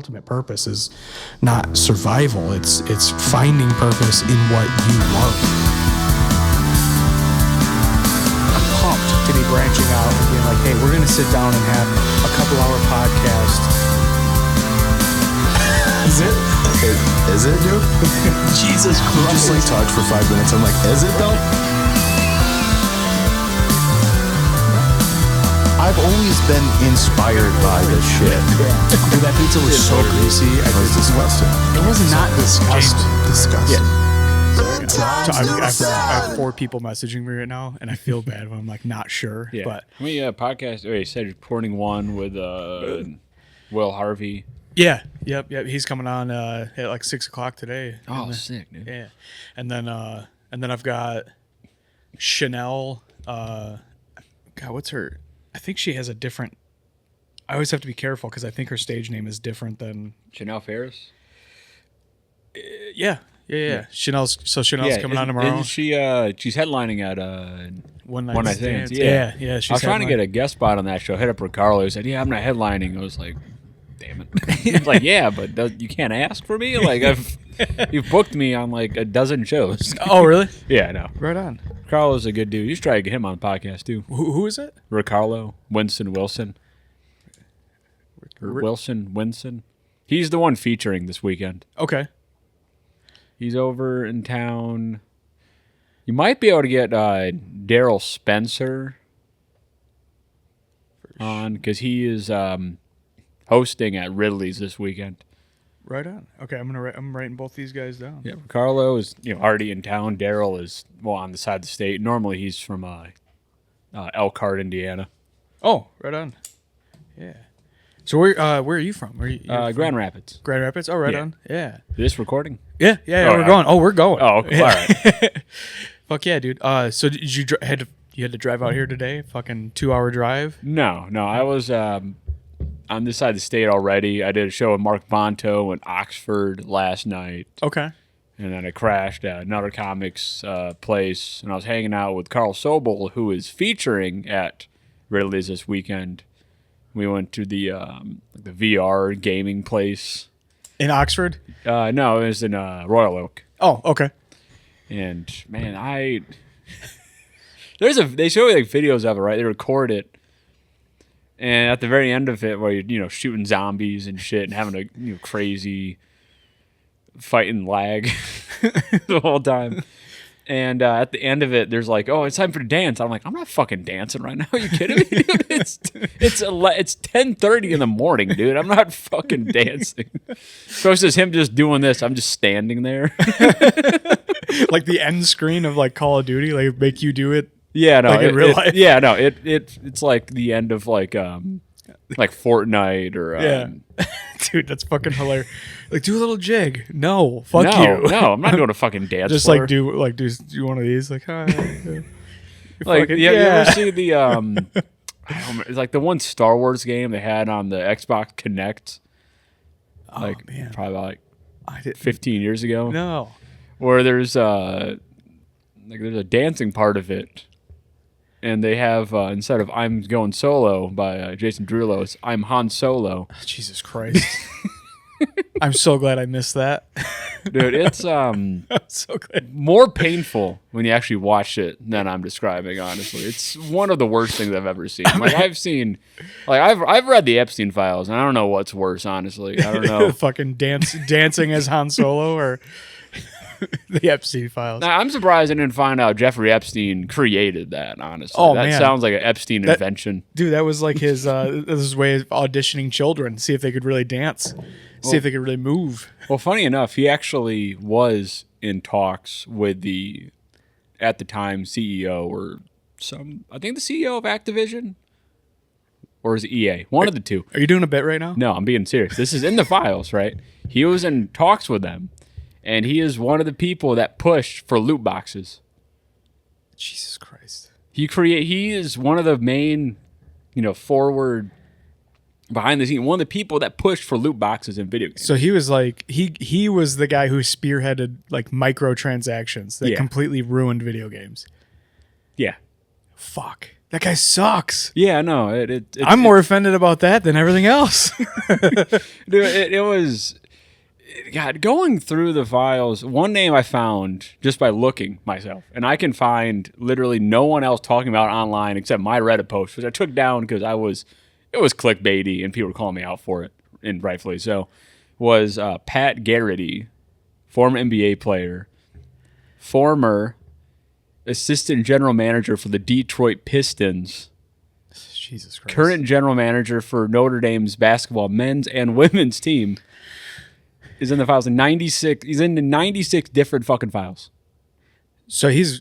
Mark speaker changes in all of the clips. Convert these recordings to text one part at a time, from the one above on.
Speaker 1: ultimate purpose is not survival. It's finding purpose in what you love. I'm pumped to be branching out and being like, hey, we're going to sit down and have a couple-hour podcast. Is it?
Speaker 2: Is it, dude?
Speaker 1: Jesus Christ.
Speaker 2: Just like talked for 5 minutes. I'm like, is it though? I've always been inspired by this shit.
Speaker 1: Yeah. Dude, that pizza was so greasy.
Speaker 2: It was disgusting.
Speaker 1: It was not disgusting.
Speaker 2: Disgusting.
Speaker 1: Yeah. So I have 4 people messaging me right now, and I feel bad when I'm like not sure.
Speaker 3: Yeah.
Speaker 1: But
Speaker 3: how many podcasts? Oh, you said you're recording one with Will Harvey.
Speaker 1: Yeah. Yep. He's coming on at like 6:00 today.
Speaker 3: Oh, sick, dude.
Speaker 1: Yeah. And then I've got Chanel. God, what's her? I think she has a different. I always have to be careful because I think her stage name is different than
Speaker 3: Chanel Ferris.
Speaker 1: Yeah. Chanel's coming on tomorrow.
Speaker 3: Isn't she? She's headlining at
Speaker 1: One Night Stands.
Speaker 3: Yeah.
Speaker 1: She's
Speaker 3: I was trying to get a guest spot on that show. Hit up Ricardo. He said, "Yeah, I'm not headlining." I was like, "Damn it!" He's like, "Yeah, but you can't ask for me. Like, you've booked me on like a dozen shows."
Speaker 1: Oh, really?
Speaker 3: Yeah, no.
Speaker 1: Right on.
Speaker 3: Carlo's a good dude. You should try to get him on the podcast too.
Speaker 1: Who is it?
Speaker 3: Ricardo Wilson. Winston. He's the one featuring this weekend.
Speaker 1: Okay.
Speaker 3: He's over in town. You might be able to get Daryl Spencer on because he is hosting at Ridley's this weekend.
Speaker 1: Right on. Okay, I'm writing both these guys down.
Speaker 3: Yeah, Carlo is already in town. Daryl is on the side of the state. Normally he's from Elkhart, Indiana.
Speaker 1: Oh, right on. Yeah. So where are you from?
Speaker 3: Grand Rapids.
Speaker 1: Grand Rapids. Oh, right on. Yeah.
Speaker 3: This recording?
Speaker 1: Yeah. We're going. Oh, we're going.
Speaker 3: Oh, okay. All right.
Speaker 1: Fuck yeah, dude. So did you had to drive out here today? Fucking 2-hour drive?
Speaker 3: No. I was on this side of the state already. I did a show with Mark Bonto in Oxford last night.
Speaker 1: Okay.
Speaker 3: And then I crashed at another comics place, and I was hanging out with Carl Sobel, who is featuring at Ridley's this weekend. We went to the VR gaming place.
Speaker 1: In Oxford?
Speaker 3: No, it was in Royal Oak.
Speaker 1: Oh, okay.
Speaker 3: And, man, they show you like videos of it, right? They record it. And at the very end of it, where you're shooting zombies and shit and having a crazy fighting lag the whole time. And at the end of it, there's like, oh, it's time for the dance. I'm like, I'm not fucking dancing right now. Are you kidding me, dude? It's 10:30 in the morning, dude. I'm not fucking dancing. So it's just him just doing this. I'm just standing there.
Speaker 1: Like the end screen of like Call of Duty, like make you do it.
Speaker 3: Yeah, no,
Speaker 1: like in real life.
Speaker 3: Yeah, no, it's like the end of like Fortnite or
Speaker 1: yeah. Dude, that's fucking hilarious. Like, do a little jig. No, fuck you.
Speaker 3: No, I'm not going to fucking dance.
Speaker 1: Just
Speaker 3: floor.
Speaker 1: do one of these. Like, hi.
Speaker 3: Like, you ever see the I don't remember, it's like the one Star Wars game they had on the Xbox Connect.
Speaker 1: Oh man,
Speaker 3: probably like 15 years ago.
Speaker 1: No,
Speaker 3: where there's a dancing part of it. And they have, instead of I'm Going Solo by Jason Derulo, it's I'm Han Solo.
Speaker 1: Oh, Jesus Christ. I'm so glad I missed that.
Speaker 3: Dude, it's
Speaker 1: I'm so glad.
Speaker 3: More painful when you actually watch it than I'm describing, honestly. It's one of the worst things I've ever seen. Like, I've read the Epstein files, and I don't know what's worse, honestly. I don't know.
Speaker 1: Fucking dancing as Han Solo or... the Epstein files.
Speaker 3: Now, I'm surprised I didn't find out Jeffrey Epstein created that, honestly.
Speaker 1: Oh,
Speaker 3: that
Speaker 1: man.
Speaker 3: sounds like an Epstein invention.
Speaker 1: Dude, that was like his way of auditioning children, see if they could really dance, see if they could really move.
Speaker 3: Well, funny enough, he actually was in talks with at the time, CEO or I think the CEO of Activision, or is it EA? One of the two.
Speaker 1: Are you doing a bit right now?
Speaker 3: No, I'm being serious. This is in the files, right? He was in talks with them. And he is one of the people that pushed for loot boxes.
Speaker 1: Jesus Christ.
Speaker 3: He is one of the main, forward behind the scene, one of the people that pushed for loot boxes in video games.
Speaker 1: So he was like he was the guy who spearheaded like microtransactions that completely ruined video games.
Speaker 3: Yeah.
Speaker 1: Fuck. That guy sucks.
Speaker 3: Yeah, no,
Speaker 1: I'm more offended about that than everything else.
Speaker 3: dude, it was. God, going through the files, one name I found just by looking myself, and I can find literally no one else talking about it online except my Reddit post, which I took down because it was clickbaity and people were calling me out for it, and rightfully so. Was Pat Garrity, former NBA player, former assistant general manager for the Detroit Pistons,
Speaker 1: Jesus Christ.
Speaker 3: current general manager for Notre Dame's basketball men's and women's team. Is in the files in 96. He's in 96 different fucking files.
Speaker 1: So does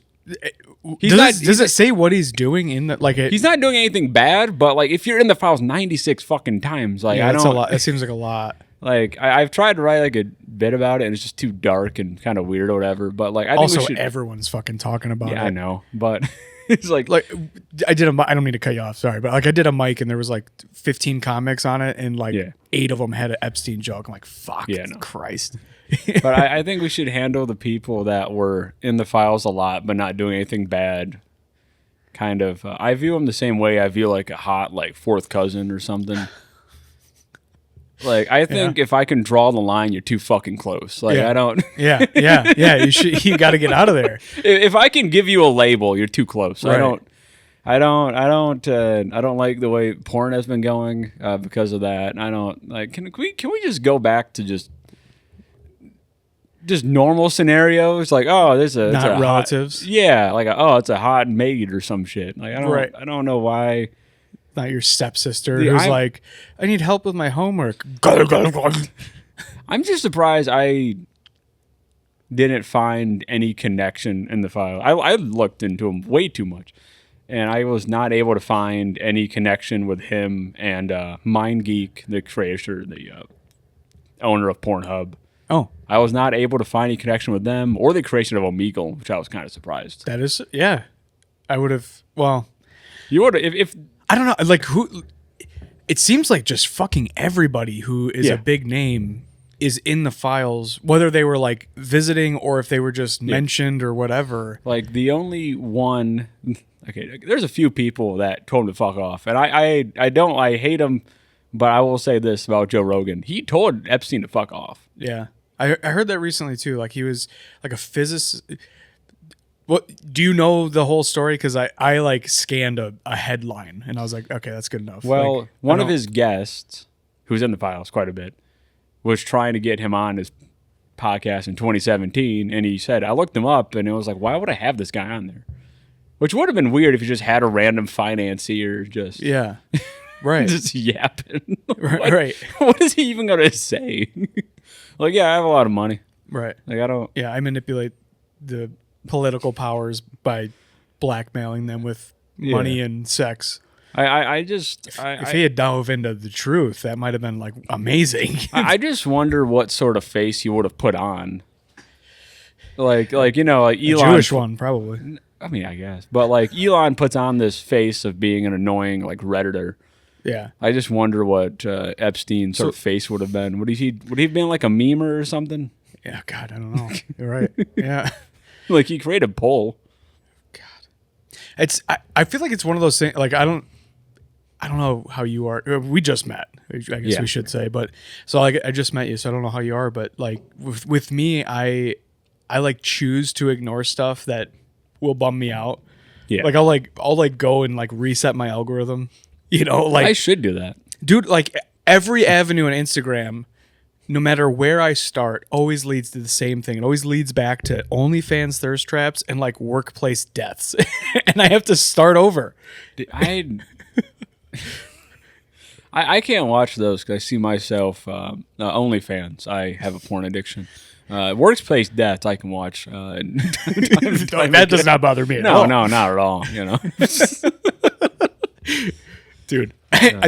Speaker 3: not-
Speaker 1: it say what he's doing in the
Speaker 3: He's not doing anything bad, but like if you're in the files 96 fucking times, like I
Speaker 1: that's
Speaker 3: don't
Speaker 1: a lot. That seems like a lot.
Speaker 3: like I've tried to write like a bit about it, and it's just too dark and kind of weird or whatever. But like I think
Speaker 1: Also,
Speaker 3: we should.
Speaker 1: everyone's fucking talking about it.
Speaker 3: Yeah, I know, but it's like
Speaker 1: I did I don't mean to cut you off, sorry, but like I did a mic and there was like 15 comics on it, and like 8 of them had an Epstein joke. I'm like, fuck, Christ.
Speaker 3: But I think we should handle the people that were in the files a lot but not doing anything bad. Kind of, I view them the same way I view like a hot like fourth cousin or something. Like I think if I can draw the line, you're too fucking close. Like I don't.
Speaker 1: Yeah. You got to get out of there.
Speaker 3: If I can give you a label, you're too close.
Speaker 1: Right.
Speaker 3: I don't like the way porn has been going because of that. I don't like. Can we just go back to just normal scenarios? Like, oh, there's a
Speaker 1: Not
Speaker 3: it's a
Speaker 1: relatives.
Speaker 3: Like it's a hot maid or some shit. Like I don't know why.
Speaker 1: Not your stepsister
Speaker 3: Dude,
Speaker 1: who's like, I need help with my homework.
Speaker 3: I'm just surprised I didn't find any connection in the file. I looked into him way too much, and I was not able to find any connection with him and MindGeek, the creator, the owner of Pornhub.
Speaker 1: Oh,
Speaker 3: I was not able to find any connection with them or the creation of Omegle, which I was kind of surprised.
Speaker 1: that is, yeah. I would have, well,
Speaker 3: You would if
Speaker 1: I don't know, like who, it seems like just fucking everybody who is a big name is in the files, whether they were like visiting or if they were just mentioned or whatever.
Speaker 3: like the only one. Okay, there's a few people that told him to fuck off, and I hate him, but I will say this about Joe Rogan: he told Epstein to fuck off.
Speaker 1: Yeah. I heard that recently too. Like he was like a physicist. What do you know the whole story? Because I like scanned a headline and I was like, okay, that's good enough.
Speaker 3: Well,
Speaker 1: like,
Speaker 3: one of his guests, who's in the files quite a bit, was trying to get him on his podcast in 2017, and he said, I looked him up, and it was like, why would I have this guy on there? Which would have been weird if you just had a random financier just
Speaker 1: right,
Speaker 3: just yapping.
Speaker 1: right.
Speaker 3: What is he even going to say? Like, yeah, I have a lot of money.
Speaker 1: Right.
Speaker 3: Like, I don't.
Speaker 1: Yeah, I manipulate the political powers by blackmailing them with money and sex.
Speaker 3: If
Speaker 1: he had dove into the truth, that might have been like amazing.
Speaker 3: I just wonder what sort of face he would have put on. Like Elon.
Speaker 1: A Jewish one, probably.
Speaker 3: I mean, I guess, but like Elon puts on this face of being an annoying like Redditor.
Speaker 1: Yeah.
Speaker 3: I just wonder what Epstein's sort of face would have been. Would he have been like a memer or something?
Speaker 1: Yeah. God, I don't know. You're right. Yeah.
Speaker 3: Like he created Poll.
Speaker 1: I feel like it's one of those things. Like I don't know how you are. We just met, I guess we should say. But so like I just met you, so I don't know how you are. But like with me, I like choose to ignore stuff that will bum me out.
Speaker 3: Yeah.
Speaker 1: Like I'll go and like reset my algorithm. You know, like
Speaker 3: I should do that,
Speaker 1: dude. Like every avenue on Instagram, no matter where I start, always leads to the same thing. It always leads back to OnlyFans thirst traps and like workplace deaths, and I have to start over.
Speaker 3: I can't watch those because I see myself OnlyFans. I have a porn addiction. Workplace deaths I can watch.
Speaker 1: That does not bother me.
Speaker 3: No, not at all. You know,
Speaker 1: dude.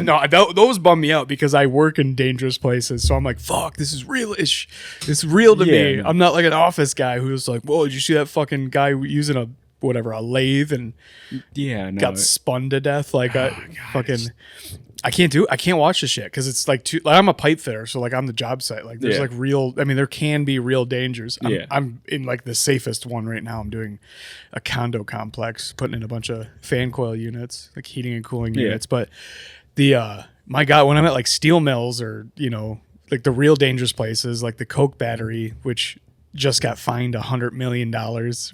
Speaker 1: No, those bum me out because I work in dangerous places. So I'm like, fuck, this is real-ish. This is real to me.
Speaker 3: No.
Speaker 1: I'm not like an office guy who's like, whoa, did you see that fucking guy using a lathe and got spun to death? Like fucking. I can't watch this shit because it's like too. Like, I'm a pipe fitter, so like on the job site, like there's like real. I mean, there can be real dangers. I'm in like the safest one right now. I'm doing a condo complex, putting in a bunch of fan coil units, like heating and cooling units. But the my God, when I'm at like steel mills or like the real dangerous places, like the Coke battery, which just got fined $100 million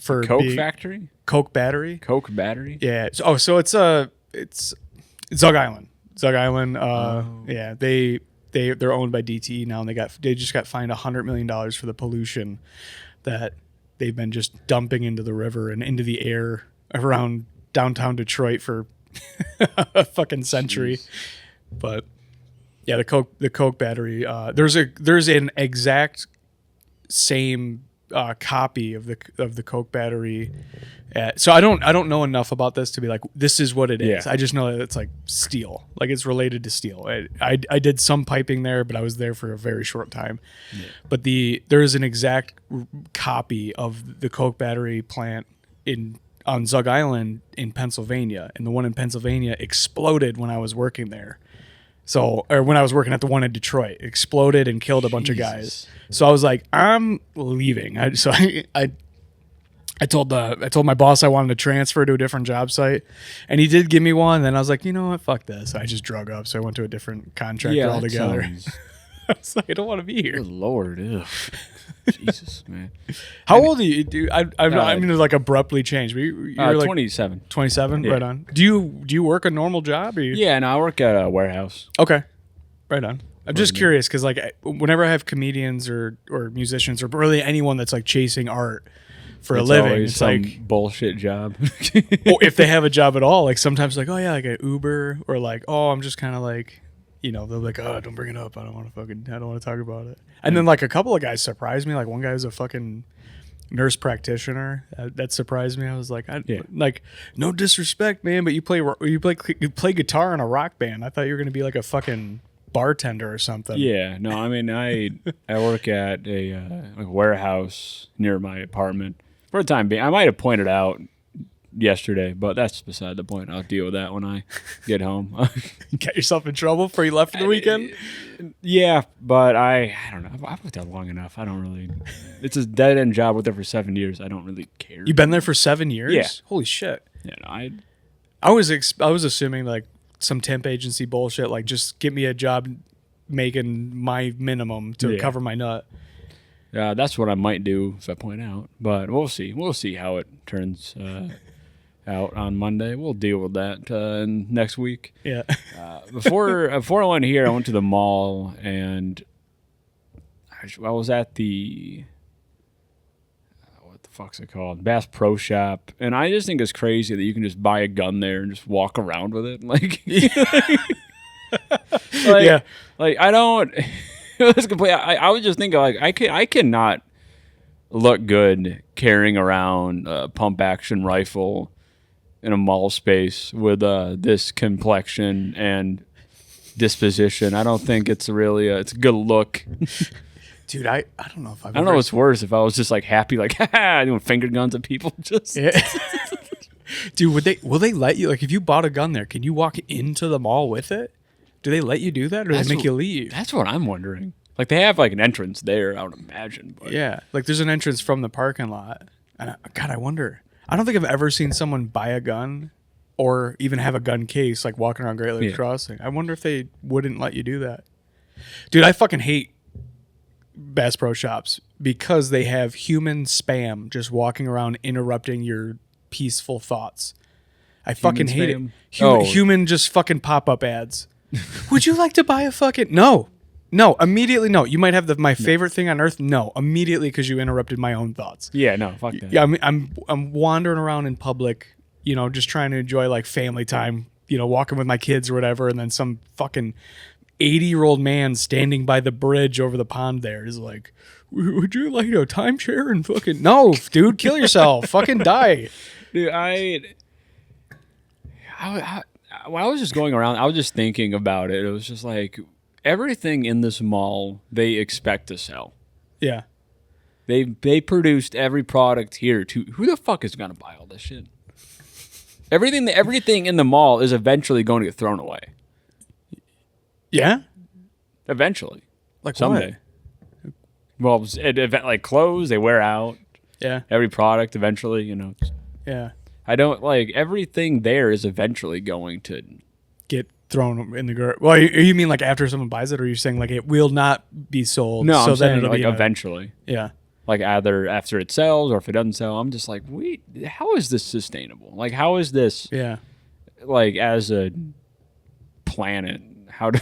Speaker 1: for
Speaker 3: Coke factory.
Speaker 1: Coke battery.
Speaker 3: Coke battery.
Speaker 1: Yeah. So it's Zug Island. Zug Island. Yeah. They're owned by DTE now, and they just got fined $100 million for the pollution that they've been just dumping into the river and into the air around downtown Detroit for a fucking century. Jeez. But yeah, the Coke battery. There's an exact same copy of the Coke battery. So I don't know enough about this to be like, this is what it is. I just know that it's like steel, like it's related to steel. I did some piping there, but I was there for a very short time. But there is an exact copy of the Coke battery plant on Zug Island in Pennsylvania, and the one in Pennsylvania exploded when I was working there. Or when I was working at the one in Detroit, it exploded and killed a bunch of guys. So I was like, I'm leaving. I told my boss I wanted to transfer to a different job site, and he did give me one. Then I was like, you know what, fuck this. I just drug up, so I went to a different contractor altogether. I was like, I don't want to be here.
Speaker 3: Good Lord, ew. Jesus, man.
Speaker 1: How old are you, dude? I'm going to like abruptly change. You're like
Speaker 3: 27.
Speaker 1: 27, right on. Do you work a normal job? Or
Speaker 3: Yeah, no, I work at a warehouse.
Speaker 1: Okay, right on. I'm just curious because like whenever I have comedians or musicians or really anyone that's like chasing art for a living, it's
Speaker 3: some
Speaker 1: like
Speaker 3: bullshit job.
Speaker 1: Or if they have a job at all, like sometimes like, oh yeah, like an Uber, or like, oh, I'm just kind of like, they'll be like, oh, don't bring it up. I don't want to talk about it. And then like a couple of guys surprised me. Like one guy was a fucking nurse practitioner. That surprised me. I was like, like no disrespect, man, but you play guitar in a rock band. I thought you were gonna be like a fucking bartender or something.
Speaker 3: Yeah, no, I mean, I work at a warehouse near my apartment for the time being. I might have pointed out yesterday, but that's beside the point. I'll deal with that when I get home.
Speaker 1: Got yourself in trouble before you left for the weekend?
Speaker 3: Yeah, but I don't know. I've worked there long enough. I don't really. It's a dead end job. I worked there for 7 years. I don't really care.
Speaker 1: You've been there for 7 years?
Speaker 3: Yeah.
Speaker 1: Holy shit.
Speaker 3: Yeah, no,
Speaker 1: I was assuming like some temp agency bullshit, like just get me a job making my minimum to cover my nut.
Speaker 3: That's what I might do if I point out, but we'll see. We'll see how it turns out on Monday. We'll deal with that next week.
Speaker 1: Yeah.
Speaker 3: Before I went here, I went to the mall and I was at the what the fuck's it called? Bass Pro Shop, and I just think it's crazy that you can just buy a gun there and just walk around with it, like. Like I don't. I was just thinking like I cannot look good carrying around a pump action rifle in a mall space with this complexion and disposition. I don't think it's really it's a good look.
Speaker 1: Dude, I don't know if
Speaker 3: I don't know what's worse, if I was just like happy, like doing finger guns at people. Just
Speaker 1: Dude, will they let you, like, if you bought a gun there, can you walk into the mall with it? Do they let you do that, or do they make you leave?
Speaker 3: That's what I'm wondering. Like, they have like an entrance there, I would imagine. But.
Speaker 1: Yeah, like there's an entrance from the parking lot. And I wonder. I don't think I've ever seen someone buy a gun or even have a gun case like walking around Great Lakes Crossing. I wonder if they wouldn't let you do that. Dude, I fucking hate Bass Pro Shops because they have human spam just walking around interrupting your peaceful thoughts. I fucking hate it. Human just fucking pop-up ads. Would you like to buy a fucking... No, immediately no. You might have my favorite thing on earth. No, immediately, because you interrupted my own thoughts.
Speaker 3: Yeah, no, fuck that.
Speaker 1: Yeah, I'm wandering around in public, just trying to enjoy like family time, walking with my kids or whatever, and then some fucking 80-year-old man standing by the bridge over the pond there is like, would you like a timeshare and fucking... No, dude, kill yourself. Fucking die.
Speaker 3: Dude, when I was just going around, I was just thinking about it. It was just like everything in this mall they expect to sell.
Speaker 1: Yeah.
Speaker 3: They produced every product here too. Who the fuck is gonna buy all this shit? Everything in the mall is eventually going to get thrown away.
Speaker 1: Yeah?
Speaker 3: Eventually.
Speaker 1: Like
Speaker 3: Someday. Well, event like clothes, they wear out.
Speaker 1: Yeah.
Speaker 3: Every product eventually, you know.
Speaker 1: Yeah.
Speaker 3: I don't like everything there is eventually going to.
Speaker 1: Get thrown in the garbage. Well, you mean like after someone buys it, or are you saying like it will not be sold?
Speaker 3: No,
Speaker 1: so
Speaker 3: I'm saying
Speaker 1: it'll
Speaker 3: like
Speaker 1: be in
Speaker 3: eventually.
Speaker 1: Yeah.
Speaker 3: Like either after it sells or if it doesn't sell. I'm just like, wait, how is this sustainable? Like, how is this
Speaker 1: Yeah.
Speaker 3: like as a planet? How do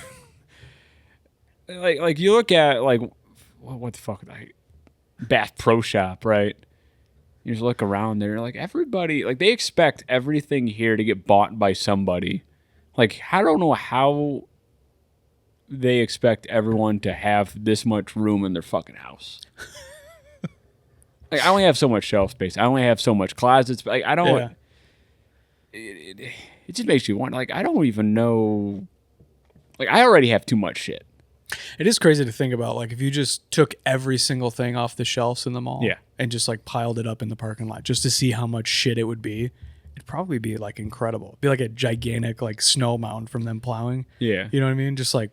Speaker 3: like you look at like what the fuck? Bath Pro Shop, right? You just look around there, like everybody, like they expect everything here to get bought by somebody. Like I don't know how they expect everyone to have this much room in their fucking house. Like I only have so much shelf space. I only have so much closets. Like I don't.
Speaker 1: Yeah.
Speaker 3: It just makes you wonder. Like I don't even know. Like I already have too much shit.
Speaker 1: It is crazy to think about, like, if you just took every single thing off the shelves in the mall
Speaker 3: Yeah.
Speaker 1: and just, like, piled it up in the parking lot just to see how much shit it would be. It'd probably be, like, incredible. It'd be like a gigantic, like, snow mound from them plowing.
Speaker 3: Yeah.
Speaker 1: You know what I mean? Just like,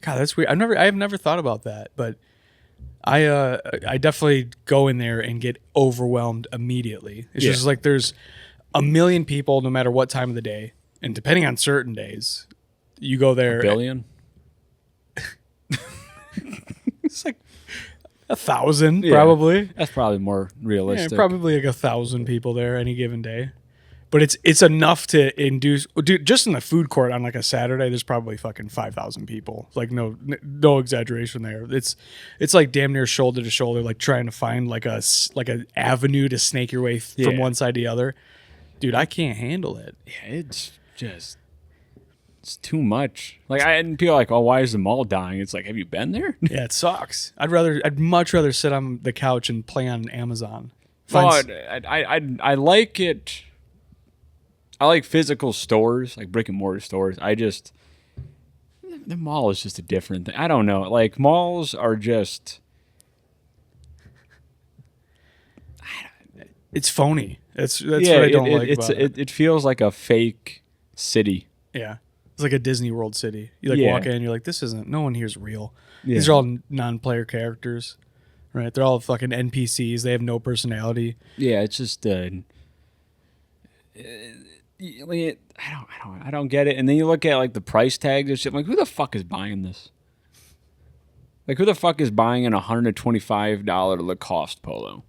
Speaker 1: God, that's weird. I have never thought about that, but I definitely go in there and get overwhelmed immediately. It's just like there's a million people no matter what time of the day. And depending on certain days, you go there.
Speaker 3: A billion?
Speaker 1: It's like 1,000 probably.
Speaker 3: That's probably more realistic.
Speaker 1: Yeah, probably like 1,000 people there any given day. But it's enough to induce. Dude, just in the food court on like a Saturday, there's probably fucking 5,000 people. Like no exaggeration there. It's like damn near shoulder to shoulder, like trying to find like an avenue to snake your way from one side to the other. Dude, I can't handle it.
Speaker 3: Yeah, it's too much. Like and people are like, oh, why is the mall dying? It's like, have you been there?
Speaker 1: Yeah, it sucks. I'd much rather sit on the couch and play on Amazon.
Speaker 3: I like it. I like physical stores, like brick and mortar stores. The mall is just a different thing. I don't know. Like malls are just.
Speaker 1: It's phony. That's what I don't like about it.
Speaker 3: It feels like a fake city.
Speaker 1: Yeah. It's like a Disney World city. You like walk in and you're like, this isn't, no one here's real.
Speaker 3: Yeah.
Speaker 1: These are all non-player characters, right? They're all fucking NPCs. They have no personality.
Speaker 3: Yeah, it's just I don't get it. And then you look at like the price tags and shit. I'm like, who the fuck is buying this? Like, who the fuck is buying an $125 Lacoste polo?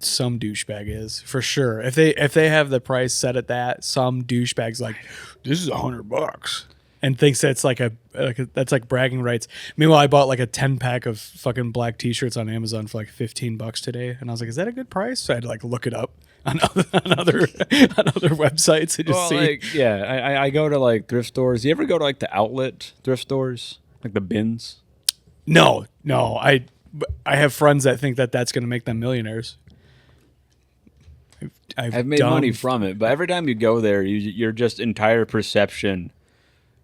Speaker 1: Some douchebag is for sure. If they have the price set at that, some douchebag's like, this is $100 and thinks that's that's like bragging rights. Meanwhile, I bought like a 10-pack of fucking black t-shirts on Amazon for like $15 today, and I was like, is that a good price? So I had to like look it up on other websites and just see.
Speaker 3: Like, yeah, I go to like thrift stores. You ever go to like the outlet thrift stores, like the bins?
Speaker 1: No. I have friends that think that that's going to make them millionaires.
Speaker 3: I've made money from it, but every time you go there, your just entire perception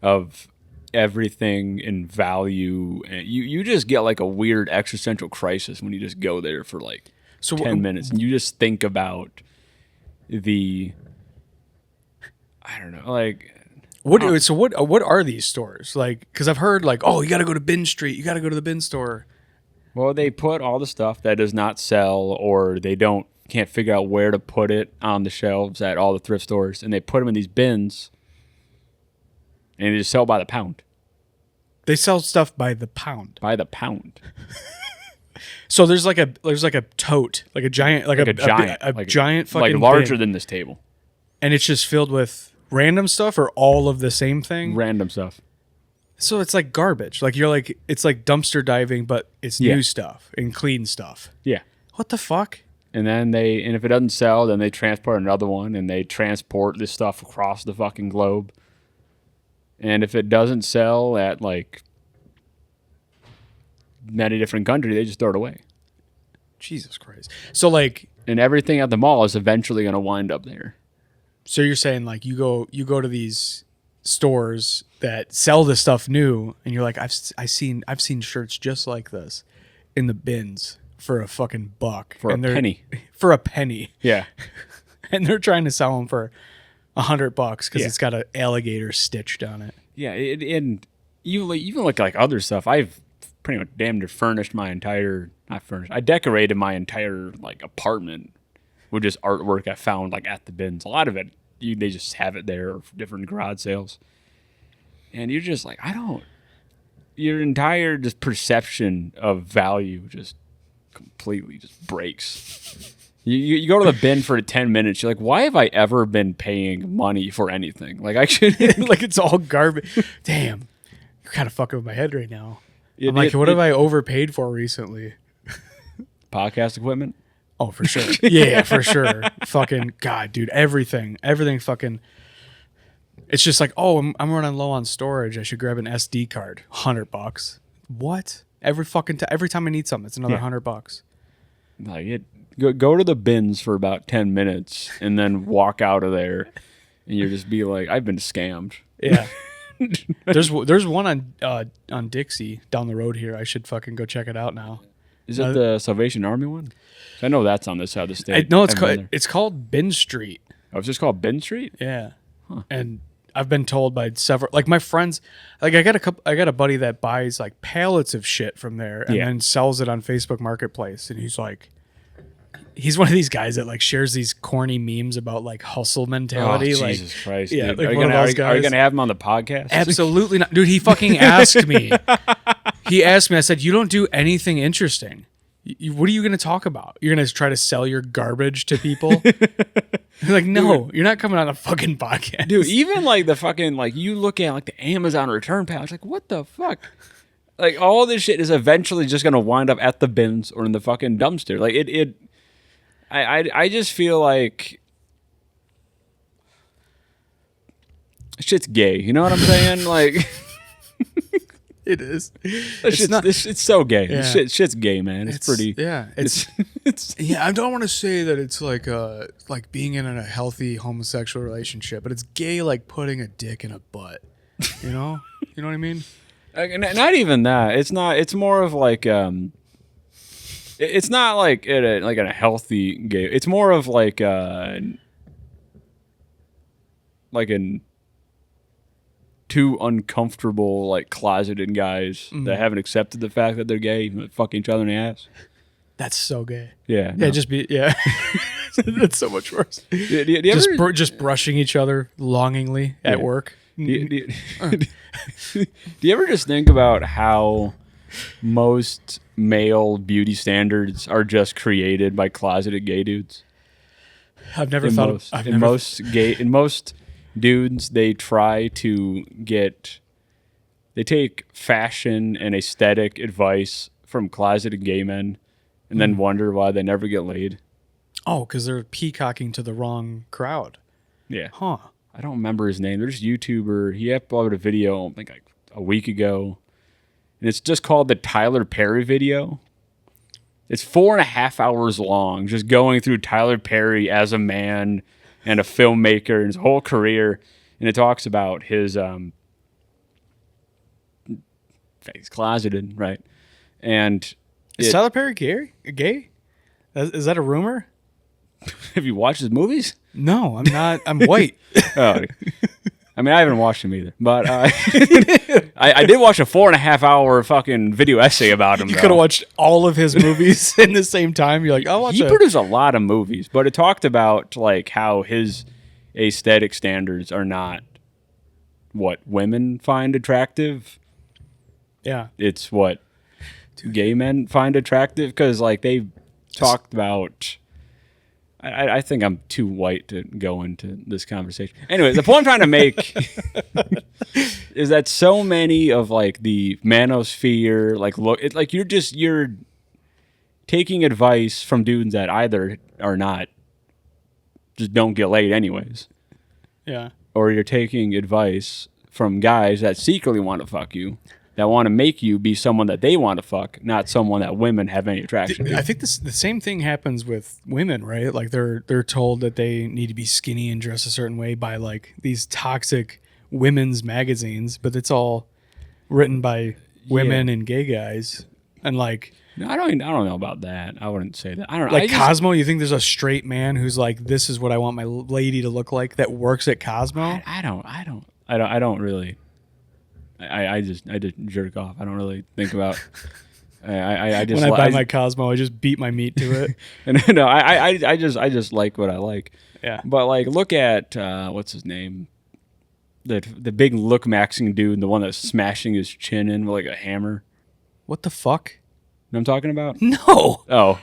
Speaker 3: of everything in value, and you just get like a weird existential crisis when you just go there for like 10 minutes, and you just think about I don't know, like
Speaker 1: what are these stores like? Because I've heard like, oh, you got to go to Bin Street, you got to go to the bin store.
Speaker 3: Well, they put all the stuff that does not sell, or they can't figure out where to put it on the shelves at all the thrift stores, and they put them in these bins, and they just sell by the pound.
Speaker 1: They sell stuff by the pound.
Speaker 3: By the pound.
Speaker 1: So there's like a tote, like a giant, like a giant fucking
Speaker 3: like larger
Speaker 1: bin,
Speaker 3: than this table,
Speaker 1: and it's just filled with random stuff or all of the same thing.
Speaker 3: Random stuff.
Speaker 1: So it's like garbage. Like it's like dumpster diving, but it's new stuff and clean stuff.
Speaker 3: Yeah.
Speaker 1: What the fuck?
Speaker 3: And then if it doesn't sell, then they transport another one, and they transport this stuff across the fucking globe. And if it doesn't sell at like many different countries, they just throw it away.
Speaker 1: Jesus Christ. So like,
Speaker 3: and everything at the mall is eventually going to wind up there.
Speaker 1: So you're saying like you go to these stores that sell this stuff new, and you're like, I've seen shirts just like this in the bins for a fucking buck.
Speaker 3: For a penny.
Speaker 1: For a penny.
Speaker 3: Yeah.
Speaker 1: And they're trying to sell them for $100 because it's got an alligator stitched on it.
Speaker 3: Yeah, and even like other stuff, I've pretty much damn near furnished my entire, not furnished, I decorated my entire like apartment with just artwork I found like at the bins. A lot of it, they just have it there for different garage sales. And you're just like, your entire just perception of value just completely just breaks. You go to the bin for 10 minutes. You're like, why have I ever been paying money for anything? Like I should,
Speaker 1: Like it's all garbage. Damn, you're kind of fucking with my head right now. I'm like, what have I overpaid for recently?
Speaker 3: Podcast equipment?
Speaker 1: Oh, for sure. Yeah, for sure. Fucking God, dude. Everything fucking. It's just like, oh, I'm running low on storage. I should grab an SD card. $100. What? Every time I need something, it's another $100.
Speaker 3: Like go to the bins for about 10 minutes and then walk out of there, and you just be like, I've been scammed.
Speaker 1: Yeah. There's one on Dixie down the road here. I should fucking go check it out now.
Speaker 3: Is it the Salvation Army one? I know that's on this side of the state.
Speaker 1: No, it's called Bin Street.
Speaker 3: Oh, it's just called Bin Street?
Speaker 1: Yeah. Huh. And I've been told by several, like my friends, like I got a buddy that buys like pallets of shit from there and then sells it on Facebook Marketplace. And he's one of these guys that like shares these corny memes about like hustle mentality.
Speaker 3: Oh,
Speaker 1: like,
Speaker 3: Jesus Christ.
Speaker 1: Yeah,
Speaker 3: dude.
Speaker 1: like
Speaker 3: are you going to have him on the podcast?
Speaker 1: Absolutely not. Dude, he fucking asked me. He asked me, I said, you don't do anything interesting. What are you going to talk about? You're going to try to sell your garbage to people? You're like, no, dude, you're not coming on a fucking podcast.
Speaker 3: Dude, even like the fucking, like you look at like the Amazon return pallets, like what the fuck? Like all this shit is eventually just going to wind up at the bins or in the fucking dumpster. Like I just feel like shit's gay. You know what I'm saying? Like
Speaker 1: it is.
Speaker 3: It's so gay.
Speaker 1: Yeah.
Speaker 3: Shit's gay, man. It's pretty.
Speaker 1: Yeah. It's yeah. I don't want to say that it's like being in a healthy homosexual relationship, but it's gay like putting a dick in a butt. You know? You know what I mean?
Speaker 3: Not even that. It's not. It's more of like It's not like in a healthy gay. It's more of like an two uncomfortable like closeted guys that haven't accepted the fact that they're gay and fuck each other in the ass.
Speaker 1: That's so gay.
Speaker 3: Yeah.
Speaker 1: No. Yeah. That's so much worse.
Speaker 3: Do you
Speaker 1: just brushing each other longingly at work.
Speaker 3: Do you ever just think about how most male beauty standards are just created by closeted gay dudes?
Speaker 1: I've never thought
Speaker 3: in most dudes, they take fashion and aesthetic advice from closeted gay men and then wonder why they never get laid.
Speaker 1: Oh, because they're peacocking to the wrong crowd.
Speaker 3: Yeah.
Speaker 1: Huh.
Speaker 3: I don't remember his name. There's a YouTuber. He uploaded a video, I think like a week ago. And it's just called the Tyler Perry video. It's 4.5 hours long, just going through Tyler Perry as a man and a filmmaker and his whole career. And it talks about his he's closeted, right? And
Speaker 1: is Tyler Perry gay? Is that a rumor?
Speaker 3: Have you watched his movies?
Speaker 1: No, I'm not. I'm white.
Speaker 3: Oh, I mean, I haven't watched him either, but I did watch a 4.5 hour fucking video essay about him.
Speaker 1: You could have watched all of his movies in the same time. You're like, I'll watch.
Speaker 3: He produced a lot of movies, but it talked about like how his aesthetic standards are not what women find attractive.
Speaker 1: Yeah,
Speaker 3: it's what gay men find attractive because like they talked about. I think I'm too white to go into this conversation. Anyway, the point I'm trying to make is that so many of like the manosphere, like like you're taking advice from dudes that either are not, just don't get laid anyways.
Speaker 1: Yeah.
Speaker 3: Or you're taking advice from guys that secretly want to fuck you, that want to make you be someone that they want to fuck, not someone that women have any attraction to.
Speaker 1: I think the same thing happens with women, right? Like they're told that they need to be skinny and dress a certain way by like these toxic women's magazines, but it's all written by women and gay guys. And like,
Speaker 3: no, I don't know about that. I wouldn't say that. I don't know.
Speaker 1: Like Cosmo, you think there's a straight man who's like, this is what I want my lady to look like that works at Cosmo?
Speaker 3: I don't really. I just jerk off. I don't really think about. I just
Speaker 1: when I buy my Cosmo, I just beat my meat to it.
Speaker 3: And no, I just like what I like.
Speaker 1: Yeah.
Speaker 3: But like, look at what's his name, the big look maxing dude, the one that's smashing his chin in with like a hammer.
Speaker 1: What the fuck?
Speaker 3: You know what I'm talking about?
Speaker 1: No.
Speaker 3: Oh,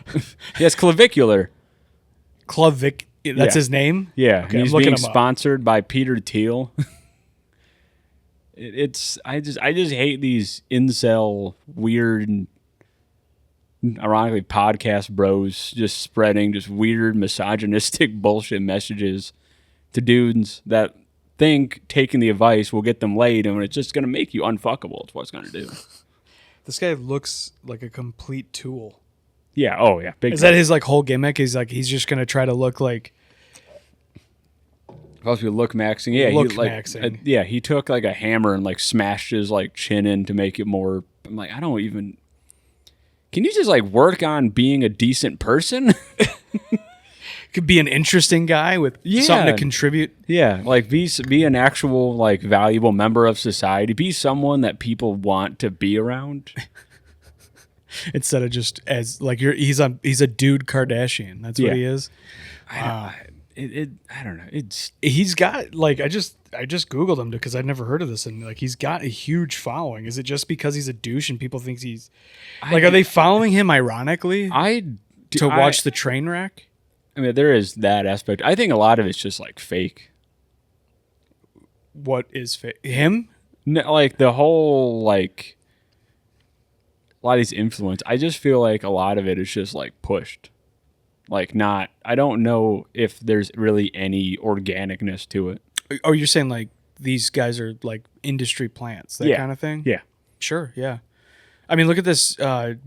Speaker 3: yes, clavicular.
Speaker 1: That's
Speaker 3: Yeah.
Speaker 1: his name?
Speaker 3: Yeah,
Speaker 1: Okay,
Speaker 3: he's
Speaker 1: I'm looking
Speaker 3: being
Speaker 1: him up.
Speaker 3: sponsored by Peter Thiel. I just hate these incel weird, ironically podcast bros just spreading just weird misogynistic bullshit messages to dudes that think taking the advice will get them laid, and it's just gonna make you unfuckable. It's what it's gonna do.
Speaker 1: This guy looks like a complete tool.
Speaker 3: Yeah. Oh yeah. Big.
Speaker 1: Is that his like whole gimmick? He's just gonna try to look like
Speaker 3: supposed to be look maxing? Yeah.
Speaker 1: Look
Speaker 3: he, like,
Speaker 1: maxing.
Speaker 3: yeah. He took like a hammer and like smashed his like chin in to make it more. I'm like, I don't even. Can you just like work on being a decent person?
Speaker 1: could be an interesting guy with something to contribute.
Speaker 3: Yeah, like be an actual like valuable member of society. Be someone that people want to be around.
Speaker 1: Instead of just as like he's a dude Kardashian. That's what he is.
Speaker 3: I don't know.
Speaker 1: He's got like I just googled him because I'd never heard of this, and like he's got a huge following. Is it just because he's a douche and people think he's like are they following him ironically to watch the train wreck?
Speaker 3: I mean, there is that aspect. I think a lot of it's just like fake.
Speaker 1: What is fake? Him?
Speaker 3: No, like the whole like a lot of these influence. I just feel like a lot of it is just like pushed. Like not. I don't know if there's really any organicness to it.
Speaker 1: Oh, you're saying like these guys are like industry plants, that kind of thing?
Speaker 3: Yeah.
Speaker 1: Sure, yeah. I mean, look at this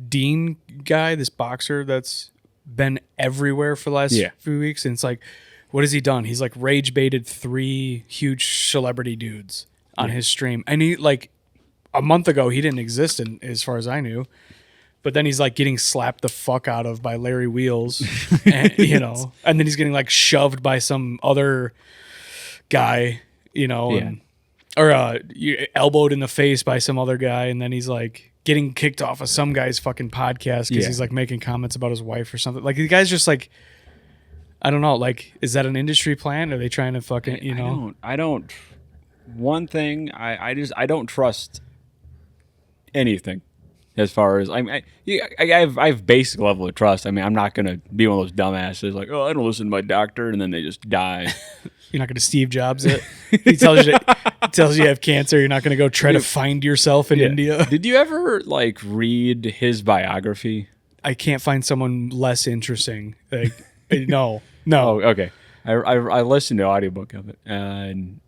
Speaker 1: Dean guy, this boxer that's been everywhere for the last few weeks. And it's like, what has he done? He's like rage baited 3 huge celebrity dudes on his stream. And he like a month ago, he didn't exist as far as I knew. But then he's like getting slapped the fuck out of by Larry Wheels, and, and then he's getting like shoved by some other guy, or elbowed in the face by some other guy, and then he's like getting kicked off of some guy's fucking podcast because he's like making comments about his wife or something. Like the guy's just like, I don't know, like is that an industry plan? Are they trying to fucking
Speaker 3: I don't. One thing I don't trust anything. As far as I have basic level of trust. I mean, I'm not gonna be one of those dumbasses like, oh, I don't listen to my doctor, and then they just die.
Speaker 1: You're not gonna Steve Jobs it. He tells you have cancer. You're not gonna go try to find yourself in India.
Speaker 3: Did you ever like read his biography?
Speaker 1: I can't find someone less interesting. Like, no.
Speaker 3: Oh, okay. I listened to an audiobook of it, and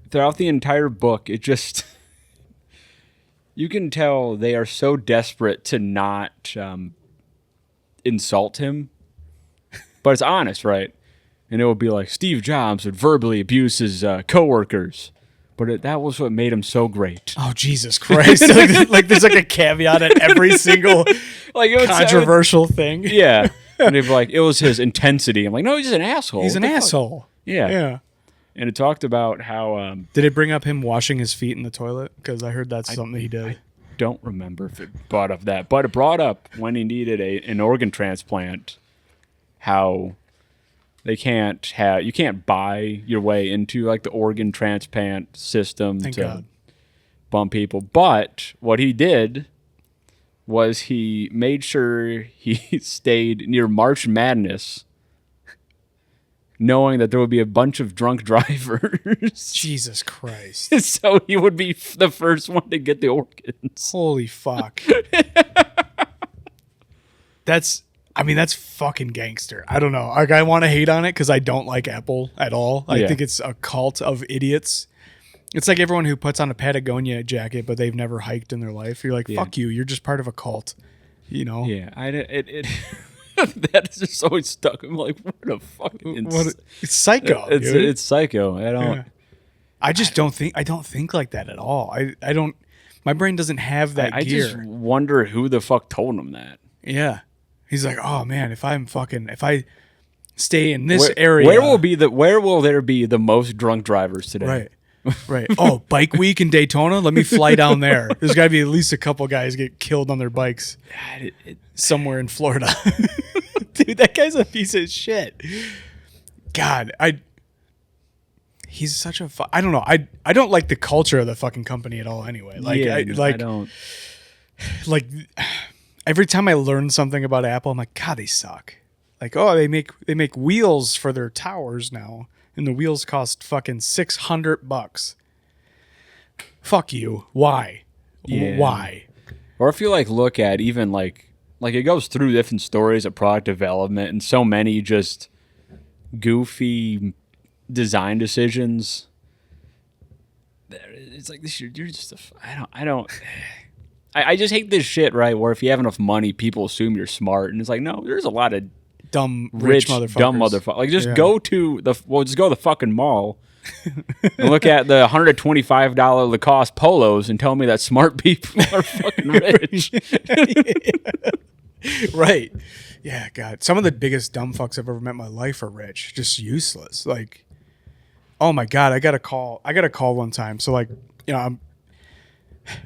Speaker 3: throughout the entire book, it just. You can tell they are so desperate to not insult him, but it's honest, right? And it will be like Steve Jobs would verbally abuse his coworkers, but that was what made him so great.
Speaker 1: Oh Jesus Christ! like there's like a caveat at every single controversial thing.
Speaker 3: Yeah, and they'd be like, it was his intensity. I'm like, no, he's just an asshole.
Speaker 1: He's an asshole.
Speaker 3: Yeah. And it talked about how...
Speaker 1: did it bring up him washing his feet in the toilet? Because I heard that's something that he did.
Speaker 3: I don't remember if it brought up that. But it brought up when he needed an organ transplant, how you can't buy your way into like the organ transplant system to bump people. But what he did was he made sure he stayed near March Madness, knowing that there would be a bunch of drunk drivers.
Speaker 1: Jesus Christ.
Speaker 3: So he would be the first one to get the organs.
Speaker 1: Holy fuck. That's fucking gangster. I don't know. Like, I want to hate on it because I don't like Apple at all. I think it's a cult of idiots. It's like everyone who puts on a Patagonia jacket, but they've never hiked in their life. You're like, fuck you. You're just part of a cult.
Speaker 3: Yeah. That is just always stuck. I'm like, what a fucking...
Speaker 1: It's psycho.
Speaker 3: It's psycho. I don't...
Speaker 1: Yeah. I don't think like that at all. I don't... My brain doesn't have that gear.
Speaker 3: I just wonder who the fuck told him that.
Speaker 1: Yeah. He's like, oh man, if I stay in this area...
Speaker 3: Where will there be the most drunk drivers today?
Speaker 1: Right. Right. Oh, bike week in Daytona? Let me fly down there. There's got to be at least a couple guys get killed on their bikes somewhere in Florida. Dude, that guy's a piece of shit. God, he's such a I don't know. I don't like the culture of the fucking company at all anyway. Like
Speaker 3: Yeah,
Speaker 1: I
Speaker 3: don't.
Speaker 1: like every time I learn something about Apple, I'm like, God, they suck. Like, oh, they make wheels for their towers now, and the wheels cost fucking $600. Fuck you. Why?
Speaker 3: Yeah.
Speaker 1: Why?
Speaker 3: Or if you like look at even like it goes through different stories of product development and so many just goofy design decisions. It's like this. You're just I just hate this shit, right? Where if you have enough money, people assume you're smart, and it's like, no, there's a lot of
Speaker 1: Dumb
Speaker 3: rich
Speaker 1: motherfuckers.
Speaker 3: dumb motherfuckers. Like just
Speaker 1: Yeah.
Speaker 3: go to just go to the fucking mall and look at the $125 Lacoste polos and tell me that smart people are fucking rich.
Speaker 1: Right. Yeah, God. Some of the biggest dumb fucks I've ever met in my life are rich. Just useless. Like, oh my God, I got a call one time. So like, you know,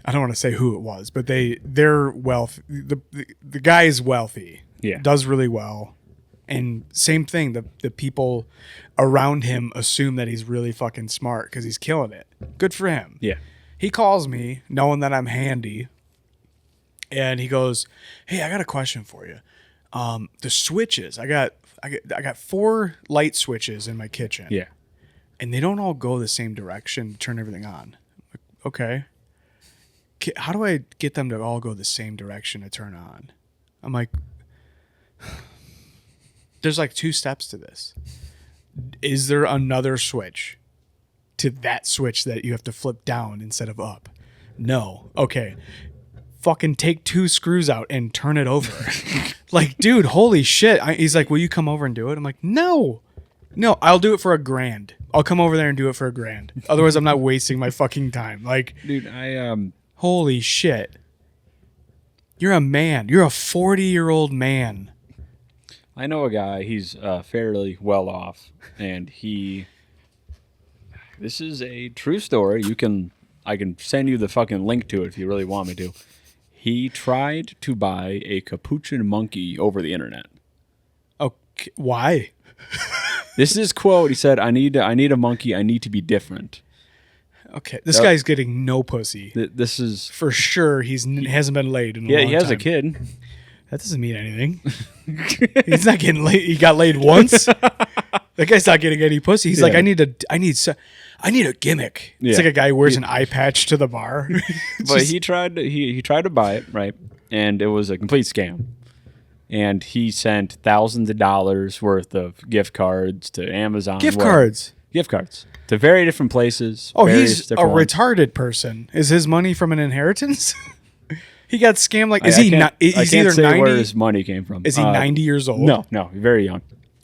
Speaker 1: I don't want to say who it was, but they're wealthy. The guy is wealthy.
Speaker 3: Yeah.
Speaker 1: Does really well. And same thing, the people around him assume that he's really fucking smart because he's killing it. Good for him.
Speaker 3: Yeah.
Speaker 1: He calls me knowing that I'm handy. And he goes, "Hey, I got a question for you. The switches. I got 4 light switches in my kitchen.
Speaker 3: Yeah.
Speaker 1: And they don't all go the same direction to turn everything on." I'm like, okay. How do I get them to all go the same direction to turn on? I'm like, there's like 2 steps to this. Is there another switch to that switch that you have to flip down instead of up? No. Okay. Fucking take 2 screws out and turn it over. Like, dude, holy shit. He's like, "Will you come over and do it?" I'm like, no, I'll do it for $1,000. I'll come over there and do it for $1,000. Otherwise, I'm not wasting my fucking time. Like,
Speaker 3: dude,
Speaker 1: holy shit. You're a man. You're a 40-year-old man.
Speaker 3: I know a guy, he's fairly well off, and this is a true story. I can send you the fucking link to it if you really want me to. He tried to buy a capuchin monkey over the internet.
Speaker 1: Okay, why?
Speaker 3: This is his quote. He said, I need a monkey. I need to be different.
Speaker 1: Okay, this guy's getting no pussy.
Speaker 3: This is...
Speaker 1: For sure, hasn't been laid in a long time.
Speaker 3: Yeah, he has a kid.
Speaker 1: That doesn't mean anything. He's not getting laid. He got laid once. That guy's not getting any pussy. He's like, I need a gimmick.
Speaker 3: Yeah.
Speaker 1: It's like a guy who wears an eye patch to the bar.
Speaker 3: But he tried to buy it, right? And it was a complete scam. And he sent thousands of dollars worth of gift cards to Amazon.
Speaker 1: Gift cards
Speaker 3: to very different places.
Speaker 1: Oh, he's a
Speaker 3: different ones.
Speaker 1: retarded person. Is his money from an inheritance? He got scammed. Like,
Speaker 3: I can't
Speaker 1: either
Speaker 3: say
Speaker 1: 90?
Speaker 3: where his money came from.
Speaker 1: Is he 90 years old?
Speaker 3: No, very young.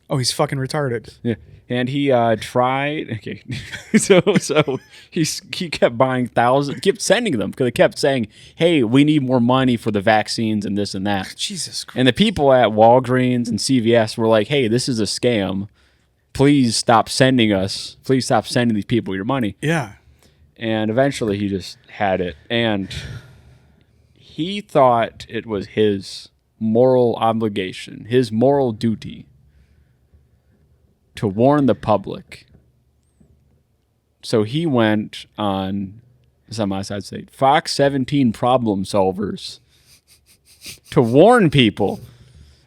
Speaker 1: Oh, he's fucking retarded.
Speaker 3: Yeah, and he tried. Okay, so he kept buying thousands, kept sending them because they kept saying, "Hey, we need more money for the vaccines and this and that."
Speaker 1: Jesus Christ.
Speaker 3: And the people at Walgreens and CVS were like, "Hey, this is a scam. Please stop sending these people your money."
Speaker 1: Yeah.
Speaker 3: And eventually, he just had it, and he thought it was his moral obligation, his moral duty, to warn the public. So he went on, some I'd say, Fox 17 problem solvers to warn people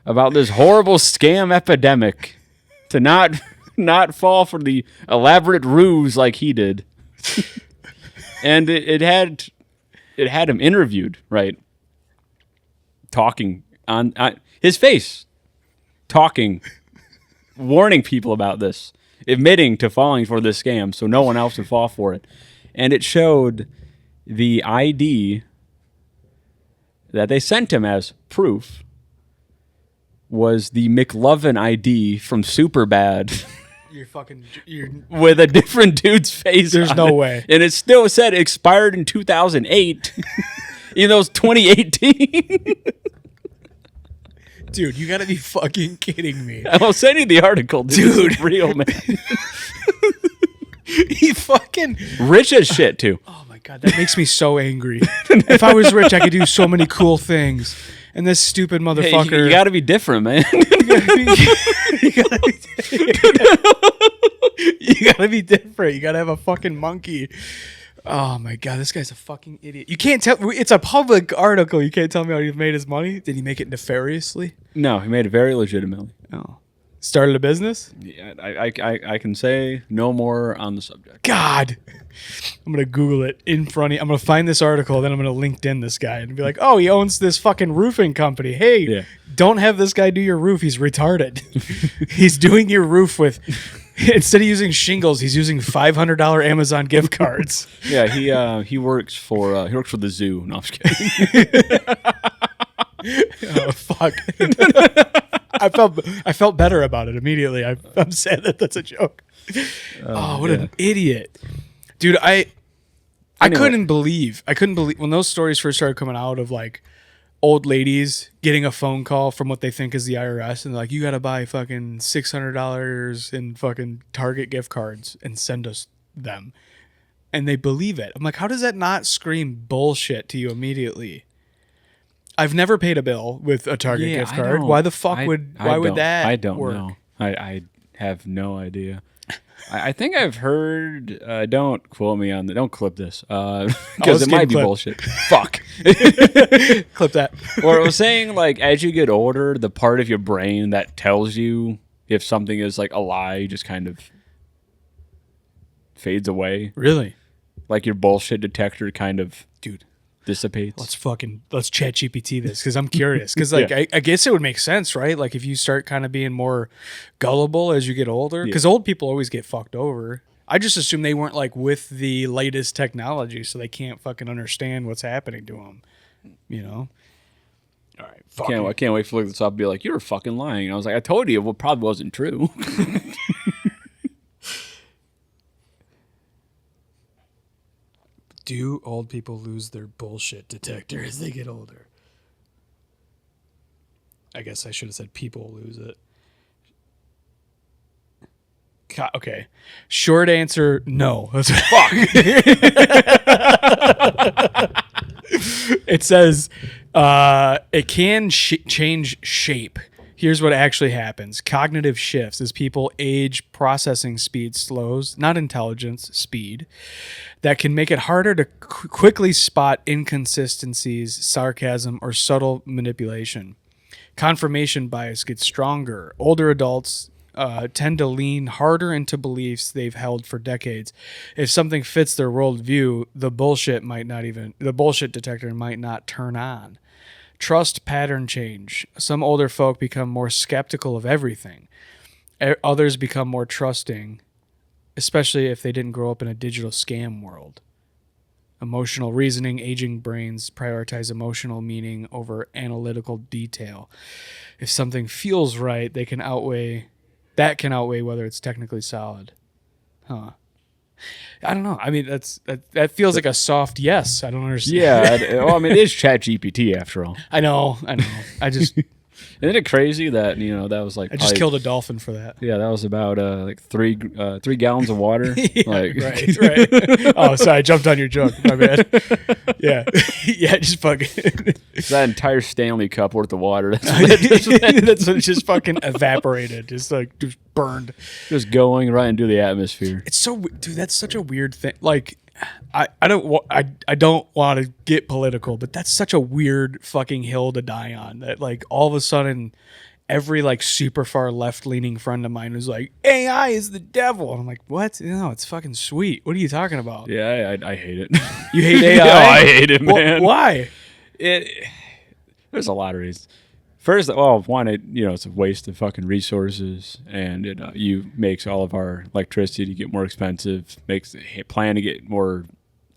Speaker 3: about this horrible scam epidemic, to not fall for the elaborate ruse like he did. And it had him interviewed, right? Talking on his face, talking, warning people about this, admitting to falling for this scam so no one else would fall for it. And it showed the ID that they sent him as proof was the McLovin ID from Superbad.
Speaker 1: You're
Speaker 3: with a different dude's face.
Speaker 1: There's no way.
Speaker 3: And it still said expired in 2008, even though it's 2018.
Speaker 1: Dude, you gotta be fucking kidding me.
Speaker 3: I'll send you the article, dude. It's real, man.
Speaker 1: He fucking.
Speaker 3: Rich as shit too.
Speaker 1: Oh my god, that makes me so angry. If I was rich, I could do so many cool things. And this stupid
Speaker 3: Hey,
Speaker 1: motherfucker.
Speaker 3: you got to be different, man.
Speaker 1: You gotta be different. You gotta have a fucking monkey. Oh my god, this guy's a fucking idiot. You can't tell. It's a public article. You can't tell me how he made his money. Did he make it nefariously?
Speaker 3: No, he made it very legitimately.
Speaker 1: Oh, started a business.
Speaker 3: Yeah, I can say no more on the subject.
Speaker 1: God, I'm gonna Google it in front of you. I'm gonna find this article, then I'm gonna LinkedIn this guy and be like, "Oh, he owns this fucking roofing company. Hey,
Speaker 3: Yeah.
Speaker 1: don't have this guy do your roof. He's retarded. He's doing your roof with." Instead of using shingles, he's using $500 Amazon gift cards.
Speaker 3: Yeah, he works for the zoo. No, I'm just kidding.
Speaker 1: Oh fuck! I felt better about it immediately. I'm sad that that's a joke. Oh, what an idiot, dude! I
Speaker 3: Anyway.
Speaker 1: couldn't believe when those stories first started coming out of like old ladies getting a phone call from what they think is the IRS and they're like, you got to buy fucking $600 in fucking Target gift cards and send us them, and they believe it. I'm like, how does that not scream bullshit to you immediately? I've never paid a bill with a Target gift card. Why the fuck would that
Speaker 3: I don't
Speaker 1: work?
Speaker 3: know. I have no idea. I think I've heard. Don't quote me on that. Don't clip this because it might be bullshit. Fuck.
Speaker 1: Clip that.
Speaker 3: Or it was saying like as you get older, the part of your brain that tells you if something is like a lie just kind of fades away.
Speaker 1: Really?
Speaker 3: Like your bullshit detector kind of
Speaker 1: Dude,
Speaker 3: dissipates.
Speaker 1: let's chat GPT this because I'm curious. Because like
Speaker 3: Yeah.
Speaker 1: I guess it would make sense, right? Like if you start kind of being more gullible as you get older, because old people always get fucked over. I just assume they weren't like with the latest technology, so they can't fucking understand what's happening to them. You know. All right. Fuck
Speaker 3: I can't wait to look this up and be like, you're fucking lying. And I was like, I told you it probably wasn't true.
Speaker 1: Do old people lose their bullshit detector as they get older? I guess I should have said people lose it. Okay. Short answer, no. Fuck. It says it can change shape. Here's what actually happens. Cognitive shifts as people age, processing speed slows, not intelligence, speed. That can make it harder to quickly spot inconsistencies, sarcasm, or subtle manipulation. Confirmation bias gets stronger. Older adults tend to lean harder into beliefs they've held for decades. If something fits their worldview, the bullshit detector might not turn on. Trust pattern change. Some older folk become more skeptical of everything. Others become more trusting, especially if they didn't grow up in a digital scam world. Emotional reasoning, aging brains prioritize emotional meaning over analytical detail. If something feels right, that can outweigh whether it's technically solid. Huh. I don't know. I mean, that feels like a soft yes. I don't understand.
Speaker 3: Yeah. Well, I mean, it is ChatGPT after all.
Speaker 1: I know. I just
Speaker 3: Isn't it crazy that that was like
Speaker 1: I just killed a dolphin for that.
Speaker 3: Yeah, that was about like 3 gallons of water.
Speaker 1: Yeah,
Speaker 3: like,
Speaker 1: right. Oh, sorry, I jumped on your joke. My bad. Yeah, yeah, just fucking.
Speaker 3: that entire Stanley cup worth of water. That's
Speaker 1: That's just fucking evaporated. Just burned.
Speaker 3: just going right into the atmosphere.
Speaker 1: It's so, dude. That's such a weird thing. Like, I don't want to get political, but that's such a weird fucking hill to die on. That like all of a sudden, every like super far left leaning friend of mine was like, AI is the devil, and I'm like, what? No, it's fucking sweet. What are you talking about?
Speaker 3: Yeah, I hate it.
Speaker 1: You hate AI?
Speaker 3: No, I hate it, man.
Speaker 1: Why?
Speaker 3: There's a lot of reasons. First, one, it's a waste of fucking resources, and it makes all of our electricity to get more expensive, makes the planet to get more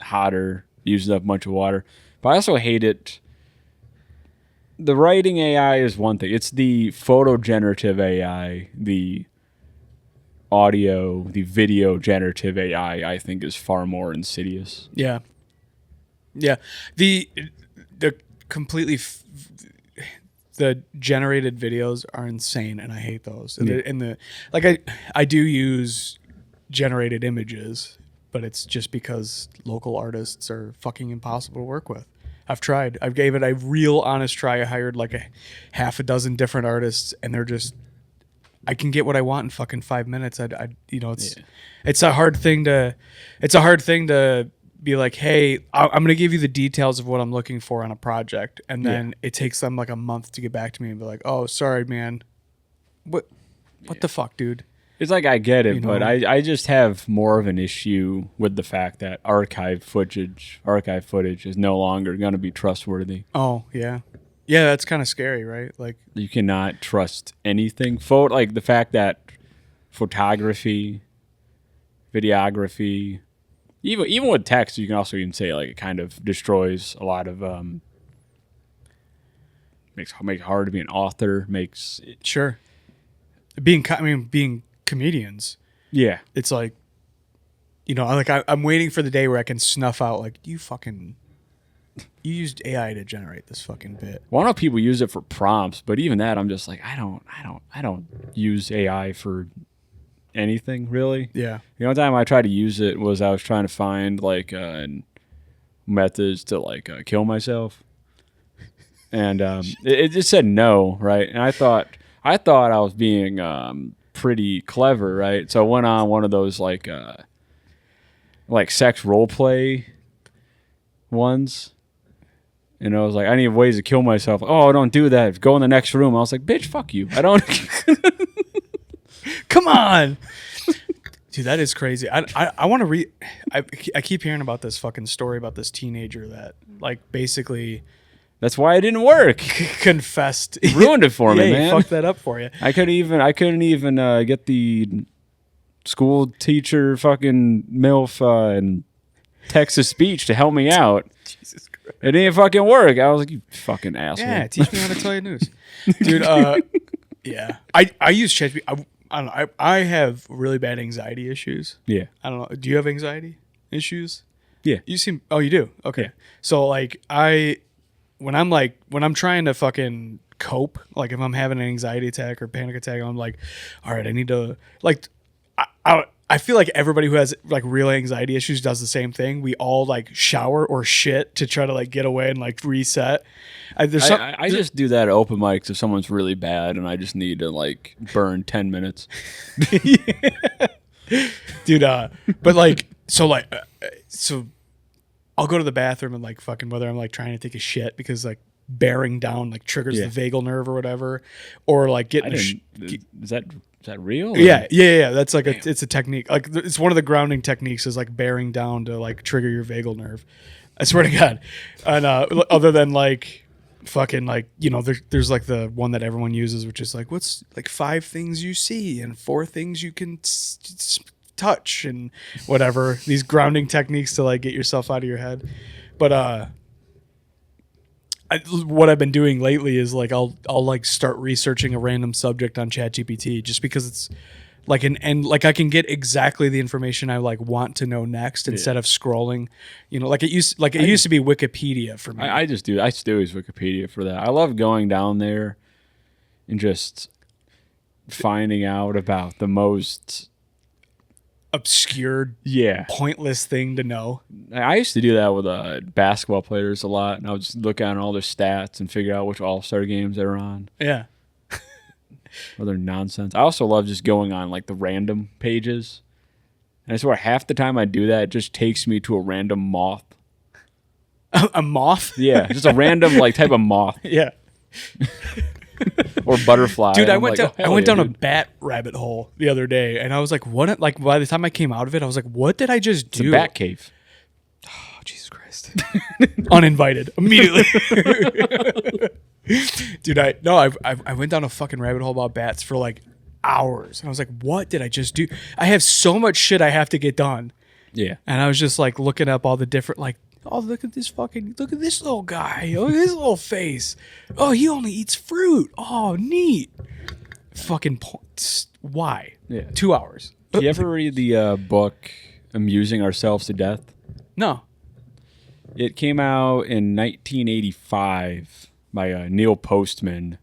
Speaker 3: hotter, uses up a bunch of water. But I also hate it. The writing AI is one thing. It's the photo generative AI, the audio, the video generative AI, I think is far more insidious.
Speaker 1: Yeah. Yeah. The completely the generated videos are insane, and I hate those. And I do use generated images, but it's just because local artists are fucking impossible to work with. I've tried. I've gave it a real honest try. I hired like a half a dozen different artists, and they're just, I can get what I want in fucking 5 minutes. It's a hard thing to be like, hey, I'm gonna give you the details of what I'm looking for on a project, and then it takes them like a month to get back to me and be like, oh, sorry, man, what the fuck, dude?
Speaker 3: It's like, I get it,
Speaker 1: You know?
Speaker 3: but I just have more of an issue with the fact that archive footage is no longer going to be trustworthy.
Speaker 1: Oh yeah, that's kind of scary, right? Like,
Speaker 3: You cannot trust anything. Like the fact that photography, videography, even with text, you can also even say like it kind of destroys a lot of makes it hard to be an author.
Speaker 1: sure, being comedians, it's like, I'm waiting for the day where I can snuff out like, you used AI to generate this fucking bit.
Speaker 3: Well, I know people use it for prompts, but even that, I'm just like, I don't use AI for anything really.
Speaker 1: Yeah.
Speaker 3: The only time I tried to use it was I was trying to find like methods to like kill myself, and it just said no, right? And I thought I was being pretty clever, right? So I went on one of those like sex role play ones. And I was like, I need ways to kill myself. Oh, don't do that. Go in the next room. I was like, bitch, fuck you. I don't.
Speaker 1: Come on. Dude, that is crazy. I want to read. I keep hearing about this fucking story about this teenager that like basically
Speaker 3: That's why it didn't work.
Speaker 1: confessed.
Speaker 3: Ruined it for me,
Speaker 1: He
Speaker 3: man.
Speaker 1: fucked that up for you.
Speaker 3: I couldn't even get the school teacher fucking MILF and text-to speech to help me out.
Speaker 1: Jesus Christ.
Speaker 3: It didn't fucking work. I was like, you fucking asshole.
Speaker 1: Yeah, teach me how to tell you news. Dude, yeah. I use ChatGPT. I don't know. I have really bad anxiety issues.
Speaker 3: Yeah.
Speaker 1: I don't know. Do you have anxiety issues?
Speaker 3: Yeah.
Speaker 1: You seem. Oh, you do. Okay.
Speaker 3: Yeah.
Speaker 1: So like when I'm trying to fucking cope, like if I'm having an anxiety attack or panic attack, I'm like, all right, I need to like. I feel like everybody who has like real anxiety issues does the same thing. We all like shower or shit to try to like get away and like reset.
Speaker 3: I just do that at open mics if someone's really bad and I just need to like burn 10 minutes.
Speaker 1: Dude, but like so I'll go to the bathroom and like fucking whether I'm like trying to take a shit because like bearing down like triggers the vagal nerve or whatever, or like getting
Speaker 3: Is that real?
Speaker 1: Yeah. That's like it's a technique. Like it's one of the grounding techniques is like bearing down to like trigger your vagal nerve. I swear to God. And other than like fucking like, there's like the one that everyone uses, which is like, what's like 5 things you see and 4 things you can touch and whatever. These grounding techniques to like get yourself out of your head. But what I've been doing lately is like I'll like start researching a random subject on ChatGPT just because it's like and like I can get exactly the information I like want to know next instead of scrolling, like it used to be Wikipedia for me.
Speaker 3: I still use Wikipedia for that. I love going down there and just finding out about the most
Speaker 1: obscure, pointless thing to know.
Speaker 3: I used to do that with basketball players a lot, and I would just look at all their stats and figure out which all-star games they're on.
Speaker 1: Yeah.
Speaker 3: Or their nonsense. I also love just going on like the random pages. And I swear half the time I do that, it just takes me to a random moth.
Speaker 1: A moth?
Speaker 3: Yeah, just a random like type of moth.
Speaker 1: Yeah.
Speaker 3: Or butterfly.
Speaker 1: Dude, I
Speaker 3: I'm
Speaker 1: went
Speaker 3: like,
Speaker 1: down a bat rabbit hole the other day, and I was like, what? Like, by the time I came out of it, I was like, what did I just do?
Speaker 3: It's a bat cave.
Speaker 1: Oh, Jesus Christ. Uninvited. Immediately. Dude, I went down a fucking rabbit hole about bats for like hours. And I was like, what did I just do? I have so much shit I have to get done.
Speaker 3: Yeah.
Speaker 1: And I was just like looking up all the different, like, oh, look at this little guy. Oh, his little face. Oh, he only eats fruit. Oh, neat. Fucking why?
Speaker 3: Yeah.
Speaker 1: 2 hours.
Speaker 3: Do you ever read the book Amusing Ourselves to Death?
Speaker 1: No.
Speaker 3: It came out in 1985 by Neil Postman.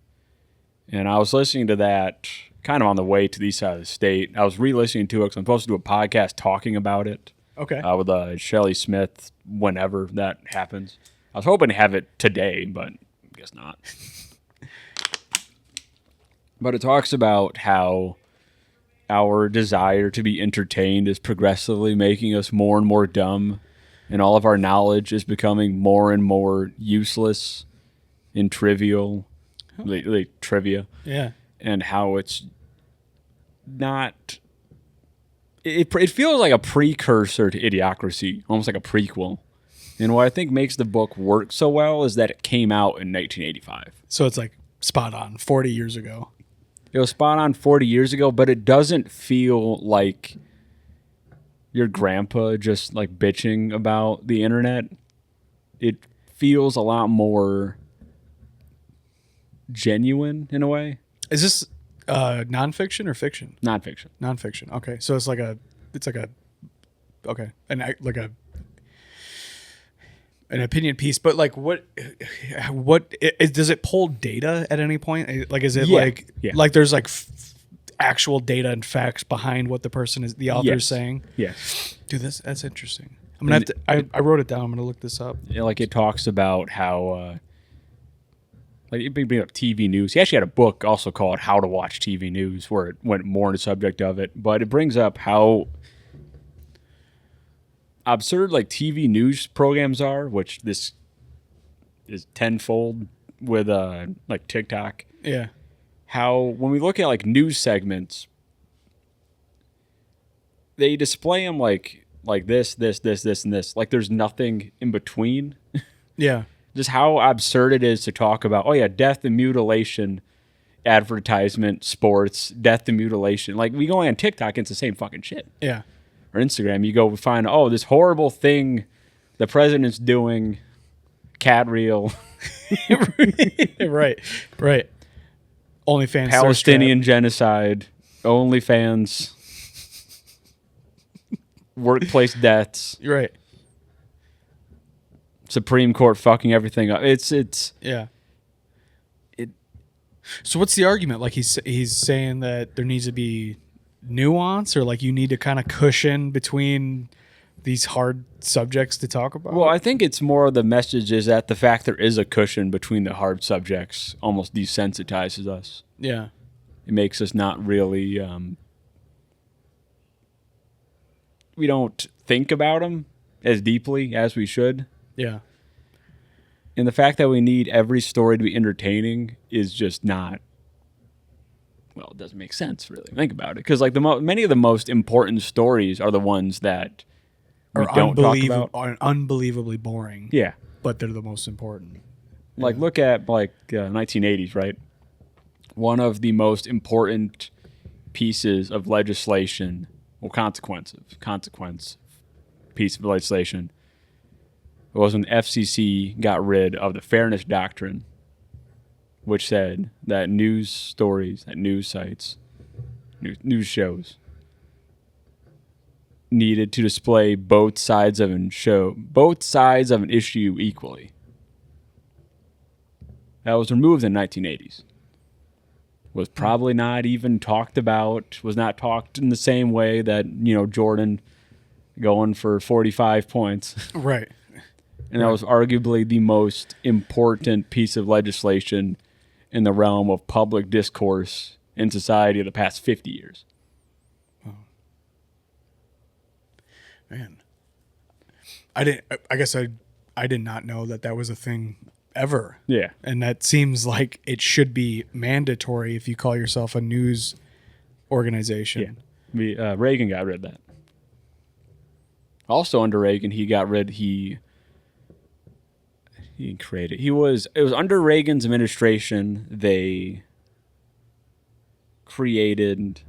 Speaker 3: And I was listening to that kind of on the way to the east side of the state. I was re-listening to it because I'm supposed to do a podcast talking about it.
Speaker 1: Okay.
Speaker 3: With Shelley Smith whenever that happens. I was hoping to have it today, but I guess not. But it talks about how our desire to be entertained is progressively making us more and more dumb, and all of our knowledge is becoming more and more useless and trivial, like trivia.
Speaker 1: Yeah.
Speaker 3: And how it's not... It feels like a precursor to Idiocracy, almost like a prequel. And what I think makes the book work so well is that it came out in 1985.
Speaker 1: So it's like spot on 40 years ago.
Speaker 3: It was spot on 40 years ago, but it doesn't feel like your grandpa just like bitching about the internet. It feels a lot more genuine in a way.
Speaker 1: Is this nonfiction or fiction?
Speaker 3: Nonfiction.
Speaker 1: Nonfiction. Okay, so it's like an opinion piece, but like what does it pull data at any point? Like, is it like there's like actual data and facts behind what the author is saying?
Speaker 3: Yes.
Speaker 1: Dude, that's interesting. I'm gonna have to. I wrote it down. I'm gonna look this up.
Speaker 3: Like it talks about how. Like you bring up TV news. He actually had a book also called How to Watch TV News, where it went more into the subject of it. But it brings up how absurd like TV news programs are, which this is tenfold with like TikTok.
Speaker 1: Yeah.
Speaker 3: How when we look at like news segments, they display them like this, and this. Like there's nothing in between.
Speaker 1: Yeah.
Speaker 3: Just how absurd it is to talk about, oh yeah, death and mutilation, advertisement, sports, death and mutilation. Like we go on TikTok, it's the same fucking shit.
Speaker 1: Yeah.
Speaker 3: Or Instagram, you go find, oh, this horrible thing the president's doing, cat reel.
Speaker 1: Right. OnlyFans.
Speaker 3: Palestinian genocide, OnlyFans, workplace deaths.
Speaker 1: Right.
Speaker 3: Supreme Court fucking everything up. It's
Speaker 1: yeah. So what's the argument? Like he's saying that there needs to be nuance, or like you need to kind of cushion between these hard subjects to talk about.
Speaker 3: Well, I think it's more the message is that the fact there is a cushion between the hard subjects almost desensitizes us.
Speaker 1: Yeah.
Speaker 3: It makes us not really. We don't think about them as deeply as we should.
Speaker 1: Yeah.
Speaker 3: And the fact that we need every story to be entertaining is just not, well, it doesn't make sense, really. Think about it. Because like many of the most important stories are the ones that we don't talk about.
Speaker 1: Are unbelievably boring.
Speaker 3: Yeah.
Speaker 1: But they're the most important.
Speaker 3: Like look at like 1980s, right? One of the most important pieces of legislation, well, consequence piece of legislation was when the FCC got rid of the fairness doctrine, which said that news stories, that news sites, news shows needed to display both sides of an issue equally. That was removed in the 1980s. Was probably not even talked about, was not talked in the same way that, Jordan going for 45 points.
Speaker 1: Right.
Speaker 3: And that was arguably the most important piece of legislation in the realm of public discourse in society of the past 50 years.
Speaker 1: Oh. Man. I guess I did not know that was a thing ever.
Speaker 3: Yeah.
Speaker 1: And that seems like it should be mandatory if you call yourself a news organization.
Speaker 3: Yeah. Reagan got rid of that. Also under Reagan, he didn't create it. It was under Reagan's administration they created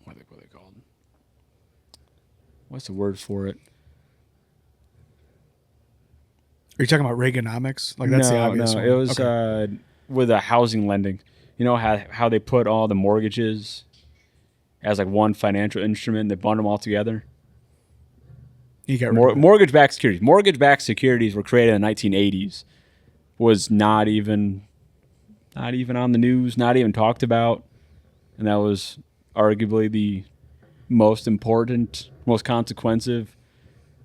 Speaker 3: what are they called? What's the word for it?
Speaker 1: Are you talking about Reaganomics? Like that's the obvious one.
Speaker 3: It was with a housing lending. You know how they put all the mortgages as like one financial instrument, they bundle them all together?
Speaker 1: You got
Speaker 3: mortgage-backed securities. Mortgage-backed securities were created in the 1980s. Was not even not even on the news, not even talked about. And that was arguably the most important, most consequentive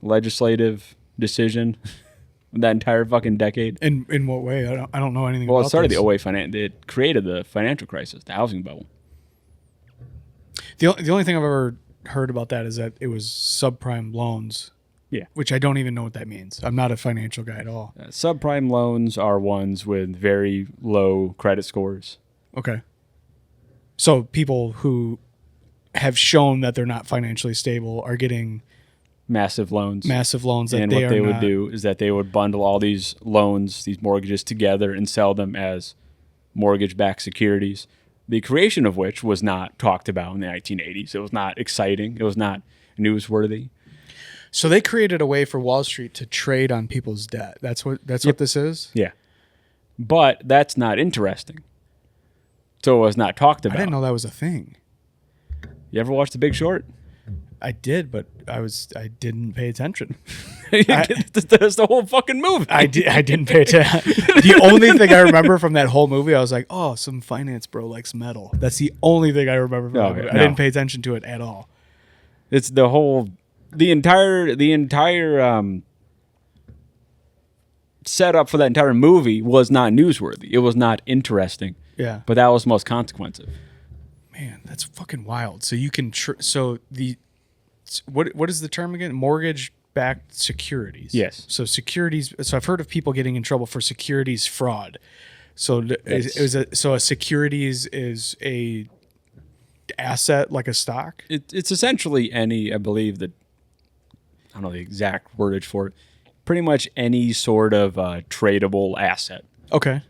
Speaker 3: legislative decision that entire fucking decade.
Speaker 1: In what way? I don't know anything
Speaker 3: Well,
Speaker 1: about
Speaker 3: it started
Speaker 1: this.
Speaker 3: the 08 it created the financial crisis, the housing bubble.
Speaker 1: The only thing I've ever heard about that is that it was subprime loans.
Speaker 3: Yeah.
Speaker 1: Which I don't even know what that means. I'm not a financial guy at all.
Speaker 3: Subprime loans are ones with very low credit scores.
Speaker 1: Okay. So people who have shown that they're not financially stable are getting
Speaker 3: Massive loans.
Speaker 1: that
Speaker 3: And
Speaker 1: they
Speaker 3: what they
Speaker 1: are
Speaker 3: would
Speaker 1: not.
Speaker 3: do is that they would bundle all these loans, these mortgages together and sell them as mortgage-backed securities, the creation of which was not talked about in the 1980s. It was not exciting. It was not newsworthy.
Speaker 1: So they created a way for Wall Street to trade on people's debt. That's what this is?
Speaker 3: Yeah. But that's not interesting. So it was not talked
Speaker 1: I
Speaker 3: about.
Speaker 1: didn't know that was a thing.
Speaker 3: You ever watch The Big Short?
Speaker 1: I did, but I didn't pay attention.
Speaker 3: That's the whole fucking movie.
Speaker 1: I didn't pay attention. The only thing I remember from that whole movie, I was like, oh, some finance bro likes metal. That's the only thing I remember from that movie. I
Speaker 3: no.
Speaker 1: didn't pay attention to it at all.
Speaker 3: It's the entire setup for that entire movie was not newsworthy. It was not interesting.
Speaker 1: Yeah.
Speaker 3: But that was most consequentive.
Speaker 1: Man, that's fucking wild. So you can what is the term again? Mortgage-backed securities.
Speaker 3: Yes.
Speaker 1: So securities. So I've heard of people getting in trouble for securities fraud. So a securities is a asset like a stock.
Speaker 3: It's essentially any, I believe that, I don't know the exact wordage for it, pretty much any sort of tradable asset.
Speaker 1: Okay.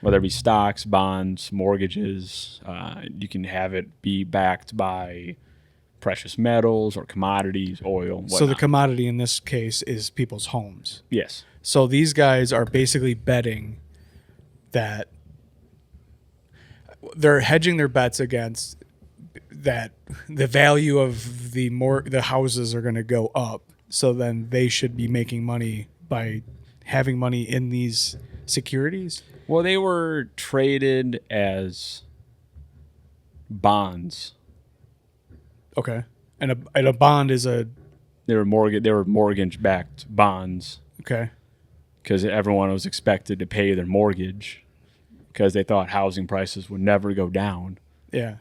Speaker 3: Whether it be stocks, bonds, mortgages, you can have it be backed by precious metals or commodities, oil, whatnot.
Speaker 1: So the commodity in this case is people's homes.
Speaker 3: Yes.
Speaker 1: So these guys are basically betting that they're hedging their bets against that the value of the houses are going to go up. So then they should be making money by having money in these securities.
Speaker 3: Well, they were traded as bonds.
Speaker 1: Okay. And a bond is
Speaker 3: They were mortgage-backed bonds
Speaker 1: okay.
Speaker 3: because everyone was expected to pay their mortgage because they thought housing prices would never go down.
Speaker 1: Yeah.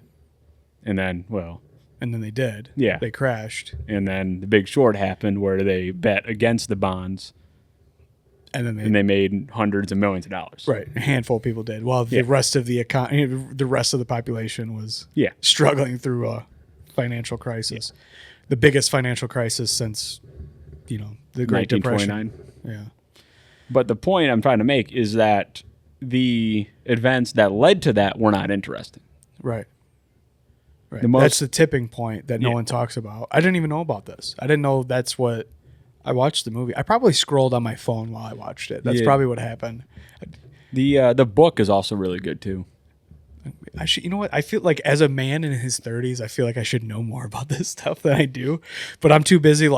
Speaker 3: And then,
Speaker 1: And then they did.
Speaker 3: Yeah.
Speaker 1: They crashed.
Speaker 3: and then The Big Short happened where they bet against the bonds
Speaker 1: And then
Speaker 3: and they made hundreds of millions of dollars.
Speaker 1: right. A handful of people did. While the rest of the the rest of the population was struggling through a financial crisis. Yeah. The biggest financial crisis since, the Great Depression.
Speaker 3: 1929.
Speaker 1: Yeah.
Speaker 3: But the point I'm trying to make is that the events that led to that were not interesting.
Speaker 1: Right. Right.
Speaker 3: The most-
Speaker 1: That's the tipping point that no one talks about. I didn't even know about this. I didn't know that's what I watched the movie. I probably scrolled on my phone while I watched it. That's probably what happened.
Speaker 3: The book is also really good too.
Speaker 1: I should, you know what? I feel like as a man in his 30s, I feel like I should know more about this stuff than I do. But I'm too busy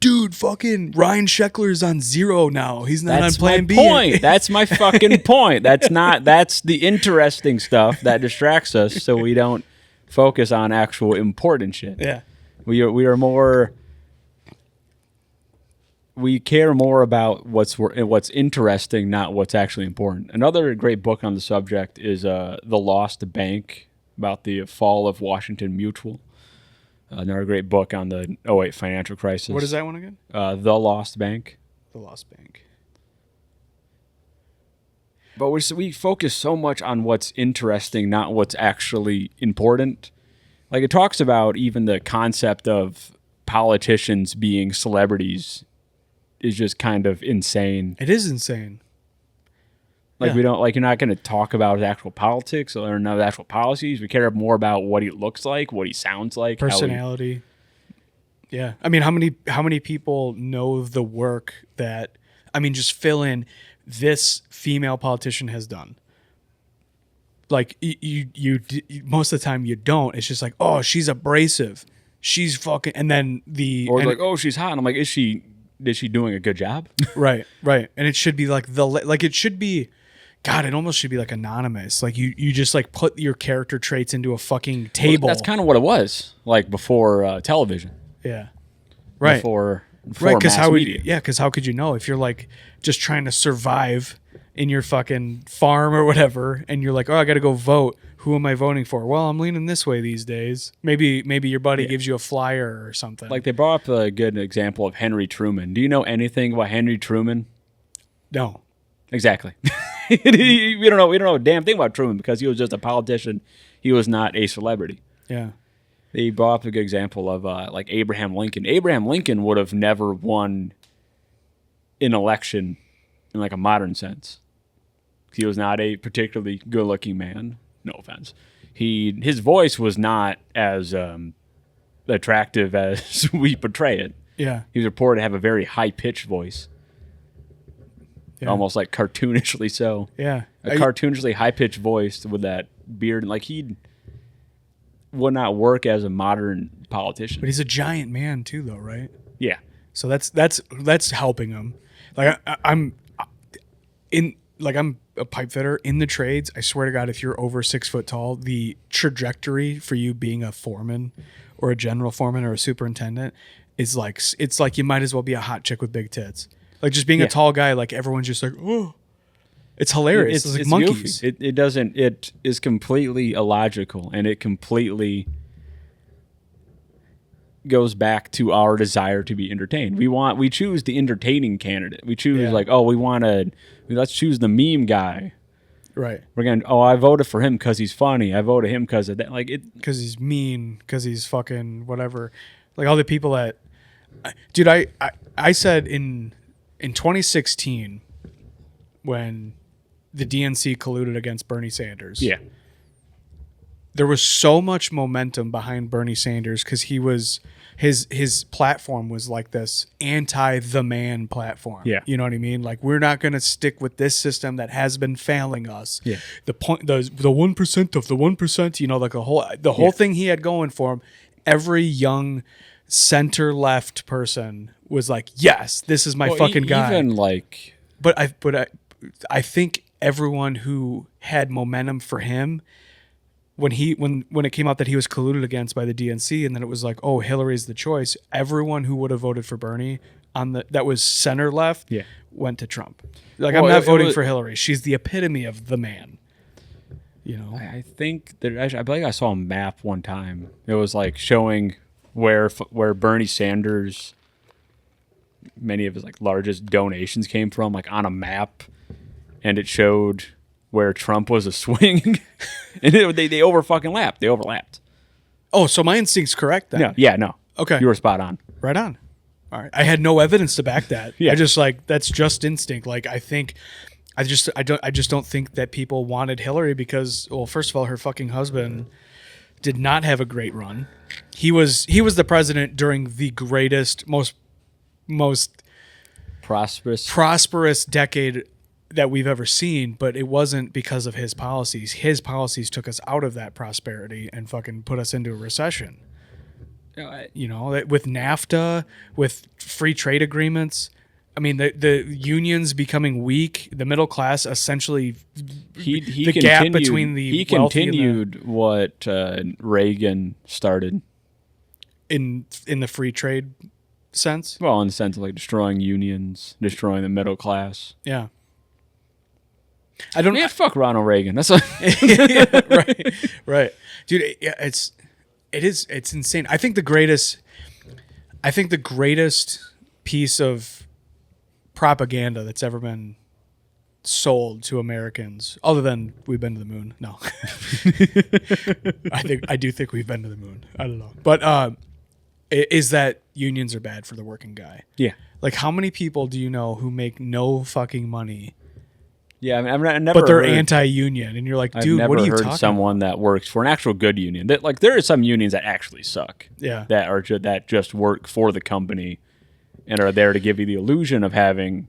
Speaker 1: dude, fucking Ryan Sheckler's on zero now. He's not on plan B.
Speaker 3: Point. That's my fucking point. That's the interesting stuff that distracts us so we don't focus on actual important shit.
Speaker 1: Yeah.
Speaker 3: We care more about what's interesting, not what's actually important. Another great book on the subject is The Lost Bank, about the fall of Washington Mutual. Another great book on the 08 financial crisis.
Speaker 1: What is that one again?
Speaker 3: The Lost Bank.
Speaker 1: The Lost Bank.
Speaker 3: But we focus so much on what's interesting, not what's actually important. Like it talks about even the concept of politicians being celebrities is just kind of insane.
Speaker 1: It is insane.
Speaker 3: Like we don't you're not going to talk about his actual politics or no actual policies. We care more about what he looks like, what he sounds like,
Speaker 1: Personality. Yeah. I mean, how many people know the work that just fill in this female politician has done? Like you most of the time you don't. It's just like, oh, she's abrasive. She's fucking, and then
Speaker 3: oh, she's hot. And I'm like, is she doing a good job?
Speaker 1: Right. And it should be like it should be God, it almost should be like anonymous. Like you just like put your character traits into a fucking table.
Speaker 3: Well, that's kind of what it was like before television.
Speaker 1: Yeah. Right.
Speaker 3: Before
Speaker 1: Right, because
Speaker 3: mass media.
Speaker 1: how could you know if you're like just trying to survive in your fucking farm or whatever, and you're like, oh, I got to go vote. Who am I voting for? Well, I'm leaning this way these days. Maybe your buddy gives you a flyer or something.
Speaker 3: Like they brought up a good example of Henry Truman. Do you know anything about Henry Truman?
Speaker 1: No.
Speaker 3: Exactly. We don't know a damn thing about Truman because he was just a politician. He was not a celebrity.
Speaker 1: Yeah.
Speaker 3: They brought up a good example of like Abraham Lincoln. Abraham Lincoln would have never won an election in like a modern sense. He was not a particularly good-looking man. No offense. His voice was not as attractive as we portray it.
Speaker 1: Yeah.
Speaker 3: He was reported to have a very high-pitched voice.
Speaker 1: Yeah.
Speaker 3: Almost like cartoonishly so.
Speaker 1: Yeah.
Speaker 3: A cartoonishly high-pitched voice with that beard. Like he would not work as a modern politician.
Speaker 1: But he's a giant man too, though, right?
Speaker 3: Yeah.
Speaker 1: So that's helping him. Like I'm a pipe fitter in the trades. I swear to God, if you're over 6 foot tall, the trajectory for you being a foreman or a general foreman or a superintendent is like, it's like you might as well be a hot chick with big tits. Like just being a tall guy, like everyone's just like, oh, it's hilarious. It's like monkeys.
Speaker 3: Goofy. It is completely illogical, and it completely goes back to our desire to be entertained. We choose the entertaining candidate. We choose let's choose the meme guy.
Speaker 1: Right.
Speaker 3: We're going, I voted for him because he's funny. I voted him because of that. Like it,
Speaker 1: because he's mean, because he's fucking whatever. Like all the people that, dude, I said in 2016 when the DNC colluded against Bernie Sanders.
Speaker 3: Yeah.
Speaker 1: There was so much momentum behind Bernie Sanders because he was his platform was like this anti-the man platform.
Speaker 3: Yeah.
Speaker 1: You know what I mean? Like we're not going to stick with this system that has been failing us.
Speaker 3: Yeah.
Speaker 1: The 1% of the 1%, you know, like the whole thing he had going for him. Every young center left person was like, yes, this is my fucking guy.
Speaker 3: Even like,
Speaker 1: But I think everyone who had momentum for him when it came out that he was colluded against by the DNC, and then it was like, oh, Hillary's the choice. Everyone who would have voted for Bernie that was center left went to Trump. Like, I'm not voting for Hillary. She's the epitome of the man. You know,
Speaker 3: I think that I believe I saw a map one time. It was like showing where Bernie Sanders, many of his like largest donations came from, like on a map, and it showed where Trump was a swing, and they overlapped.
Speaker 1: Oh, so my instinct's correct then.
Speaker 3: No.
Speaker 1: Okay.
Speaker 3: You were spot on.
Speaker 1: Right on. All right. I had no evidence to back that.
Speaker 3: Yeah.
Speaker 1: I just that's just instinct. Like I just don't think that people wanted Hillary because, well, first of all, her fucking husband did not have a great run. He was the president during the greatest, most prosperous decade that we've ever seen, but it wasn't because of his policies. His policies took us out of that prosperity and fucking put us into a recession. You know, with NAFTA, with free trade agreements. I mean, the unions becoming weak, the middle class essentially, the gap between the wealthy
Speaker 3: continued what Reagan started
Speaker 1: in the free trade sense.
Speaker 3: Well, in the sense of like destroying unions, destroying the middle class.
Speaker 1: Yeah.
Speaker 3: Fuck Ronald Reagan. That's what
Speaker 1: right, dude. It's insane. I think the greatest piece of propaganda that's ever been sold to Americans, other than we've been to the moon. No, I do think we've been to the moon. I don't know, but is that unions are bad for the working guy?
Speaker 3: Yeah.
Speaker 1: Like, how many people do you know who make no fucking money?
Speaker 3: Yeah, I mean, I've never.
Speaker 1: But they're anti-union, and you're like, dude, what are you talking about?
Speaker 3: I've never heard someone that works for an actual good union. That like there are some unions that actually suck.
Speaker 1: Yeah.
Speaker 3: That just work for the company, and are there to give you the illusion of having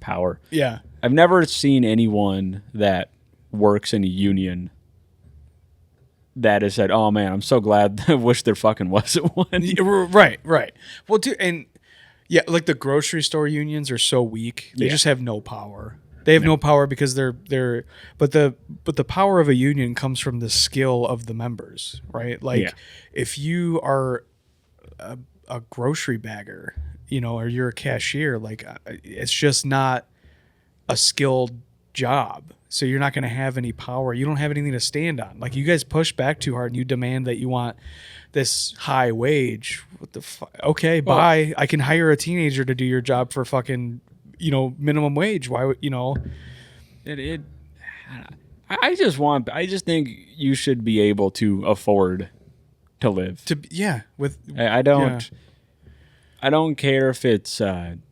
Speaker 3: power.
Speaker 1: Yeah.
Speaker 3: I've never seen anyone that works in a union that has said, "Oh man, I'm so glad. I wish there fucking wasn't one."
Speaker 1: Right. Well, dude, and yeah, like the grocery store unions are so weak; they just have no power. They have no power because they're but the power of a union comes from the skill of the members, right? Like
Speaker 3: Yeah.
Speaker 1: if you are a grocery bagger, or you're a cashier, like it's just not a skilled job. So you're not going to have any power. You don't have anything to stand on. Like you guys push back too hard and you demand that you want this high wage. What the fuck? Okay, bye. I can hire a teenager to do your job for fucking, minimum wage. Why would,
Speaker 3: I just think you should be able to afford to live. I don't care if it's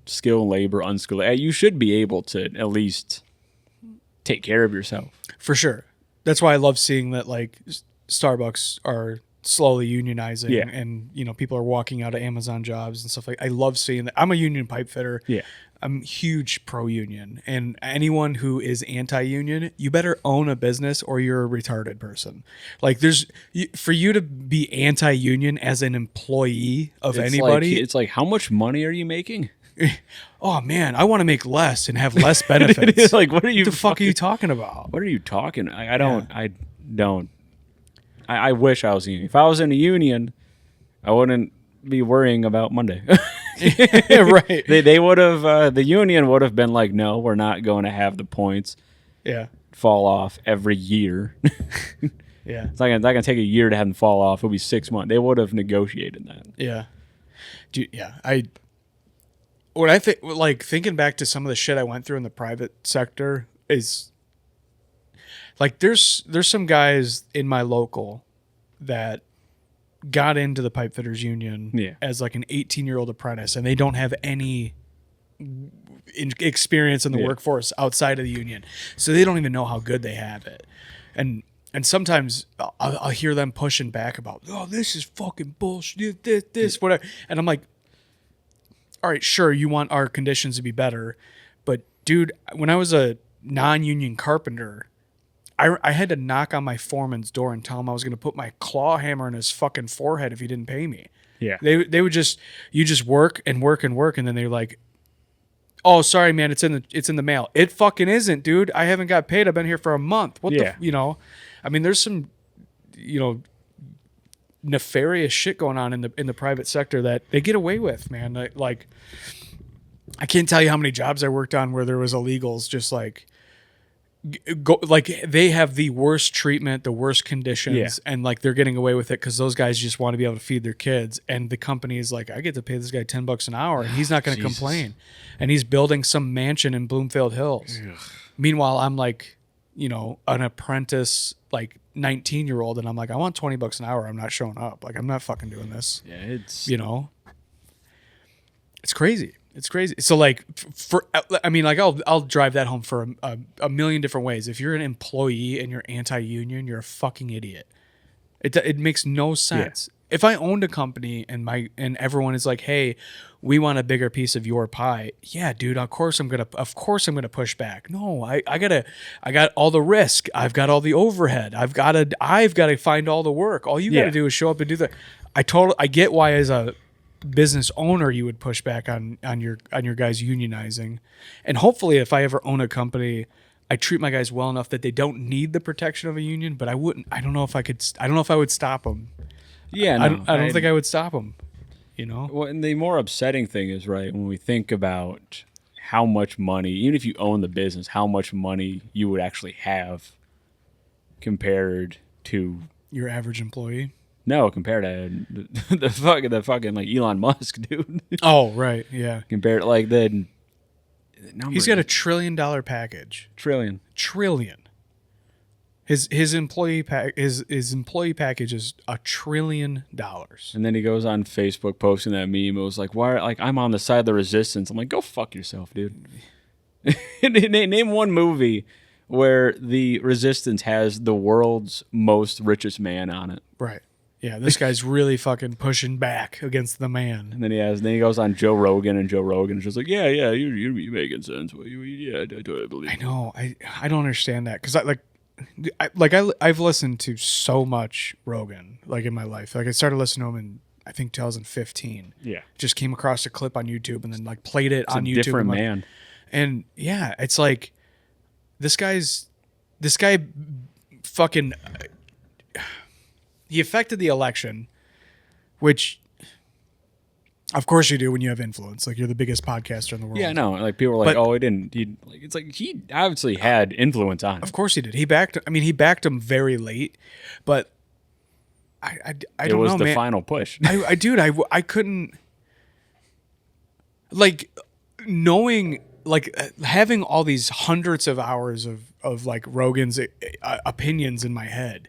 Speaker 3: skilled labor, unskilled. You should be able to at least take care of yourself.
Speaker 1: For sure. That's why I love seeing that like Starbucks are slowly unionizing and people are walking out of Amazon jobs and stuff like. I love seeing that. I'm a union pipe fitter.
Speaker 3: Yeah.
Speaker 1: I'm huge pro-union, and anyone who is anti-union, you better own a business or you're a retarded person. Like for you to be anti-union as an employee of anybody.
Speaker 3: It's like, how much money are you making?
Speaker 1: Oh man, I want to make less and have less benefits.
Speaker 3: Like, what the
Speaker 1: fuck are you talking about?
Speaker 3: What are you talking? I don't. I wish I was a union. If I was in a union, I wouldn't be worrying about Monday.
Speaker 1: Right.
Speaker 3: They would have, the union would have been like, no, we're not going to have the points fall off every year.
Speaker 1: Yeah.
Speaker 3: It's not going to take a year to have them fall off. It'll be 6 months. They would have negotiated that.
Speaker 1: Yeah. Dude, yeah. What I think, like thinking back to some of the shit I went through in the private sector is like, there's some guys in my local that got into the pipe fitters union as like an 18-year-old apprentice, and they don't have any experience in the workforce outside of the union, so they don't even know how good they have it. And sometimes I'll hear them pushing back about, oh, this is fucking bullshit, this whatever, and I'm like, all right, sure, you want our conditions to be better, but dude, when I was a non-union carpenter, I had to knock on my foreman's door and tell him I was going to put my claw hammer in his fucking forehead if he didn't pay me.
Speaker 3: Yeah.
Speaker 1: They would just work and work and work, and then they're like, "Oh, sorry, man, it's in the mail." It fucking isn't, dude. I haven't got paid. I've been here for a month. What the I mean, there's some nefarious shit going on in the private sector that they get away with, man. Like I can't tell you how many jobs I worked on where there was illegals just like they have the worst treatment, the worst conditions, and like they're getting away with it because those guys just want to be able to feed their kids, and the company is like, I get to pay this guy $10 an hour and he's not going to complain, and he's building some mansion in Bloomfield Hills. Meanwhile, I'm like, an apprentice, like 19-year-old, and I'm like, I want $20 an hour. I'm not showing up. Like, I'm not fucking doing this.
Speaker 3: Yeah, it's
Speaker 1: it's crazy. It's crazy. So like I'll drive that home for a million different ways. If you're an employee and you're anti-union, you're a fucking idiot. It makes no sense. Yeah. If I owned a company and everyone is like, "Hey, we want a bigger piece of your pie." Yeah, dude, of course I'm going to push back. No, I got all the risk. I've got all the overhead. I've got to find all the work. All you got to do is show up and do that. I get why as a business owner you would push back on your guys unionizing, and hopefully if I ever own a company, I treat my guys well enough that they don't need the protection of a union. But I don't know if I would stop them.
Speaker 3: Yeah, no,
Speaker 1: I don't think I would stop them.
Speaker 3: Well, and the more upsetting thing is, right, when we think about how much money, even if you own the business, how much money you would actually have compared to
Speaker 1: your average employee.
Speaker 3: No, compared to the fucking like Elon Musk, dude.
Speaker 1: Oh, right, yeah.
Speaker 3: Compared like the number.
Speaker 1: He's got $1 trillion package.
Speaker 3: Trillion.
Speaker 1: His employee his employee package is $1 trillion.
Speaker 3: And then he goes on Facebook posting that meme. It was like, why? Like, I'm on the side of the resistance. I'm like, go fuck yourself, dude. Name one movie where the resistance has the world's most richest man on it.
Speaker 1: Right. Yeah, this guy's really fucking pushing back against the man.
Speaker 3: And then he goes on Joe Rogan, and Joe Rogan's just like, yeah, you're making sense. Yeah, I totally believe.
Speaker 1: I know. I don't understand that because I've listened to so much Rogan like in my life. Like I started listening to him in I think 2015.
Speaker 3: Yeah,
Speaker 1: just came across a clip on YouTube and then like played it
Speaker 3: it's
Speaker 1: on
Speaker 3: a
Speaker 1: YouTube.
Speaker 3: Different man.
Speaker 1: And yeah, it's like this guy fucking he affected the election, which of course you do when you have influence. Like, you're the biggest podcaster in the world.
Speaker 3: Yeah, no. Like, people were like,
Speaker 1: But-
Speaker 3: "Oh, he didn't." It's like he obviously had influence on
Speaker 1: Of
Speaker 3: it.
Speaker 1: course he did. He backed him very late, but I
Speaker 3: It
Speaker 1: don't
Speaker 3: was
Speaker 1: know,
Speaker 3: the
Speaker 1: man.
Speaker 3: final push.
Speaker 1: I couldn't, like, knowing, like, having all these hundreds of hours of like Rogan's opinions in my head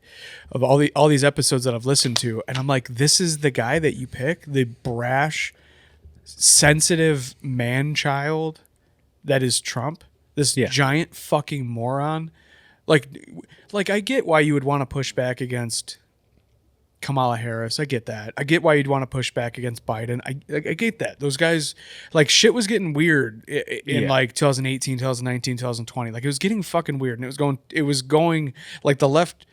Speaker 1: of all these episodes that I've listened to, and I'm like, this is the guy that you pick, the brash, sensitive man child that is Trump, this
Speaker 3: Yeah.
Speaker 1: giant fucking moron. Like I get why you would want to push back against Kamala Harris. I get that. I get why you'd want to push back against Biden. I get that. Those guys, like, shit was getting weird in
Speaker 3: Yeah.
Speaker 1: like 2018, 2019, 2020. Like, it was getting fucking weird, and it was going like the left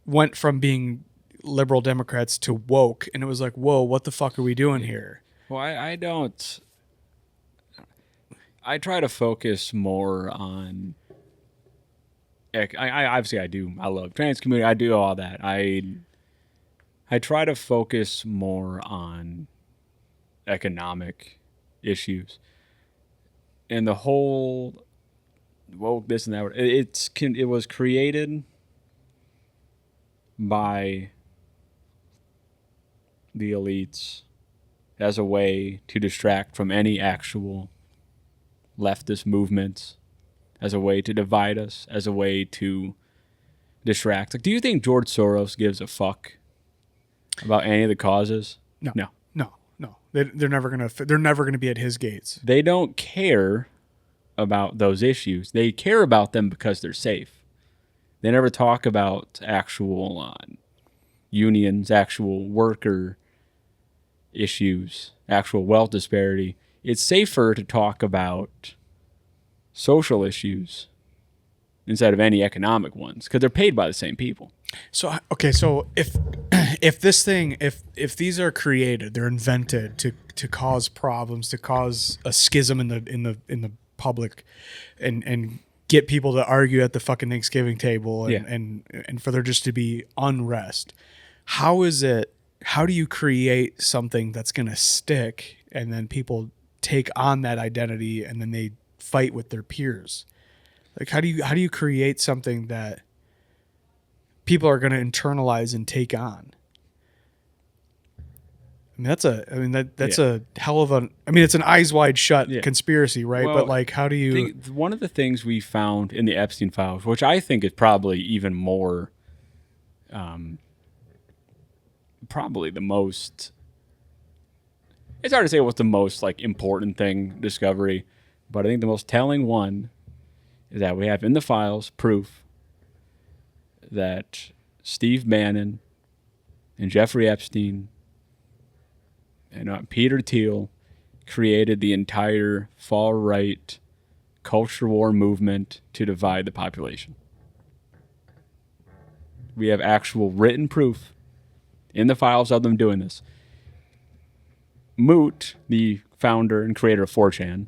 Speaker 1: went from being liberal Democrats to woke, and it was like, whoa, what the fuck are we doing here?
Speaker 3: Well, I don't. I try to focus more on. I obviously I do. I love trans community. I do all that. I try to focus more on economic issues and the whole woke this and that. It was created by the elites as a way to distract from any actual leftist movements, as a way to divide us, as a way to distract. Like, do you think George Soros gives a fuck about any of the causes?
Speaker 1: No,
Speaker 3: No.
Speaker 1: no. They're never gonna be at his gates.
Speaker 3: They don't care about those issues. They care about them because they're safe. They never talk about actual unions, actual worker issues, actual wealth disparity. It's safer to talk about social issues instead of any economic ones because they're paid by the same people.
Speaker 1: So okay, so if these are created, they're invented to cause problems, to cause a schism in the public, and get people to argue at the fucking Thanksgiving table, and for there just to be unrest. How do you create something that's gonna stick, and then people take on that identity, and then they fight with their peers? Like, how do you create something that people are going to internalize and take on? I mean, that's a hell of a. I mean, it's an eyes wide shut conspiracy, right?
Speaker 3: Well,
Speaker 1: but like, how do you?
Speaker 3: One of the things we found in the Epstein files, which I think is probably even more, probably the most. It's hard to say what's the most like important discovery, but I think the most telling one is that we have in the files proof that Steve Bannon and Jeffrey Epstein and Peter Thiel created the entire far-right culture war movement to divide the population. We have actual written proof in the files of them doing this. Moot, the founder and creator of 4chan,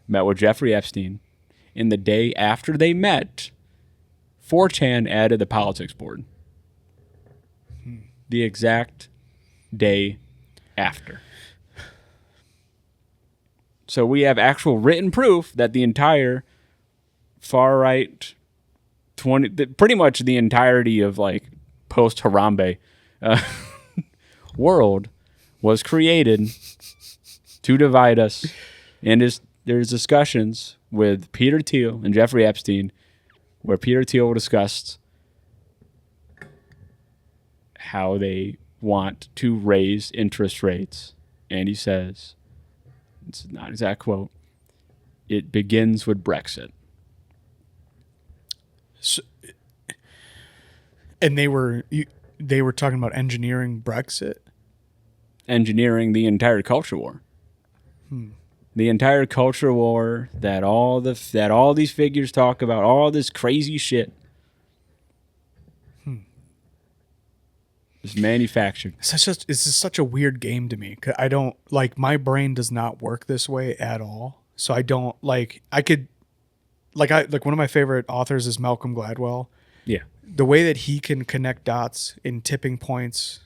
Speaker 3: met with Jeffrey Epstein. In the day after they met, 4chan added the politics board. The exact day after. So we have actual written proof that the entire far right, pretty much the entirety of like post Harambe world was created to divide us. And there's discussions with Peter Thiel and Jeffrey Epstein where Peter Thiel discussed how they want to raise interest rates. And he says, it's not an exact quote, it begins with Brexit.
Speaker 1: So, and they were talking about engineering Brexit.
Speaker 3: Engineering the entire culture war. The entire culture war that all these figures talk about, all this crazy shit. It's manufactured.
Speaker 1: It's just such a weird game to me. 'Cause I don't like, my brain does not work this way at all. So I don't like, like one of my favorite authors is Malcolm Gladwell.
Speaker 3: Yeah.
Speaker 1: The way that he can connect dots in tipping points,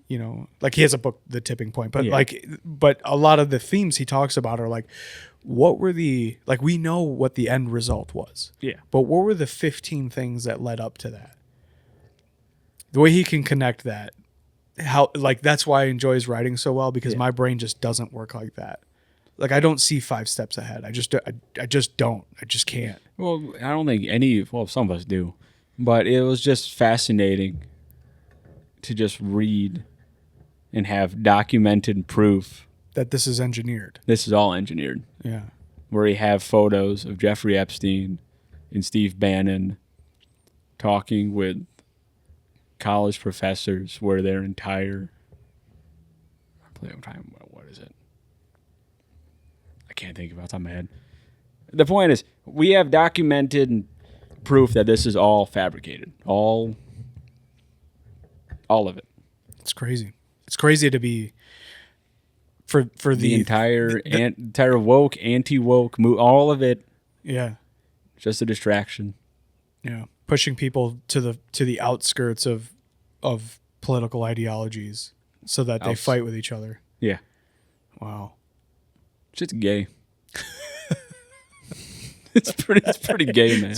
Speaker 1: you know, like he has a book, The Tipping Point, but
Speaker 3: Yeah.
Speaker 1: but a lot of the themes he talks about are like, what were we know what the end result was.
Speaker 3: Yeah.
Speaker 1: But what were the 15 things that led up to that? The way he can connect that, that's why I enjoy his writing so well, because my brain just doesn't work like that. Like I don't see 5 steps ahead. I just don't. I just can't.
Speaker 3: Well, I don't think some of us do, but it was just fascinating to just read and have documented proof
Speaker 1: That this is engineered.
Speaker 3: this is all engineered.
Speaker 1: Yeah.
Speaker 3: Where you have photos of Jeffrey Epstein and Steve Bannon talking with college professors where their entire what is it? I can't think of it off the top of my head. The point is, we have documented proof that this is all fabricated. All of it.
Speaker 1: It's crazy. It's crazy to be for
Speaker 3: The entire woke, anti-woke, all of it,
Speaker 1: yeah.
Speaker 3: just a distraction.
Speaker 1: Yeah. Pushing people to the outskirts of political ideologies so that they fight with each other.
Speaker 3: Yeah.
Speaker 1: Wow.
Speaker 3: Shit's gay. It's pretty gay, man.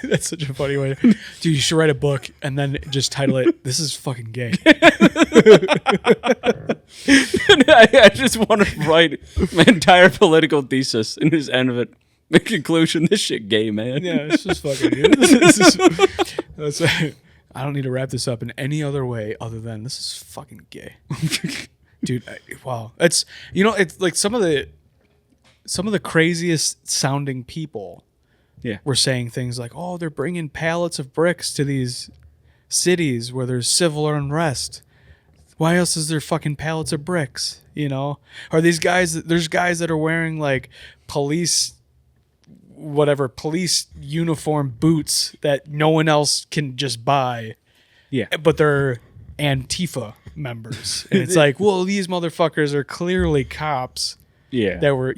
Speaker 1: That's such a funny way. Dude, you should write a book and then just title it, "This is fucking gay."
Speaker 3: I just want to write my entire political thesis and just end of it. The conclusion, this shit gay, man.
Speaker 1: Yeah, it's just fucking I don't need to wrap this up in any other way other than this is fucking gay. Dude, wow. It's like some of the craziest sounding people were saying things like, "Oh, they're bringing pallets of bricks to these cities where there's civil unrest. Why else is there fucking pallets of bricks?" You know? Or there's guys that are wearing like police uniform boots that no one else can just buy.
Speaker 3: Yeah.
Speaker 1: But they're Antifa members. And it's like, well, these motherfuckers are clearly cops.
Speaker 3: Yeah.
Speaker 1: That were,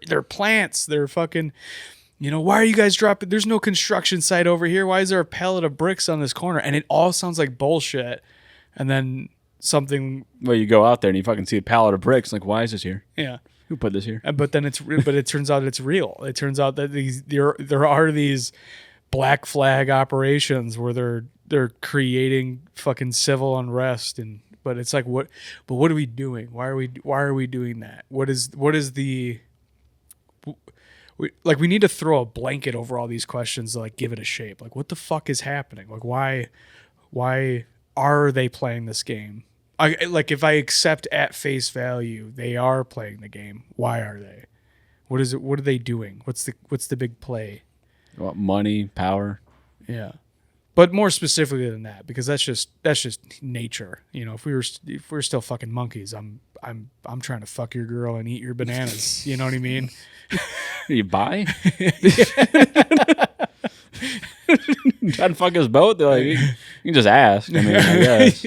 Speaker 1: they're plants. They're fucking, why are you guys dropping? There's no construction site over here. Why is there a pallet of bricks on this corner? And it all sounds like bullshit. And then something.
Speaker 3: Well, you go out there and you fucking see a pallet of bricks. Like, why is this here?
Speaker 1: Yeah.
Speaker 3: Who put this here?
Speaker 1: But then it turns out it's real. It turns out that there are these black flag operations where they're creating fucking civil unrest, but it's like, what are we doing? Why are we doing that? What is the we need to throw a blanket over all these questions to like give it a shape. Like, what the fuck is happening? Like, why are they playing this game? If I accept at face value they are playing the game, why are they? What is it? What are they doing? What's the big play?
Speaker 3: What, money, power?
Speaker 1: Yeah, but more specifically than that, because that's just nature. If we're still fucking monkeys, I'm trying to fuck your girl and eat your bananas. You know what I mean?
Speaker 3: You buy? Trying to fuck us both? They're like, you can just ask. I mean, I guess.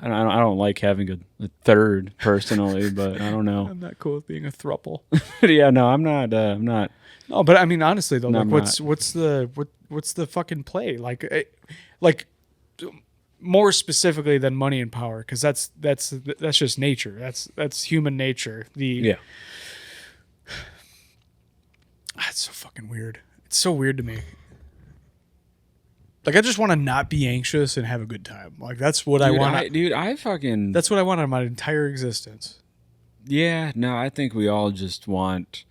Speaker 3: I don't like having a third personally, but I don't know.
Speaker 1: I'm not cool with being a throuple.
Speaker 3: Yeah, no, I'm not.
Speaker 1: No, but I mean, honestly though,
Speaker 3: No,
Speaker 1: like, what's the fucking play? Like more specifically than money and power, because that's just nature. That's human nature. That's so fucking weird. It's so weird to me. Like, I just want to not be anxious and have a good time. Like, that's what I want. That's what I want in my entire existence.
Speaker 3: Yeah, no, I think we all just want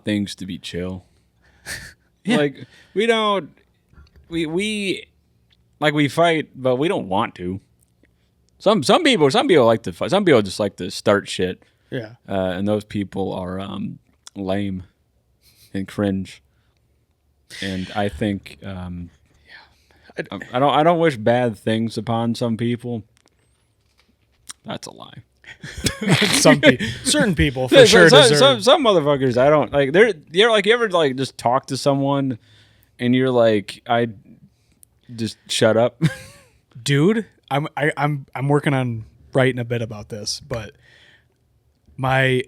Speaker 3: things to be chill.
Speaker 1: Yeah.
Speaker 3: Like, we fight, but we don't want to. Some people like to fight. Some people just like to start shit.
Speaker 1: Yeah.
Speaker 3: And those people are lame and cringe. And I think I don't wish bad things upon some people. That's a lie.
Speaker 1: Certain people for sure deserve.
Speaker 3: Some motherfuckers I don't like. You're like, you ever like just talk to someone and you're like, I just shut up.
Speaker 1: Dude, I'm working on writing a bit about this, but I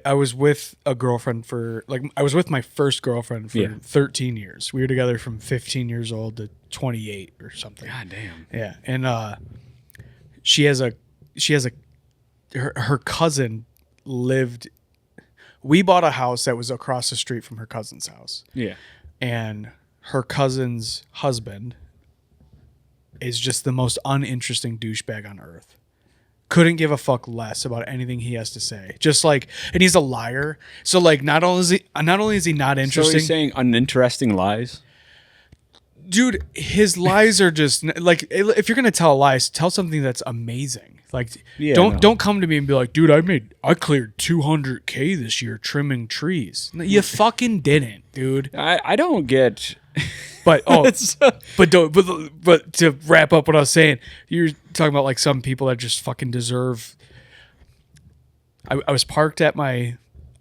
Speaker 1: was with a girlfriend for I was with my first girlfriend for 13 years. We were together from 15 years old to 28 or something.
Speaker 3: God damn.
Speaker 1: Yeah. And her cousin lived. We bought a house that was across the street from her cousin's house.
Speaker 3: Yeah.
Speaker 1: And her cousin's husband is just the most uninteresting douchebag on earth. Couldn't give a fuck less about anything he has to say. Just like, and he's a liar. So like, not only is he not interesting.
Speaker 3: So he's saying uninteresting lies.
Speaker 1: Dude, his lies are just like, if you're gonna tell lies, tell something that's amazing. Like, don't come to me and be like, dude, I cleared 200K this year trimming trees. You fucking didn't, dude.
Speaker 3: I don't get.
Speaker 1: But but to wrap up what I was saying, you're talking about like some people that just fucking deserve. I was parked at my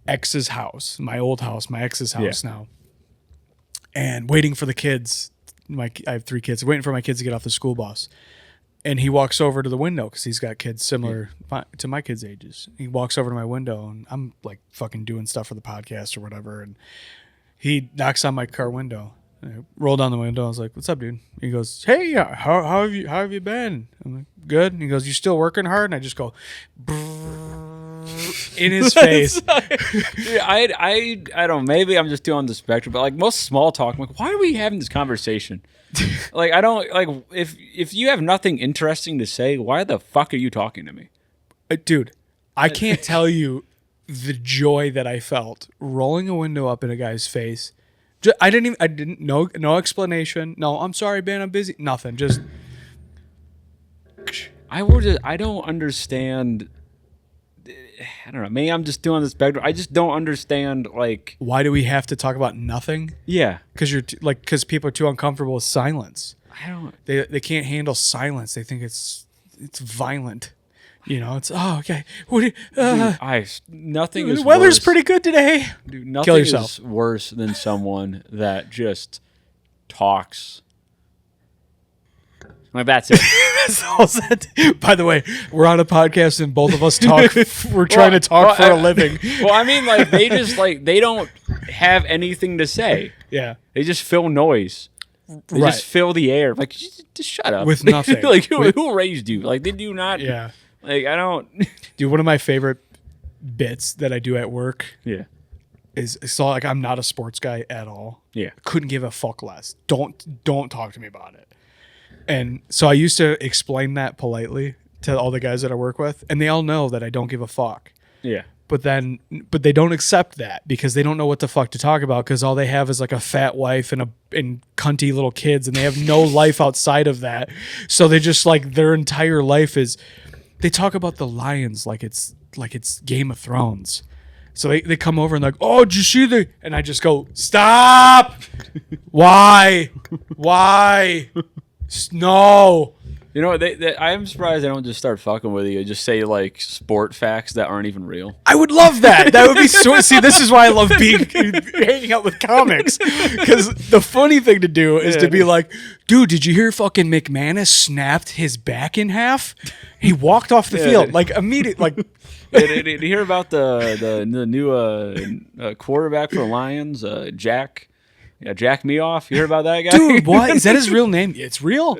Speaker 1: ex's house, my old house, my ex's house now, and waiting for the kids. I have 3 kids, waiting for my kids to get off the school bus. And he walks over to the window because he's got kids similar to my kids' ages. He walks over to my window, and I'm like fucking doing stuff for the podcast or whatever. And he knocks on my car window. I roll down the window. I was like, "What's up, dude?" He goes, "Hey, how have you been?" I'm like, "Good." And he goes, "You still working hard?" And I just go, in his face.
Speaker 3: Dude, I don't know. Maybe I'm just too on the spectrum, but like most small talk, I'm like, why are we having this conversation? Like, I don't like if you have nothing interesting to say, why the fuck are you talking to me?
Speaker 1: Dude, I can't tell you the joy that I felt rolling a window up in a guy's face. I didn't no explanation. No, I'm sorry, man, I'm busy. Nothing. Just
Speaker 3: I don't understand. I don't know. Maybe I'm just doing this spectrum. I just don't understand. Like,
Speaker 1: why do we have to talk about nothing?
Speaker 3: Yeah,
Speaker 1: because because people are too uncomfortable with silence.
Speaker 3: I don't.
Speaker 1: They can't handle silence. They think it's violent. You know, it's okay. What?
Speaker 3: Nothing is.
Speaker 1: The weather's
Speaker 3: worse.
Speaker 1: pretty good today.
Speaker 3: Dude, nothing
Speaker 1: Kill yourself.
Speaker 3: is worse than someone that just talks. Like, that's it.
Speaker 1: That's all said. By the way, we're on a podcast and both of us talk. We're trying to talk for a living.
Speaker 3: Well, I mean, like, they just they don't have anything to say.
Speaker 1: Yeah,
Speaker 3: they just fill noise. They just fill the air. Like, just shut up
Speaker 1: with nothing.
Speaker 3: Like, who raised you? Like, did you not?
Speaker 1: Yeah.
Speaker 3: Like, I don't.
Speaker 1: Dude, one of my favorite bits that I do at work.
Speaker 3: Yeah.
Speaker 1: Is so like I'm not a sports guy at all.
Speaker 3: Yeah.
Speaker 1: Couldn't give a fuck less. Don't talk to me about it. And so I used to explain that politely to all the guys that I work with, and they all know that I don't give a fuck.
Speaker 3: Yeah.
Speaker 1: But they don't accept that because they don't know what the fuck to talk about because all they have is like a fat wife and cunty little kids, and they have no life outside of that. So they just like their entire life is they talk about the Lions like it's Game of Thrones. So they come over and like, oh, did you see the? And I just go, stop. Why? No.
Speaker 3: You know, I am surprised they don't just start fucking with you. Just say like sport facts that aren't even real.
Speaker 1: I would love that. That would be so. See, this is why I love hanging out with comics. Because the funny thing to do is to be like, dude, did you hear fucking McManus snapped his back in half? He walked off the field like immediately. Like,
Speaker 3: did you hear about the new quarterback for the Lions, Jack? Yeah, Jack Me Off. You heard about that guy?
Speaker 1: Dude, what? Is that his real name? It's real.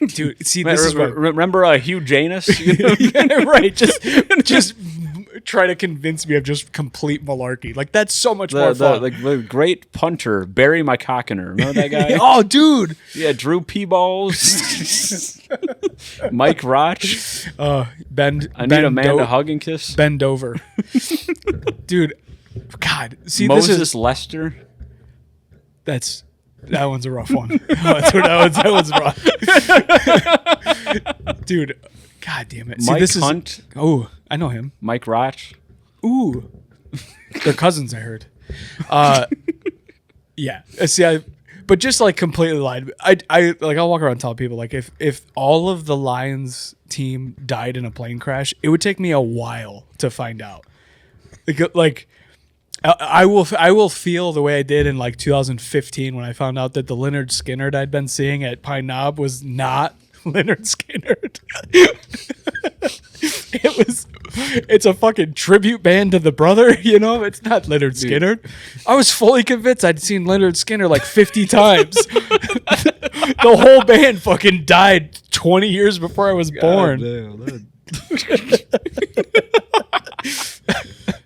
Speaker 1: Dude, see, this is what...
Speaker 3: Remember Hugh Janus?
Speaker 1: Yeah, right. Just try to convince me of just complete malarkey. Like, that's so much more fun.
Speaker 3: The great punter, Barry McCockiner. Remember that guy?
Speaker 1: Oh, dude.
Speaker 3: Yeah, Drew Peeballs. Mike Roch.
Speaker 1: I
Speaker 3: need Amanda Hug and Kiss.
Speaker 1: Bend over. Dude, God. See,
Speaker 3: Moses Lester.
Speaker 1: That one's a rough one. that one's rough. Dude, God damn it. See,
Speaker 3: Mike Hunt.
Speaker 1: Oh, I know him.
Speaker 3: Mike Roch.
Speaker 1: Ooh. They're cousins, I heard. Yeah. See, but just like completely lied. I'll walk around and tell people like if all of the Lions team died in a plane crash, it would take me a while to find out. Like I will feel the way I did in like 2015 when I found out that the Leonard Skinner I'd been seeing at Pine Knob was not Leonard Skinner. it's a fucking tribute band to the brother, you know? It's not Leonard Skinner. I was fully convinced I'd seen Leonard Skinner like 50 times. The whole band fucking died 20 years before I was born.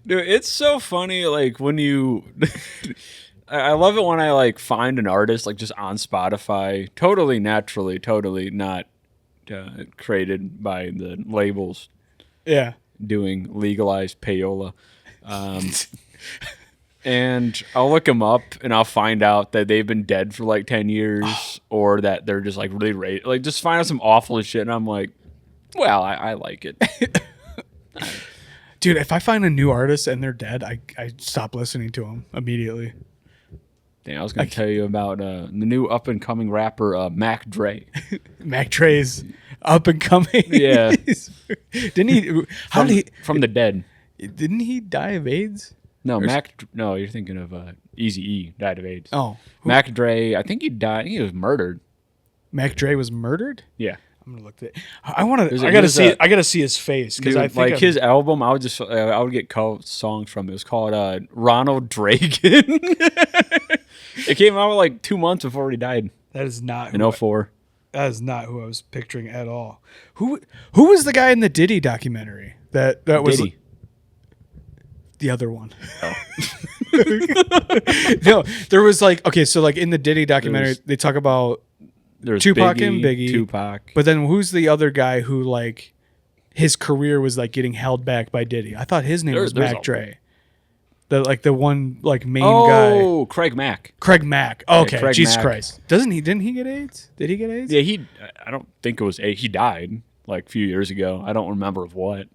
Speaker 3: Dude, it's so funny, like, when you... I love it when I, like, find an artist, like, just on Spotify, totally naturally, totally not created by the labels
Speaker 1: Yeah.
Speaker 3: doing legalized payola. And I'll look them up, and I'll find out that they've been dead for, like, 10 years, or that they're just, like, really... Like, just find out some awful shit, and I'm like, well, I like it.
Speaker 1: Dude, if I find a new artist and they're dead, I stop listening to them immediately.
Speaker 3: Damn, I was going to tell you about the new up-and-coming rapper, Mac Dre.
Speaker 1: Mac Dre's up and coming.
Speaker 3: Yeah.
Speaker 1: Didn't he? How did he?
Speaker 3: From the dead.
Speaker 1: Didn't he die of AIDS?
Speaker 3: No, No, you're thinking of Eazy-E died of AIDS.
Speaker 1: Oh,
Speaker 3: Mac Dre, I think he died. I think he was murdered.
Speaker 1: Mac Dre was murdered.
Speaker 3: Yeah.
Speaker 1: I'm gonna look at. I want to. I gotta see. I gotta see his face because I think
Speaker 3: like his album. I would get songs from it. It was called Ronald Reagan. It came out like 2 months before he died.
Speaker 1: That is not
Speaker 3: in 2004.
Speaker 1: That is not who I was picturing at all. Who was the guy in the Diddy documentary? That was
Speaker 3: Diddy.
Speaker 1: The other one. Oh. No, there was like so like in the Diddy documentary they talk about Tupac and Biggie.
Speaker 3: Tupac.
Speaker 1: But then who's the other guy who like his career was like getting held back by Diddy? I thought his name was Mac Dre. The one like main guy.
Speaker 3: Oh, Craig Mack.
Speaker 1: Craig Mack. Okay,
Speaker 3: Craig
Speaker 1: Jesus
Speaker 3: Mack.
Speaker 1: Christ. Didn't he get AIDS? Did he get AIDS?
Speaker 3: Yeah, I don't think it was he died like a few years ago. I don't remember of what.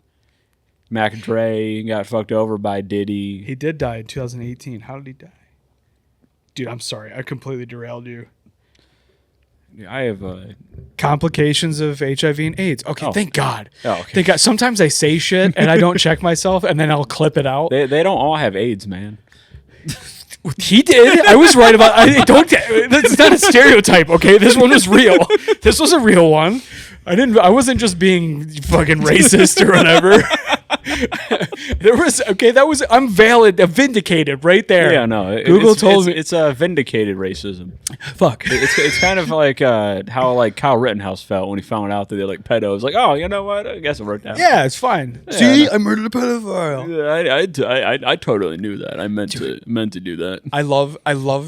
Speaker 3: Mac Dre got fucked over by Diddy.
Speaker 1: He did die in 2018. How did he die? Dude, I'm sorry. I completely derailed you.
Speaker 3: I have
Speaker 1: complications of HIV and AIDS. Okay, thank God.
Speaker 3: Oh, okay.
Speaker 1: Thank God. Sometimes I say shit and I don't check myself, and then I'll clip it out.
Speaker 3: They don't all have AIDS, man.
Speaker 1: He did. I was right about. That's not a stereotype. Okay, this one was real. This was a real one. I wasn't just being fucking racist or whatever. I'm vindicated right there.
Speaker 3: Yeah, no.
Speaker 1: Google told me
Speaker 3: it's a vindicated racism.
Speaker 1: Fuck.
Speaker 3: It's kind of like how like Kyle Rittenhouse felt when he found out that they're like pedos. Like, oh, you know what? I guess it worked out.
Speaker 1: Yeah, it's fine.
Speaker 3: Yeah,
Speaker 1: see, I murdered a pedophile.
Speaker 3: I totally knew that. I meant to do that.
Speaker 1: I love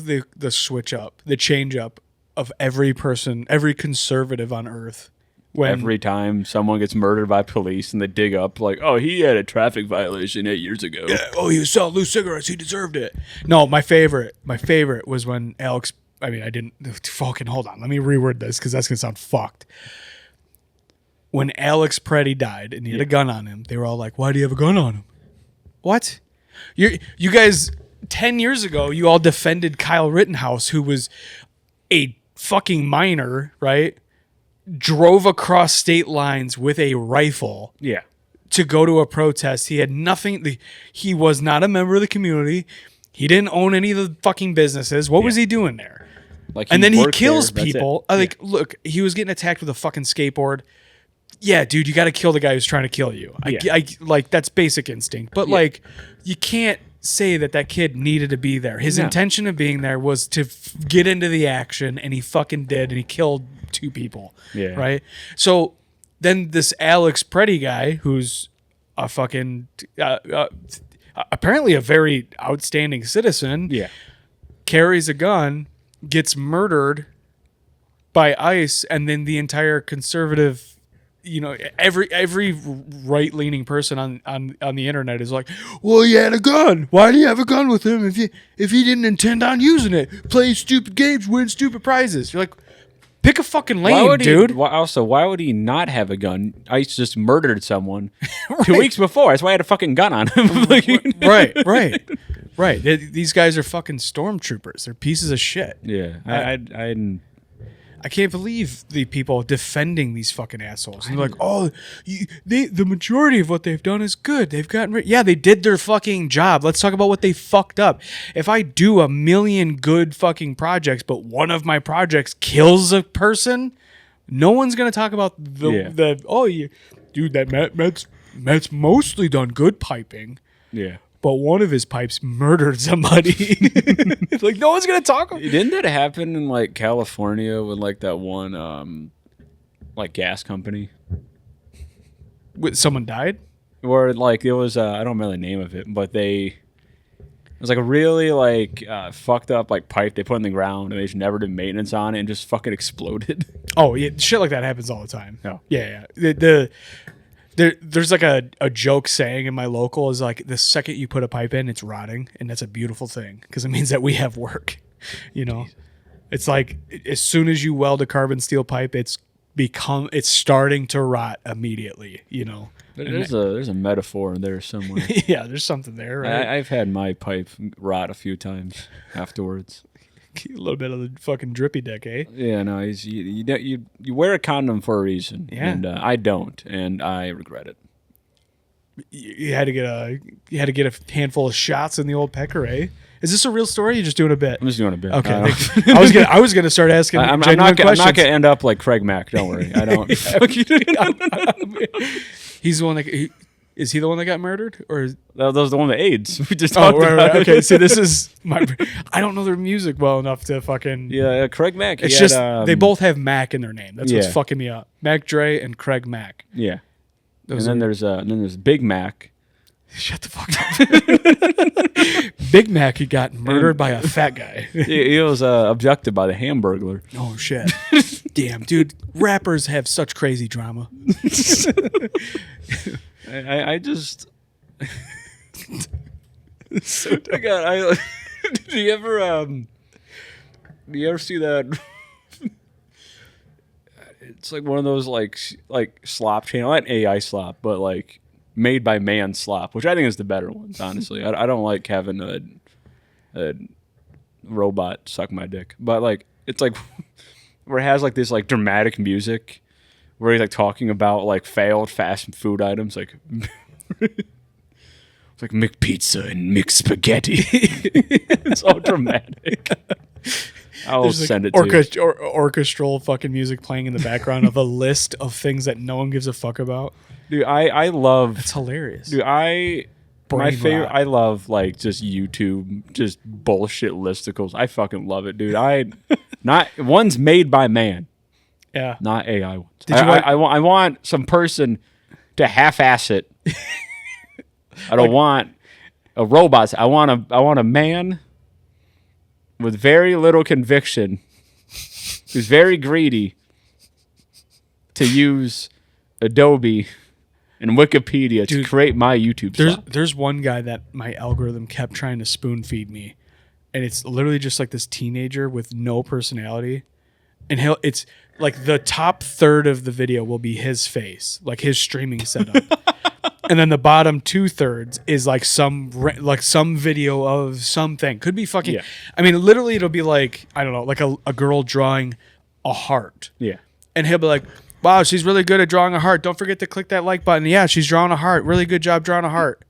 Speaker 1: the switch up, the change up of every person, every conservative on earth.
Speaker 3: Every time someone gets murdered by police and they dig up, like, oh, he had a traffic violation 8 years ago.
Speaker 1: Yeah, oh, he was selling loose cigarettes. He deserved it. No, my favorite was when Alex. I mean, I didn't fucking hold on. Let me reword this because that's gonna sound fucked. When Alex Preddy died and he had a gun on him, they were all like, "Why do you have a gun on him?" What? You guys 10 years ago, you all defended Kyle Rittenhouse, who was a fucking minor, right? Drove across state lines with a rifle to go to a protest. He had nothing. He was not a member of the community. He didn't own any of the fucking businesses. What was he doing there? And then he kills people. Look, he was getting attacked with a fucking skateboard. Yeah, dude, you got to kill the guy who's trying to kill you. I like that's basic instinct. But like, you can't say that kid needed to be there. His intention of being there was to get into the action, and he fucking did, and he killed 2 people. Yeah. Right. So then this Alex Preddy guy, who's a fucking apparently a very outstanding citizen, carries a gun, gets murdered by ICE, and then the entire conservative, every right-leaning person on the internet is like, well, he had a gun. Why do you have a gun with him if he didn't intend on using it? Play stupid games, win stupid prizes. You're like, pick a fucking lane, dude.
Speaker 3: Why would he not have a gun? ICE just murdered someone 2 weeks before. That's why he had a fucking gun on him.
Speaker 1: Right. These guys are fucking stormtroopers. They're pieces of shit.
Speaker 3: Yeah.
Speaker 1: I can't believe the people defending these fucking assholes. And they're like, oh, the majority of what they've done is good. They've gotten they did their fucking job. Let's talk about what they fucked up. If I do 1,000,000 good fucking projects, but one of my projects kills a person, no one's gonna talk about dude, that Matt's mostly done good piping,
Speaker 3: Yeah.
Speaker 1: but one of his pipes murdered somebody. It's like, no one's going to talk about it.
Speaker 3: Didn't that happen in like California with like that one like gas company?
Speaker 1: Someone died?
Speaker 3: Or like it was I don't remember the name of it, but it was like a really like fucked up like pipe they put in the ground and they just never did maintenance on it and just fucking exploded.
Speaker 1: Oh, yeah, shit like that happens all the time.
Speaker 3: No.
Speaker 1: Yeah. There's like a joke saying in my local is like, the second you put a pipe in, it's rotting, and that's a beautiful thing because it means that we have work. You know, it's like as soon as you weld a carbon steel pipe, it's starting to rot immediately. You know,
Speaker 3: There's a metaphor in there somewhere.
Speaker 1: yeah, there's something there, right?
Speaker 3: I've had my pipe rot a few times afterwards.
Speaker 1: A little bit of the fucking drippy deck, eh?
Speaker 3: Yeah, no, you wear a condom for a reason,
Speaker 1: Yeah.
Speaker 3: and I don't, and I regret it.
Speaker 1: You had to get a handful of shots in the old pecker, eh? Is this a real story? Or are you just doing a bit?
Speaker 3: I'm just doing a bit.
Speaker 1: Okay, I was gonna start asking
Speaker 3: I'm
Speaker 1: genuine
Speaker 3: not
Speaker 1: questions.
Speaker 3: gonna end up like Craig Mack. Don't worry, I don't.
Speaker 1: He's the one that is he the one that got murdered, or?
Speaker 3: That was the one with AIDS. We just
Speaker 1: Oh,
Speaker 3: talked
Speaker 1: right.
Speaker 3: about it.
Speaker 1: Okay, see, this is my. I don't know their music well enough to fucking.
Speaker 3: Yeah, Craig Mack.
Speaker 1: It's
Speaker 3: he
Speaker 1: just
Speaker 3: had,
Speaker 1: they both have Mac in their name. That's what's
Speaker 3: yeah.
Speaker 1: fucking me up. Mac Dre and Craig Mack.
Speaker 3: Yeah,
Speaker 1: Those
Speaker 3: and then there's Big Mac.
Speaker 1: Shut the fuck up. Big Mac, he got murdered by a fat guy.
Speaker 3: He was abducted by the Hamburglar.
Speaker 1: Oh shit! Damn, dude, rappers have such crazy drama.
Speaker 3: I just. I got. Do you ever see that? It's like one of those like slop channel, not AI slop, but like made by man slop, which I think is the better ones. Honestly, I don't like having a robot suck my dick, but like it's like where it has like this like dramatic music where he's like talking about like failed fast food items, like it's like McPizza and McSpaghetti. It's all dramatic. I'll
Speaker 1: There's
Speaker 3: send
Speaker 1: like
Speaker 3: it to you.
Speaker 1: orchestral fucking music playing in the background of a list of things that no one gives a fuck about.
Speaker 3: Dude, I love.
Speaker 1: It's hilarious.
Speaker 3: Dude, my
Speaker 1: Brain
Speaker 3: favorite.
Speaker 1: rot.
Speaker 3: I love like just YouTube, just bullshit listicles. I fucking love it, dude. Not one's made by man,
Speaker 1: Yeah.
Speaker 3: not AI ones.
Speaker 1: Did you like-
Speaker 3: I want some person to half-ass it. I don't want a robot. I want a man with very little conviction, who's very greedy, to use Adobe and Wikipedia
Speaker 1: Dude,
Speaker 3: to create my YouTube slop.
Speaker 1: There's one guy that my algorithm kept trying to spoon feed me, and it's literally just like this teenager with no personality, and it's like the top third of the video will be his face, like his streaming setup, and then the bottom 2/3 is like some video of something. Could be fucking.
Speaker 3: Yeah.
Speaker 1: I mean, literally, it'll be like, I don't know, like a girl drawing a heart,
Speaker 3: Yeah.
Speaker 1: and he'll be like, wow, she's really good at drawing a heart. Don't forget to click that like button. Yeah, she's drawing a heart. Really good job drawing a heart.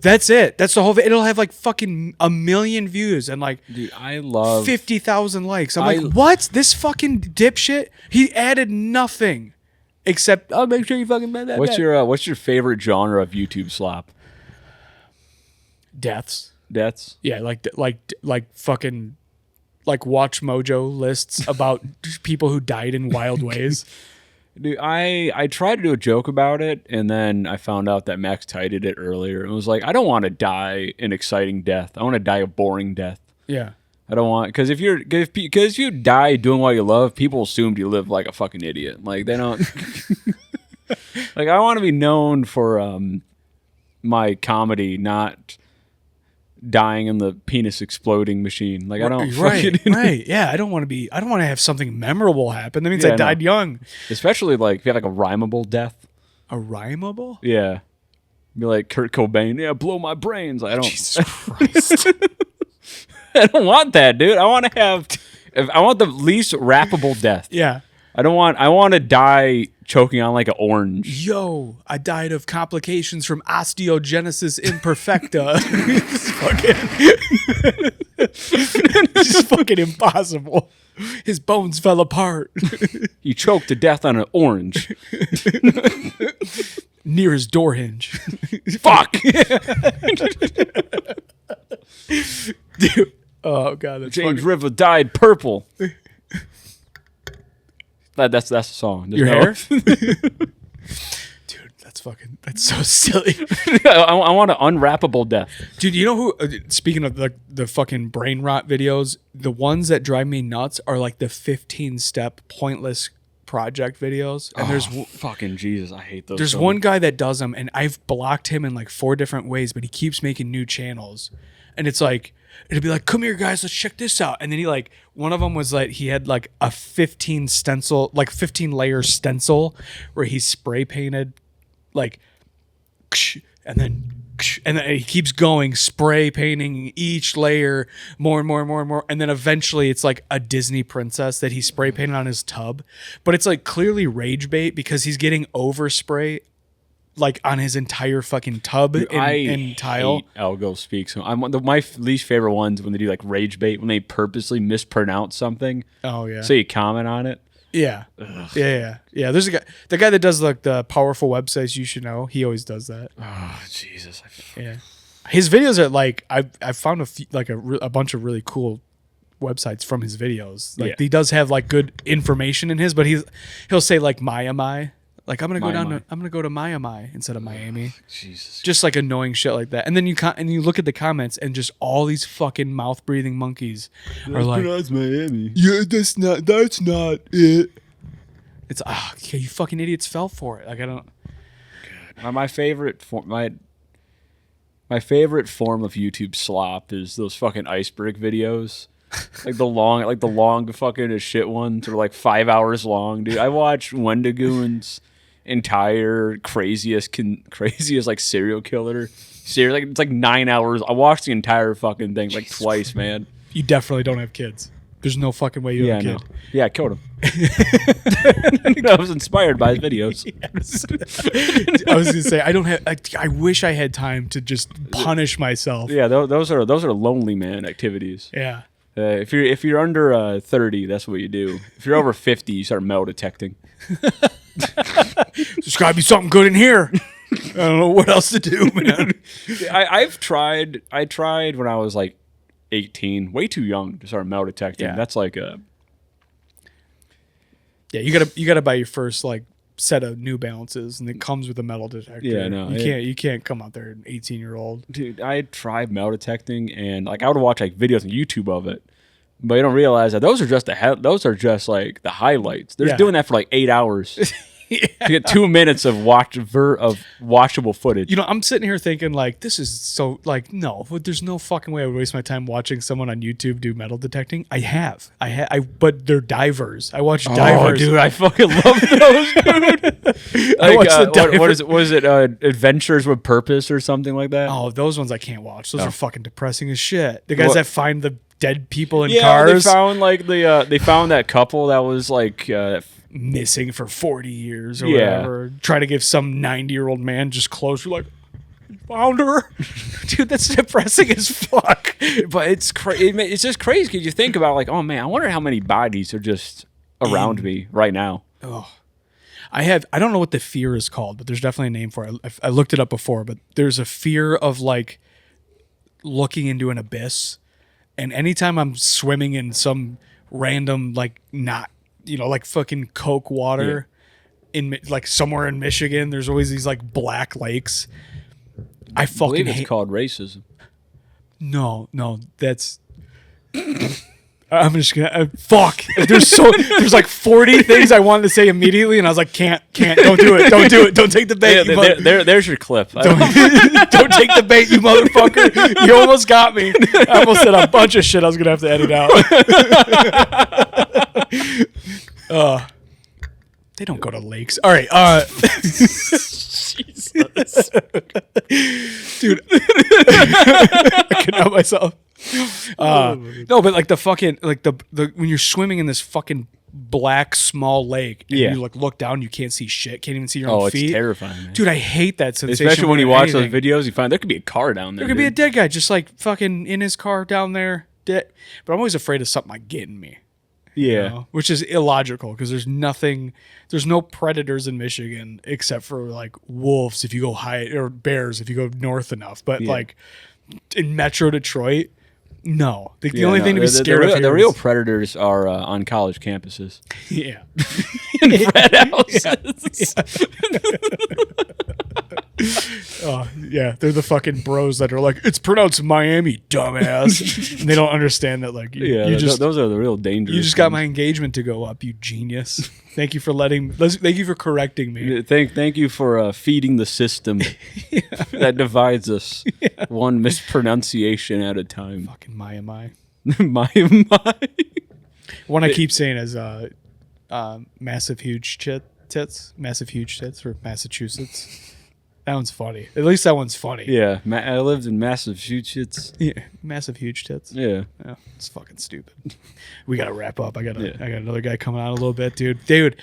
Speaker 1: That's it. That's the whole It'll have like fucking 1 million views and like
Speaker 3: Dude, I love
Speaker 1: 50,000 likes. I'm like, what? This fucking dipshit? He added nothing except, oh, make sure you fucking bet that.
Speaker 3: What's your favorite genre of YouTube slop?
Speaker 1: Deaths?
Speaker 3: Deaths?
Speaker 1: Yeah, like fucking like Watch Mojo lists about people who died in wild ways.
Speaker 3: Dude, I tried to do a joke about it, and then I found out that Max titled it earlier. And was like, I don't want to die an exciting death. I want to die a boring death.
Speaker 1: Yeah.
Speaker 3: I don't want, because if you die doing what you love, people assumed you live like a fucking idiot. Like they don't. Like I want to be known for my comedy, not dying in the penis exploding machine. Like I don't.
Speaker 1: Right. Yeah, I don't want to have something memorable happen. That means
Speaker 3: Yeah,
Speaker 1: I died young.
Speaker 3: Especially like if you have like a rhymable death.
Speaker 1: A rhymeable?
Speaker 3: Yeah. Be like Kurt Cobain. Yeah, blow my brains. I don't.
Speaker 1: Jesus Christ.
Speaker 3: I don't want that, dude. I want the least rappable death.
Speaker 1: Yeah.
Speaker 3: I want to die choking on like an orange.
Speaker 1: Yo, I died of complications from osteogenesis imperfecta. It's fucking impossible. His bones fell apart
Speaker 3: He choked to death on an orange.
Speaker 1: near his door hinge.
Speaker 3: Fuck.
Speaker 1: Dude. Oh god, that's
Speaker 3: James
Speaker 1: fucking-
Speaker 3: River dyed purple. That's the song. There's
Speaker 1: Your
Speaker 3: no-
Speaker 1: hair? Dude, that's so silly.
Speaker 3: I want an unwrappable death.
Speaker 1: Dude, you know who? Speaking of the fucking brain rot videos, the ones that drive me nuts are like the 15-step pointless project videos. And
Speaker 3: Fucking Jesus, I hate those.
Speaker 1: there's
Speaker 3: so
Speaker 1: one
Speaker 3: much.
Speaker 1: guy that does them, and I've blocked him in like 4 different ways, but he keeps making new channels, and it's like. It'd be like, come here, guys, let's check this out. And then he like, one of them was like, he had like a 15 layer stencil where he spray painted like, and then he keeps going, spray painting each layer more and more and more and more. And then eventually it's like a Disney princess that he spray painted on his tub. But it's like clearly rage bait because he's getting overspray like on his entire fucking tub and tile.
Speaker 3: Hate Algo speaks. So my least favorite ones when they do like rage bait when they purposely mispronounce something.
Speaker 1: Oh yeah.
Speaker 3: So you comment on it.
Speaker 1: Yeah. Yeah. There's the guy that does like the powerful websites you should know. He always does that.
Speaker 3: Oh Jesus.
Speaker 1: Yeah. His videos are like I found a bunch of really cool websites from his videos. Like he does have like good information in his, but he'll say like Miami. Like I'm gonna go to Miami instead of Miami.
Speaker 3: Jesus.
Speaker 1: Just like annoying shit like that. And then you look at the comments and just all these fucking mouth breathing monkeys are like,
Speaker 2: Miami.
Speaker 1: yeah, that's not it. It's okay, you fucking idiots fell for it. Like I don't.
Speaker 3: My favorite my favorite form of YouTube slop is those fucking iceberg videos. like the long fucking as shit ones that are like 5 hours long, dude. I watched Wendigoon's entire craziest like serial killer series. Like it's like 9 hours. I watched the entire fucking thing like twice, man.
Speaker 1: You definitely don't have kids. There's no fucking way you have a kid.
Speaker 3: Yeah, I killed him. I was inspired by his videos.
Speaker 1: Yes. I was gonna say I wish I had time to just punish myself.
Speaker 3: Yeah, those are lonely man activities.
Speaker 1: Yeah.
Speaker 3: If you're under 30, that's what you do. If you're over 50, you start metal detecting.
Speaker 1: There's gotta be something good in here. I don't know what else to do, man.
Speaker 3: I tried when I was like 18, way too young to start metal detecting.
Speaker 1: Yeah.
Speaker 3: That's like
Speaker 1: Yeah, you gotta buy your first like set of New Balances, and it comes with a metal detector.
Speaker 3: Yeah, no,
Speaker 1: you can't come out there an 18-year-old.
Speaker 3: dude. I tried metal detecting, and like I would watch like videos on YouTube of it, but you don't realize that those are just like the highlights. They're doing that for like 8 hours. To get 2 minutes of watchable footage.
Speaker 1: You know, I'm sitting here thinking like, this is so like, no, there's no fucking way I would waste my time watching someone on YouTube do metal detecting. But they're divers. I watch divers.
Speaker 3: Dude, I fucking love those, dude.
Speaker 1: I watch the divers.
Speaker 3: What is it? Was it Adventures with Purpose or something like that?
Speaker 1: Oh, those ones I can't watch. Those are fucking depressing as shit. The guys that find the dead people in
Speaker 3: Yeah,
Speaker 1: cars.
Speaker 3: they found like they found that couple that was like
Speaker 1: missing for 40 years or
Speaker 3: Yeah.
Speaker 1: whatever. Try to give some 90-year-old man just closure like, found her. Dude, that's depressing as fuck.
Speaker 3: but it's it's just crazy because you think about like, oh man, I wonder how many bodies are just around me right now.
Speaker 1: Oh, I don't know what the fear is called, but there's definitely a name for it. I looked it up before, but there's a fear of like looking into an abyss, and anytime I'm swimming in some random like not, you know, like fucking Coke water in like somewhere in Michigan, there's always these like black lakes. I fucking
Speaker 3: believe it's
Speaker 1: hate.
Speaker 3: called racism.
Speaker 1: No, that's. I'm just gonna fuck. There's like 40 things I wanted to say immediately, and I was like, can't, don't do it, don't take the bait.
Speaker 3: There's your clip.
Speaker 1: Don't take the bait, you motherfucker. You almost got me. I almost said a bunch of shit I was gonna have to edit out. They don't go to lakes. All right. Jesus. Dude. I couldn't help myself. No, but like the fucking like the when you're swimming in this fucking black small lake and you like look down, you can't see shit, can't even see your own feet.
Speaker 3: It's terrifying, man.
Speaker 1: Dude, I hate that sensation.
Speaker 3: Especially when you watch those videos, you find there could be a car down there.
Speaker 1: There could be a dead guy just like fucking in his car down there. Dead. But I'm always afraid of something like getting me.
Speaker 3: Yeah.
Speaker 1: Which is illogical because there's no predators in Michigan except for like wolves if you go high, or bears if you go north enough. But like in Metro Detroit, no. The only thing to be scared of here
Speaker 3: the real
Speaker 1: is-
Speaker 3: predators are on college campuses.
Speaker 1: yeah.
Speaker 3: In frat houses.
Speaker 1: Oh, yeah, they're the fucking bros that are like, it's pronounced Miami, dumbass. And they don't understand that, like,
Speaker 3: Those are the real dangers.
Speaker 1: you just got my engagement to go up, you genius. Thank you for correcting me.
Speaker 3: Thank you for feeding the system that divides us one mispronunciation at a time.
Speaker 1: Fucking Miami.
Speaker 3: my.
Speaker 1: One I keep saying is massive huge tits for Massachusetts. That one's funny. At least that one's funny.
Speaker 3: Yeah, I lived in Massachusetts.
Speaker 1: Yeah, massive huge tits.
Speaker 3: Yeah.
Speaker 1: Yeah, it's fucking stupid. We gotta wrap up. I got another guy coming on a little bit, dude.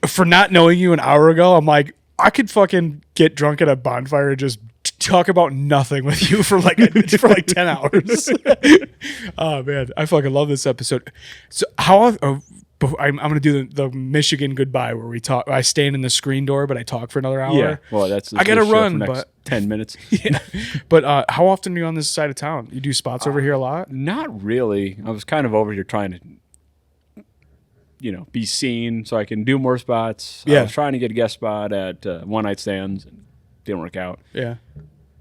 Speaker 1: For not knowing you an hour ago, I'm like, I could fucking get drunk at a bonfire and just talk about nothing with you for like 10 hours. Oh man, I fucking love this episode. So I'm gonna do the Michigan goodbye where we talk. I stand in the screen door, but I talk for another hour.
Speaker 3: Yeah. Well, that's
Speaker 1: I gotta
Speaker 3: the show
Speaker 1: run,
Speaker 3: for next
Speaker 1: but
Speaker 3: 10 minutes.
Speaker 1: yeah. But how often are you on this side of town? You do spots over here a lot?
Speaker 3: Not really. I was kind of over here trying to, be seen so I can do more spots.
Speaker 1: Yeah.
Speaker 3: I was trying to get a guest spot at One Night Stands and didn't work out.
Speaker 1: Yeah.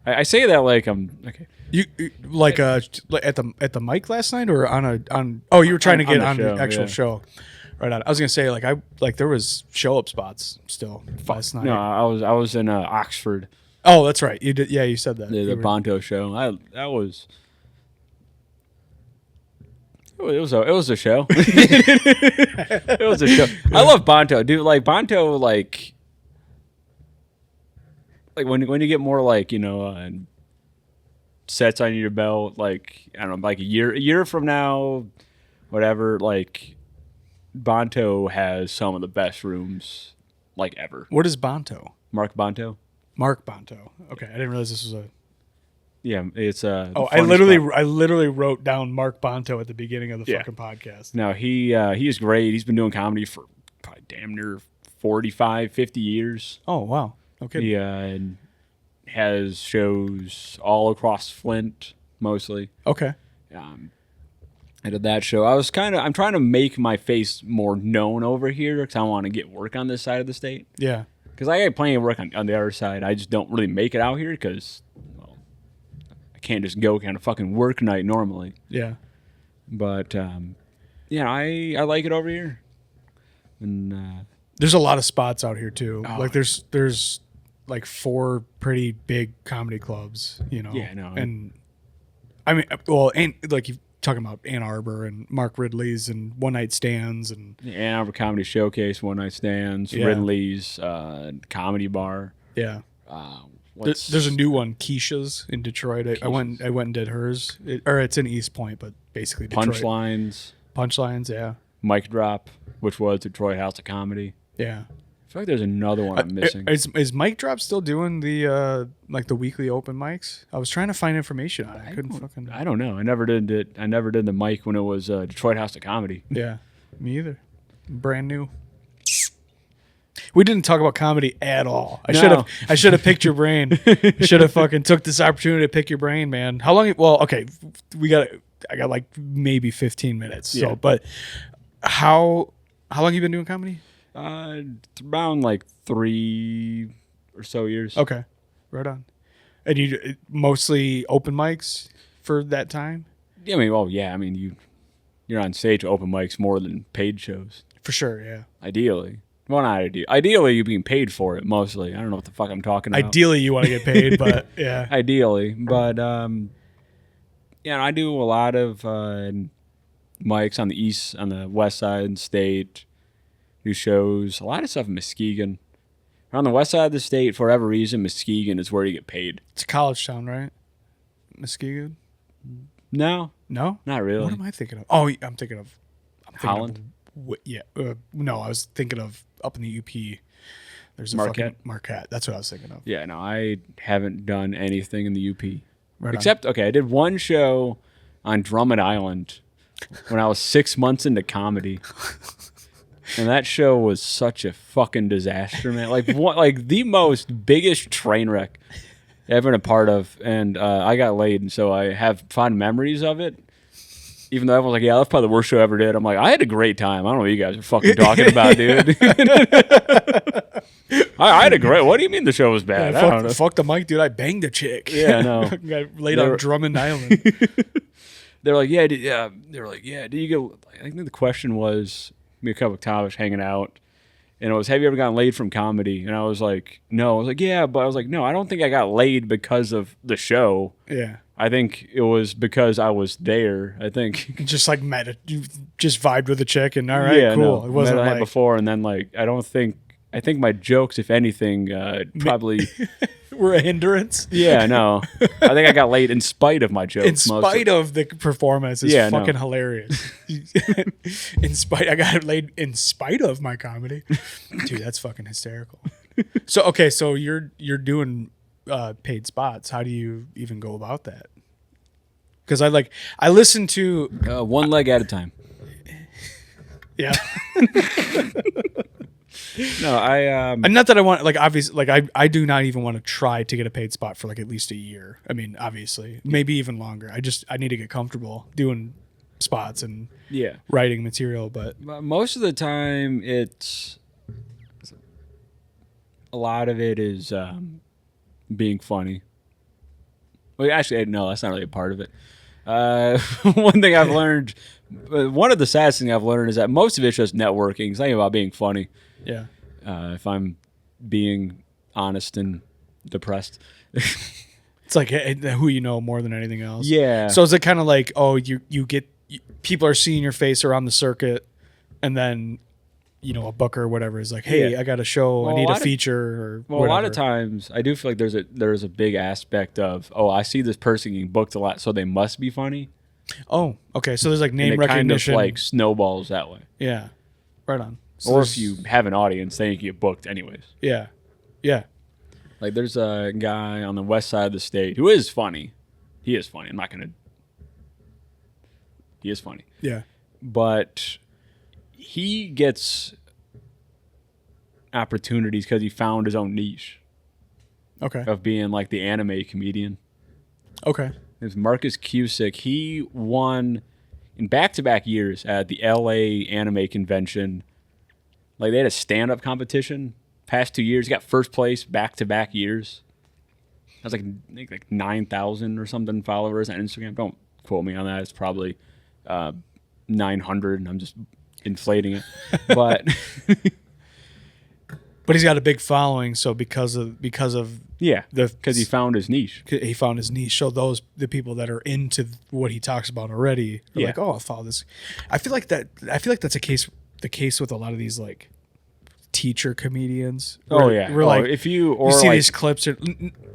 Speaker 3: I say that like I'm okay.
Speaker 1: You like at the mic last night or on? Oh, you were trying to get on the actual show. Right on. I was gonna say there was show up spots still last night.
Speaker 3: No, I was in Oxford.
Speaker 1: Oh, that's right. You did. Yeah, you said that.
Speaker 3: The Bonto show. It was a show. It was a show. I love Bonto, dude. Like Bonto, like when you get more like sets on your belt, like I don't know, like a year from now, whatever. Like Bonto has some of the best rooms like ever.
Speaker 1: What is Bonto?
Speaker 3: Mark Bonto.
Speaker 1: Mark Bonto. Okay, I didn't realize this was a.
Speaker 3: Yeah, it's a.
Speaker 1: Oh, I literally wrote down Mark Bonto at the beginning of the fucking podcast.
Speaker 3: No, he is great. He's been doing comedy for probably damn near 45, 50 years.
Speaker 1: Oh wow. Okay.
Speaker 3: He has shows all across Flint, mostly.
Speaker 1: Okay.
Speaker 3: I did that show. I'm trying to make my face more known over here because I want to get work on this side of the state.
Speaker 1: Yeah.
Speaker 3: Because I got plenty of work on the other side. I just don't really make it out here because, I can't just go kind of fucking work night normally.
Speaker 1: Yeah.
Speaker 3: But, I like it over here. And
Speaker 1: there's a lot of spots out here too.
Speaker 3: Oh.
Speaker 1: Like there's like 4 pretty big comedy clubs,
Speaker 3: Yeah, no.
Speaker 1: And I mean, well, and like you're talking about Ann Arbor and Mark Ridley's and One Night Stands and
Speaker 3: Ann Arbor Comedy Showcase, One Night Stands,
Speaker 1: Yeah.
Speaker 3: Ridley's, Comedy Bar.
Speaker 1: yeah.
Speaker 3: What's
Speaker 1: There's a new one, Keisha's in Detroit. I went and did hers. It's in East Point, but basically Detroit.
Speaker 3: Punchlines,
Speaker 1: Yeah.
Speaker 3: Mic Drop, which was Detroit House of Comedy.
Speaker 1: Yeah.
Speaker 3: I feel like there's another one I'm missing.
Speaker 1: Is Mic Drop still doing the the weekly open mics? I was trying to find information on it.
Speaker 3: I don't know. I never did it. I never did the mic when it was Detroit House of Comedy.
Speaker 1: Yeah, me either. Brand new. We didn't talk about comedy at all. I should have picked your brain. Should have fucking took this opportunity to pick your brain, man. How long? Well, okay, I got like maybe 15 minutes. So,
Speaker 3: Yeah.
Speaker 1: but how long you been doing comedy?
Speaker 3: Around like 3 or so years.
Speaker 1: Okay, right on. And you mostly open mics for that time?
Speaker 3: Yeah, I mean, you're on stage with open mics more than paid shows.
Speaker 1: For sure, yeah.
Speaker 3: Ideally. Well, not ideally, you're being paid for it mostly. I don't know what the fuck I'm talking about.
Speaker 1: Ideally, you want to get paid, but yeah.
Speaker 3: Ideally, but I do a lot of mics on the west side state. Do shows, a lot of stuff in Muskegon. On the west side of the state, for whatever reason, Muskegon is where you get paid.
Speaker 1: It's a college town, right? Muskegon?
Speaker 3: No,
Speaker 1: No?
Speaker 3: not really.
Speaker 1: What am I thinking of? Oh, I'm thinking of
Speaker 3: Holland?
Speaker 1: Yeah. No, I was thinking of up in the UP. There's a
Speaker 3: Marquette?
Speaker 1: fucking Marquette. That's what I was thinking of.
Speaker 3: Yeah, no, I haven't done anything in the UP.
Speaker 1: Right on.
Speaker 3: Except, okay, I did one show on Drummond Island when I was 6 months into comedy. And that show was such a fucking disaster, man. Like the most biggest train wreck ever been a part of. And I got laid, and so I have fond memories of it. Even though everyone's like, yeah, that's probably the worst show I ever did. I'm like, I had a great time. I don't know what you guys are fucking talking about, dude. I had a great. What do you mean the show was bad? I don't know.
Speaker 1: Fuck the mic, dude. I banged a chick.
Speaker 3: Yeah, no.
Speaker 1: I laid on Drummond Island.
Speaker 3: They're like, yeah. They were like, yeah. Did you go? I think the question was me, a couple of Thomas hanging out, and it was, have you ever gotten laid from comedy? And I was like, no. I was like, yeah, but I was like, no, I don't think I got laid because of the show.
Speaker 1: Yeah.
Speaker 3: I think it was because I was there. I think
Speaker 1: just like you just vibed with a chick, and all right, cool.
Speaker 3: No,
Speaker 1: it wasn't
Speaker 3: met
Speaker 1: like
Speaker 3: before, and then like I think my jokes, if anything, probably
Speaker 1: were a hindrance.
Speaker 3: Yeah, no. I think I got laid in spite of my jokes.
Speaker 1: In spite of the performance, is fucking hilarious. I got laid in spite of my comedy. Dude, that's fucking hysterical. So okay, so you're doing paid spots. How do you even go about that? Because I listen to
Speaker 3: one leg at a time.
Speaker 1: Yeah.
Speaker 3: No,
Speaker 1: and not that I want, like, obviously, like I do not even want to try to get a paid spot for like at least a year. I mean, obviously, maybe even longer. I need to get comfortable doing spots and writing material. But
Speaker 3: most of the time, it's a lot of it is being funny. Well, actually, no, that's not really a part of it. One thing I've learned, one of the saddest things I've learned is that most of it's just networking. It's not even about being funny.
Speaker 1: Yeah.
Speaker 3: If I'm being honest and depressed.
Speaker 1: It's like who you know more than anything else.
Speaker 3: Yeah.
Speaker 1: So is it kind of like, oh, people are seeing your face around the circuit, and then, you know, a booker or whatever is like, hey, I got a show, I need a feature or whatever.
Speaker 3: A lot of times I do feel like there's a big aspect of, oh, I see this person getting booked a lot, so they must be funny.
Speaker 1: Oh, okay. So there's like name recognition.
Speaker 3: Kind of like snowballs that way.
Speaker 1: Yeah. Right on. So
Speaker 3: or if you have an audience, then you get booked anyways.
Speaker 1: Yeah. Yeah.
Speaker 3: Like there's a guy on the west side of the state who is funny. He is funny. He is funny.
Speaker 1: Yeah.
Speaker 3: But he gets opportunities because he found his own niche.
Speaker 1: Okay.
Speaker 3: Of being like the anime comedian.
Speaker 1: Okay.
Speaker 3: It's Marcus Cusick. He won in back-to-back years at the LA Anime Convention. Like they had a stand-up competition. Past 2 years, he got first place back-to-back years. That's like 9,000 or something followers on Instagram. Don't quote me on that. It's probably 900. I'm just inflating it, but
Speaker 1: he's got a big following. So because of because
Speaker 3: he found his niche.
Speaker 1: He found his niche. So the people that are into what he talks about already are like, oh, I'll follow this. I feel like that's the case with a lot of these like teacher comedians.
Speaker 3: We're like, if you
Speaker 1: see these clips,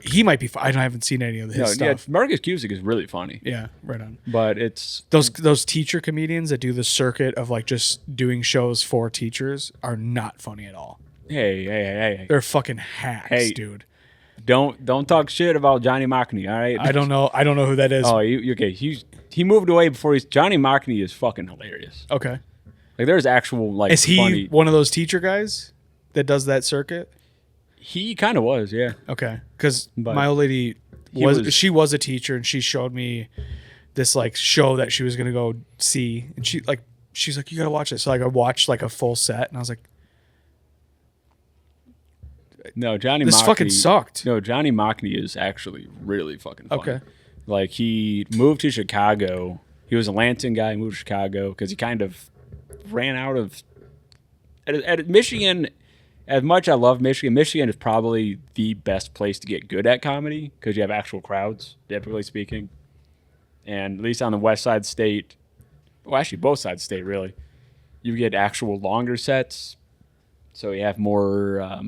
Speaker 1: he might be. I haven't seen any of his stuff.
Speaker 3: Yeah, Marcus Cusick is really funny.
Speaker 1: Yeah, right on.
Speaker 3: But it's
Speaker 1: those teacher comedians that do the circuit of like just doing shows for teachers are not funny at all.
Speaker 3: Hey.
Speaker 1: They're fucking hacks, dude.
Speaker 3: Don't talk shit about Johnny Mockney, all right?
Speaker 1: I don't know who that is.
Speaker 3: Oh, okay. He moved away before Johnny Mockney is fucking hilarious.
Speaker 1: Okay.
Speaker 3: Like there's actual like.
Speaker 1: Is he
Speaker 3: funny,
Speaker 1: one of those teacher guys that does that circuit?
Speaker 3: He kind of was, yeah.
Speaker 1: Okay, because my old lady was a teacher, and she showed me this like show that she was gonna go see, and she's like, you gotta watch it. So like I watched like a full set, and I was like,
Speaker 3: no, Johnny.
Speaker 1: This
Speaker 3: Mockney,
Speaker 1: fucking sucked.
Speaker 3: No, Johnny Mockney is actually really fucking funny.
Speaker 1: Okay.
Speaker 3: Like he moved to Chicago. He was a Lansing guy. Moved to Chicago because he kind of ran out of at Michigan. As much I love Michigan, Michigan is probably the best place to get good at comedy because you have actual crowds, typically speaking. And at least on the west side of the state, well, actually both sides of the state, really, you get actual longer sets. So you have more,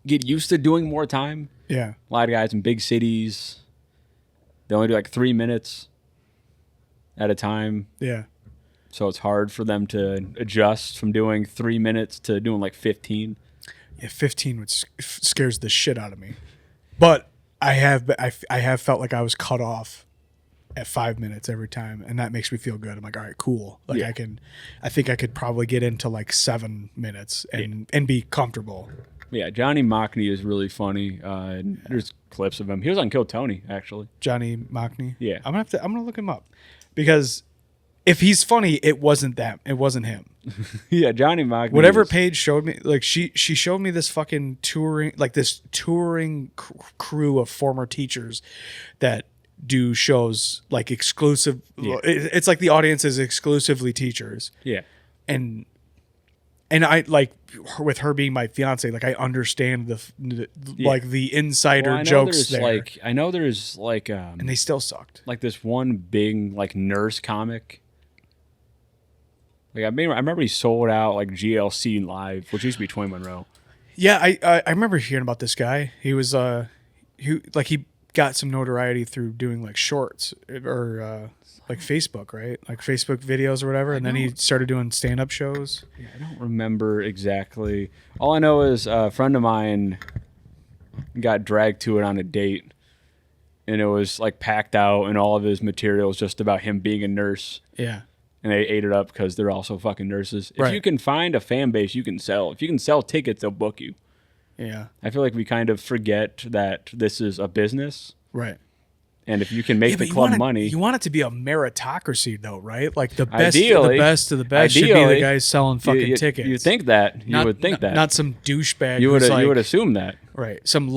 Speaker 3: get used to doing more time.
Speaker 1: Yeah.
Speaker 3: A lot of guys in big cities, they only do like 3 minutes at a time.
Speaker 1: Yeah.
Speaker 3: So it's hard for them to adjust from doing 3 minutes to doing like 15.
Speaker 1: Yeah, 15 scares the shit out of me. But I have felt like I was cut off at 5 minutes every time, and that makes me feel good. I'm like, all right, cool. Like
Speaker 3: Yeah.
Speaker 1: I think I could probably get into like 7 minutes and be comfortable.
Speaker 3: Yeah, Johnny Mockney is really funny. And there's clips of him. He was on Kill Tony, actually.
Speaker 1: Johnny Mockney.
Speaker 3: Yeah.
Speaker 1: I'm gonna look him up, because if he's funny, it wasn't him.
Speaker 3: Yeah, Johnny Mockney.
Speaker 1: Whatever
Speaker 3: is-
Speaker 1: Paige showed me, like she showed me this fucking touring crew of former teachers that do shows like exclusive.
Speaker 3: Yeah.
Speaker 1: It's like the audience is exclusively teachers,
Speaker 3: Yeah.
Speaker 1: and I like with her being my fiance, like I understand like the insider
Speaker 3: Well, I know
Speaker 1: jokes
Speaker 3: there's
Speaker 1: there,
Speaker 3: I know there's
Speaker 1: and they still sucked.
Speaker 3: like this one big like nurse comic. Like I remember he sold out like GLC Live, which used to be Twain Monroe.
Speaker 1: Yeah, I remember hearing about this guy. He was he got some notoriety through doing like shorts or like Facebook, right? Like Facebook videos or whatever, and then he started doing stand-up shows.
Speaker 3: Yeah, I don't remember exactly. All I know is a friend of mine got dragged to it on a date, and it was like packed out, and all of his material was just about him being a nurse.
Speaker 1: Yeah.
Speaker 3: And they ate it up because they're also fucking nurses. If
Speaker 1: Right.
Speaker 3: you can find a fan base, you can sell. If you can sell tickets, they'll book you.
Speaker 1: Yeah.
Speaker 3: I feel like we kind of forget that this is a business,
Speaker 1: Right.
Speaker 3: and if you can make
Speaker 1: Yeah,
Speaker 3: the
Speaker 1: but you
Speaker 3: club
Speaker 1: want
Speaker 3: money,
Speaker 1: you want it to be a meritocracy, though, right? Like the best of
Speaker 3: Ideally-
Speaker 1: the best of the best should be
Speaker 3: ideally,
Speaker 1: the guys selling fucking tickets.
Speaker 3: You think that? You would think that.
Speaker 1: Not some douchebag.
Speaker 3: You would
Speaker 1: who's like,
Speaker 3: you would assume that.
Speaker 1: right. Some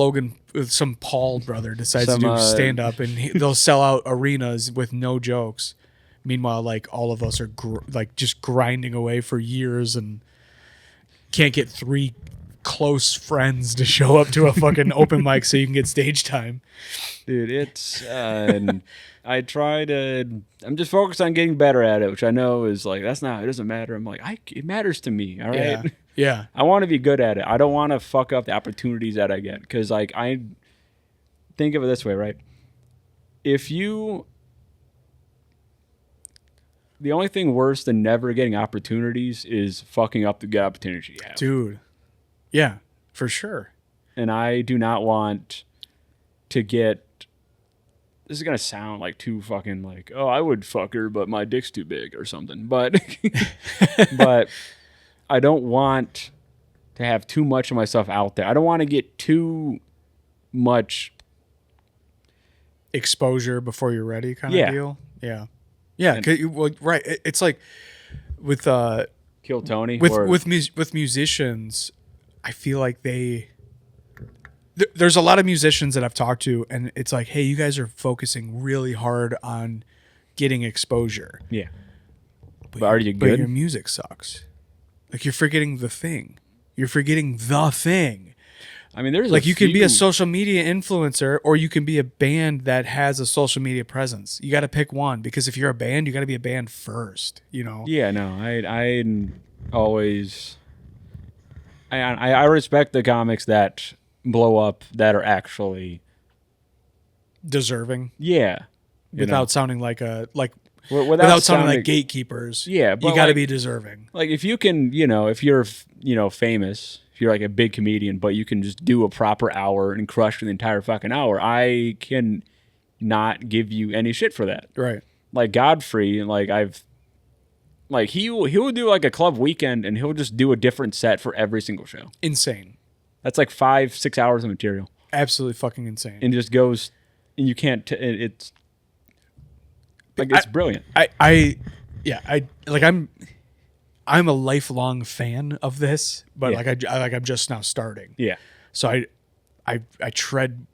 Speaker 1: Paul brother decides
Speaker 3: Some,
Speaker 1: to do stand up, and they'll sell out arenas with no jokes. Meanwhile, like all of us are like just grinding away for years and can't get 3 close friends to show up to a fucking open mic so you can get stage time.
Speaker 3: Dude, it's and I try to. I'm just focused on getting better at it, which I know is like it doesn't matter. I'm like it matters to me. All right.
Speaker 1: Yeah. Yeah.
Speaker 3: I want to be good at it. I don't want to fuck up the opportunities that I get because like I think of it this way, right? The only thing worse than never getting opportunities is fucking up the good opportunity you have.
Speaker 1: Dude. Yeah, for sure.
Speaker 3: And I do not want to get. This is gonna sound like too fucking like, oh, I would fuck her, but my dick's too big or something. But but I don't want to have too much of myself out there. I don't want to get too much
Speaker 1: Exposure before you're ready kind
Speaker 3: Yeah.
Speaker 1: of deal. Yeah. Yeah, well, right. It's like with
Speaker 3: Kill Tony.
Speaker 1: with musicians, I feel like there's a lot of musicians that I've talked to, and it's like, hey, you guys are focusing really hard on getting exposure.
Speaker 3: yeah. But are you
Speaker 1: But
Speaker 3: good?
Speaker 1: your music sucks. Like you're forgetting the thing. You're forgetting the thing.
Speaker 3: I mean, there's
Speaker 1: Like you can be a
Speaker 3: few-
Speaker 1: social media influencer, or you can be a band that has a social media presence. You got to pick one, because if you're a band, you got to be a band first. You know.
Speaker 3: Yeah, no, I always. I respect the comics that blow up that are actually
Speaker 1: Deserving.
Speaker 3: you
Speaker 1: Without
Speaker 3: know.
Speaker 1: sounding like
Speaker 3: Without
Speaker 1: sounding like
Speaker 3: sounding-
Speaker 1: gatekeepers.
Speaker 3: Yeah, but
Speaker 1: you got to
Speaker 3: like-
Speaker 1: be deserving.
Speaker 3: Like if you can, if you're famous, if you're like a big comedian, but you can just do a proper hour and crush the entire fucking hour, I can not give you any shit for that.
Speaker 1: Right.
Speaker 3: Like Godfrey, he will do like a club weekend and he'll just do a different set for every single show.
Speaker 1: Insane.
Speaker 3: That's like 5-6 hours of material,
Speaker 1: Absolutely fucking insane.
Speaker 3: and just goes, and you can't. It's like it's brilliant.
Speaker 1: I'm a lifelong fan of this, but
Speaker 3: Yeah.
Speaker 1: I'm just now starting.
Speaker 3: Yeah,
Speaker 1: So I tread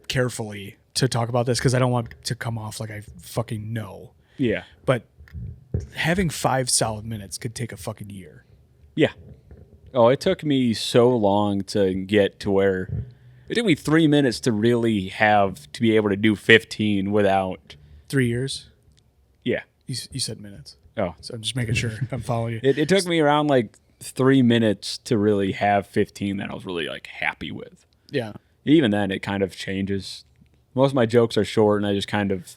Speaker 1: carefully to talk about this because I don't want to come off like I fucking know.
Speaker 3: yeah,
Speaker 1: But having 5 solid minutes could take a fucking year.
Speaker 3: yeah. Oh, it took me so long to get to where it took me 3 minutes to really have to be able to do 15 without.
Speaker 1: 3 years?
Speaker 3: Yeah.
Speaker 1: You said minutes.
Speaker 3: Oh,
Speaker 1: So I'm just making sure I'm following you.
Speaker 3: it took me around like 3 minutes to really have 15 that I was really like happy with.
Speaker 1: Yeah.
Speaker 3: Even then, it kind of changes. Most of my jokes are short, and I just kind of.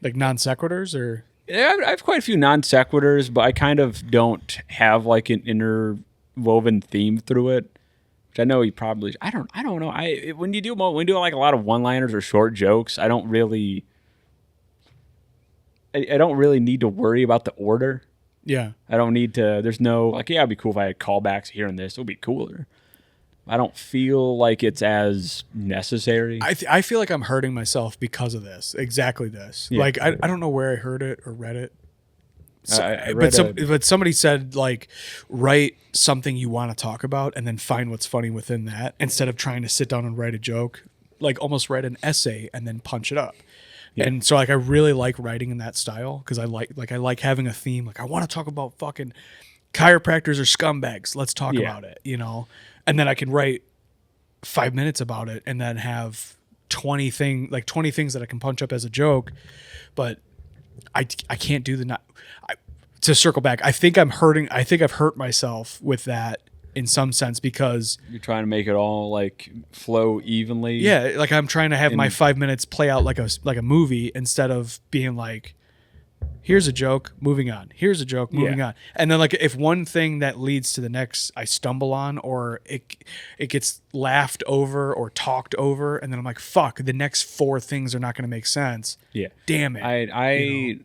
Speaker 1: Like non sequiturs or
Speaker 3: Yeah, I have quite a few non sequiturs, but I kind of don't have like an interwoven theme through it. which I know he probably. I don't know. When you do like a lot of one-liners or short jokes, I don't really need to worry about the order.
Speaker 1: Yeah.
Speaker 3: I don't need to. There's no like, yeah, it'd be cool if I had callbacks here and this. It would be cooler. I don't feel like it's as necessary.
Speaker 1: I feel like I'm hurting myself because of this. Exactly this.
Speaker 3: Yeah.
Speaker 1: Like I don't know where I heard it or read it.
Speaker 3: I read
Speaker 1: But somebody said, like, write something you want to talk about and then find what's funny within that instead of trying to sit down and write a joke. Like, almost write an essay and then punch it up. Yeah. And so, like, I really like writing in that style because I like having a theme. Like, I want to talk about fucking chiropractors or scumbags. Let's talk about it, you know? And then I can write 5 minutes about it and then have 20 things that I can punch up as a joke. But I can't do to circle back. I think I've hurt myself with that in some sense because
Speaker 3: you're trying to make it all like flow evenly.
Speaker 1: Yeah, like I'm trying to have my 5 minutes play out like a movie instead of being like, here's a joke, moving on. Here's a joke, moving on. And then like if one thing that leads to the next I stumble on or it gets laughed over or talked over and then I'm like, fuck, the next 4 things are not going to make sense.
Speaker 3: Yeah.
Speaker 1: Damn it.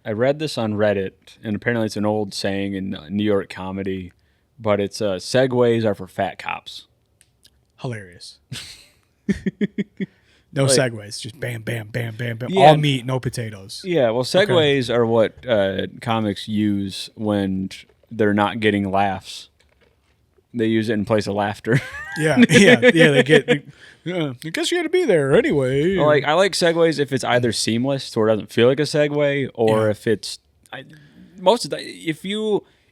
Speaker 3: I read this on Reddit, and apparently it's an old saying in New York comedy, but it's segues are for fat cops.
Speaker 1: Hilarious. No segues, just bam, bam, bam, bam, bam.
Speaker 3: Yeah.
Speaker 1: All meat, no potatoes.
Speaker 3: Yeah, well, segues are what comics use when they're not getting laughs. They use it in place of laughter.
Speaker 1: Yeah. They get. I guess you had to be there anyway.
Speaker 3: Like I like segues if it's either seamless, so it doesn't feel like a segue, or if it's most of the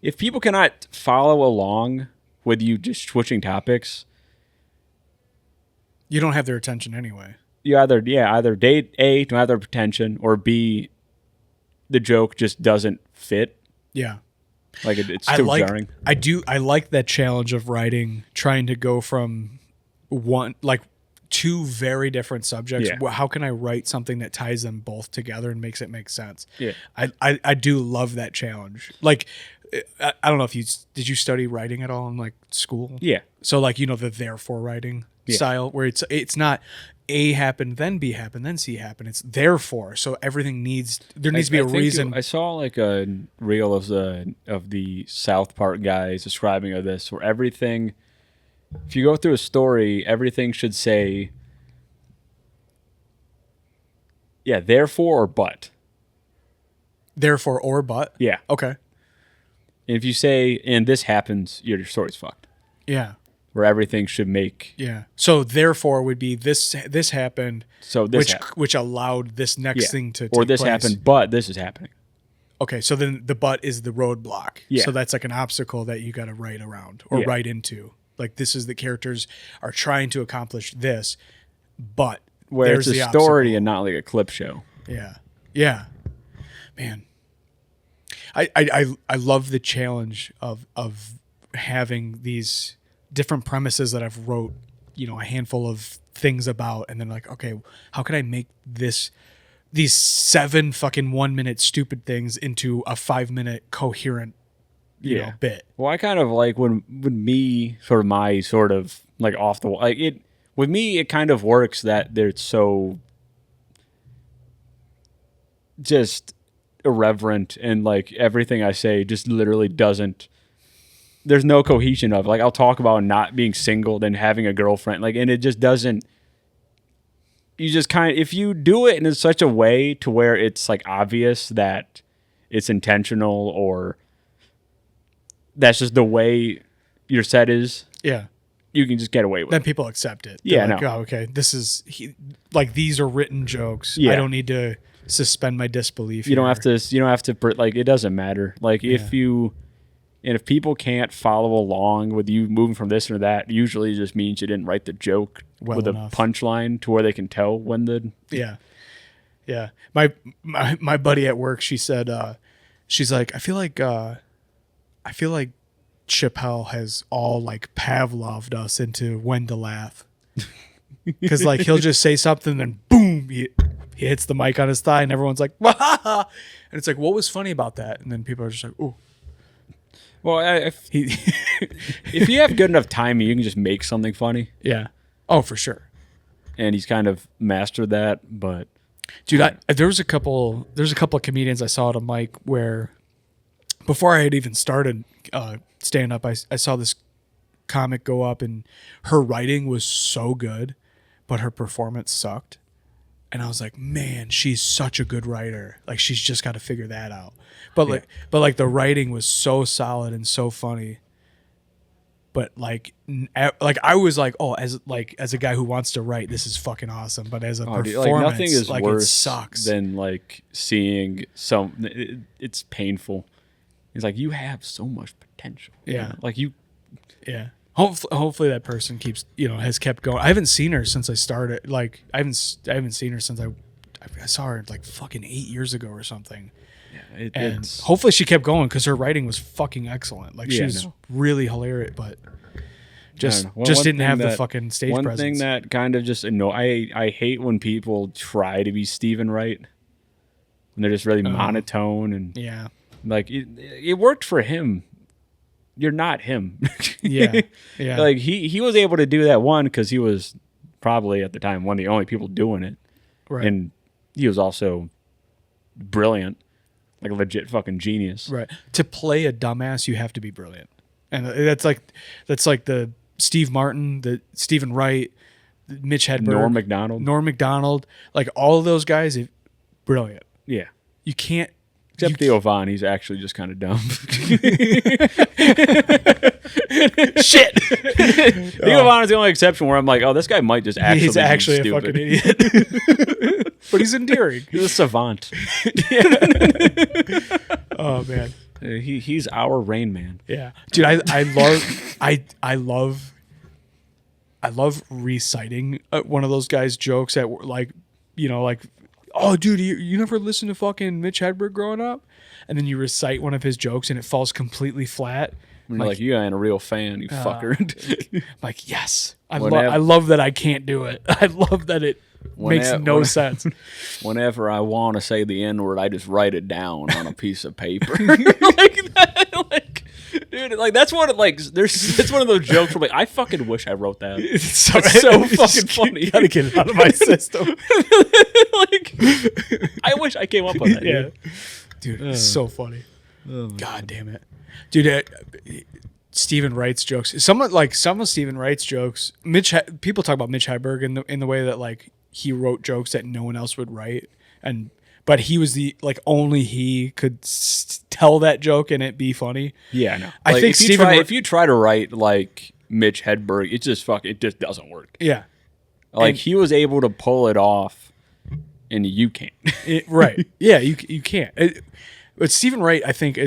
Speaker 3: if people cannot follow along with you just switching topics,
Speaker 1: you don't have their attention anyway.
Speaker 3: You either date A, don't have their attention, or B, the joke just doesn't fit.
Speaker 1: Yeah.
Speaker 3: Like it's too jarring.
Speaker 1: I like that challenge of writing, trying to go from two very different subjects.
Speaker 3: Yeah.
Speaker 1: How can I write something that ties them both together and makes it make sense?
Speaker 3: Yeah.
Speaker 1: I do love that challenge. Like, I don't know if did you study writing at all in like school?
Speaker 3: Yeah.
Speaker 1: So like, the therefore writing style where it's not A happened, then B happened, then C happened. It's therefore. So everything needs to be a reason.
Speaker 3: I saw like a reel of the South Park guys describing of this where everything, if you go through a story, everything should say, therefore or but.
Speaker 1: Therefore or but?
Speaker 3: Yeah.
Speaker 1: Okay.
Speaker 3: And if you say, and this happens, your story's fucked.
Speaker 1: Yeah.
Speaker 3: Where everything should make.
Speaker 1: Yeah. So therefore would be this happened.
Speaker 3: So
Speaker 1: which allowed this next thing to take
Speaker 3: or this
Speaker 1: place.
Speaker 3: happened, but this is happening.
Speaker 1: Okay, so then the but is the roadblock.
Speaker 3: Yeah.
Speaker 1: So that's like an obstacle that you got to write around or write into. Like this is the characters are trying to accomplish this, but
Speaker 3: where
Speaker 1: there's
Speaker 3: it's a story and not like a clip show.
Speaker 1: Yeah. Yeah. Man. I love the challenge of having these different premises that I've wrote, a handful of things about, and then like, okay, how can I make these 7 fucking 1 minute stupid things into a 5 minute coherent, bit.
Speaker 3: Well, I kind of like when me sort of my sort of like off the wall, like it with me, it kind of works that they're so just irreverent and like everything I say just literally doesn't. There's no cohesion of like I'll talk about not being single then having a girlfriend like and it just doesn't. You just kind of if you do it in such a way to where it's like obvious that it's intentional or that's just the way your set is.
Speaker 1: Yeah.
Speaker 3: You can just get away with it.
Speaker 1: Then people accept it.
Speaker 3: Yeah,
Speaker 1: like,
Speaker 3: no.
Speaker 1: oh, okay, this is these are written jokes.
Speaker 3: Yeah.
Speaker 1: I don't need to suspend my disbelief.
Speaker 3: You don't have to like it doesn't matter. Like if people can't follow along with you moving from this or that, usually it just means you didn't write the joke with
Speaker 1: enough.
Speaker 3: a punchline to where they can tell when the
Speaker 1: Yeah. My buddy at work, she said she's like I feel like Chappelle has all like Pavloved us into when to laugh. Because like he'll just say something and boom, he hits the mic on his thigh and everyone's like, wah! And it's like, what was funny about that? And then people are just like, ooh.
Speaker 3: Well, if you have good enough timing, you can just make something funny.
Speaker 1: Yeah. Oh, for sure.
Speaker 3: And he's kind of mastered that. But
Speaker 1: dude, there's a couple of comedians I saw at a mic where before I had even started stand up, I saw this comic go up and her writing was so good, but her performance sucked. And I was like, man, she's such a good writer. Like, she's just got to figure that out. But like the writing was so solid and so funny. But like I was like, oh, as a guy who wants to write, this is fucking awesome. But as a performance,
Speaker 3: dude, like, nothing is
Speaker 1: like,
Speaker 3: worse
Speaker 1: it sucks.
Speaker 3: than like seeing it's painful. It's like, you have so much potential.
Speaker 1: Yeah.
Speaker 3: You know? Like you.
Speaker 1: Yeah. Hopefully that person keeps, has kept going. I haven't seen her since I started. Like, I haven't seen her since I saw her like fucking 8 years ago or something. Yeah, it's hopefully she kept going because her writing was fucking excellent. Like, she was really hilarious, but just didn't have the fucking stage presence.
Speaker 3: One thing that kind of just I hate when people try to be Stephen Wright, when they're just really monotone and like it worked for him. You're not him.
Speaker 1: Yeah.
Speaker 3: Like he was able to do that one because he was probably at the time one of the only people doing it,
Speaker 1: right?
Speaker 3: And he was also brilliant, like a legit fucking genius.
Speaker 1: Right. To play a dumbass, you have to be brilliant, and that's like the Steve Martin, the Stephen Wright, Mitch Hedberg, Norm Macdonald, like all of those guys, brilliant.
Speaker 3: Yeah.
Speaker 1: You can't.
Speaker 3: Except Theo Von, he's actually just kind of dumb.
Speaker 1: Shit.
Speaker 3: Theo Von is the only exception where I'm like, oh, this guy might just actually
Speaker 1: he's actually
Speaker 3: be
Speaker 1: a
Speaker 3: stupid.
Speaker 1: fucking idiot. But he's endearing.
Speaker 3: He's a savant.
Speaker 1: Oh man.
Speaker 3: He's our Rain Man.
Speaker 1: Yeah. Dude, I love reciting one of those guys' jokes at like, oh, dude, you never listened to fucking Mitch Hedberg growing up? And then you recite one of his jokes and it falls completely flat.
Speaker 3: You're like, you ain't a real fan, you fucker.
Speaker 1: I'm like, yes. I love that I can't do it. I love that it makes no sense. Whenever
Speaker 3: I want to say the N-word, I just write it down on a piece of paper. Like that. Like, dude, like that's one of it's one of those jokes where I fucking wish I wrote that. It's so fucking funny.
Speaker 1: You gotta get it out of my system.
Speaker 3: I wish I came up with that.
Speaker 1: Yeah. Dude, it's so funny. God damn it. Dude, Stephen Wright's jokes. Some of Stephen Wright's jokes, people talk about Mitch Hedberg in the way that like he wrote jokes that no one else would write, but he was only he could tell that joke and it be funny.
Speaker 3: Yeah, I know.
Speaker 1: I think
Speaker 3: if you try to write like Mitch Hedberg, it just doesn't work.
Speaker 1: Yeah.
Speaker 3: Like he was able to pull it off and you can't.
Speaker 1: Right. Yeah, you can't. But Stephen Wright, I think,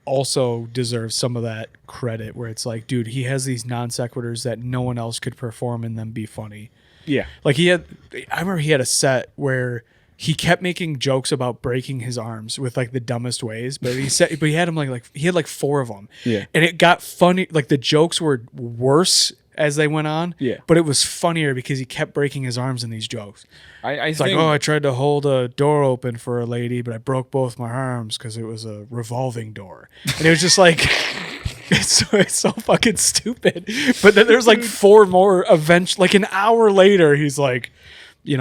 Speaker 1: also deserves some of that credit where it's like, dude, he has these non sequiturs that no one else could perform and then be funny. Yeah. Like I remember he had a set where he kept making jokes about breaking his arms with like the dumbest ways, but he had them he had like 4 of them.
Speaker 3: Yeah.
Speaker 1: And it got funny. Like the jokes were worse as they went on.
Speaker 3: Yeah.
Speaker 1: But it was funnier because he kept breaking his arms in these jokes.
Speaker 3: It's
Speaker 1: like, I tried to hold a door open for a lady, but I broke both my arms because it was a revolving door. And it was just like, it's so fucking stupid. But then there's like 4 more events. Like an hour later, he's like,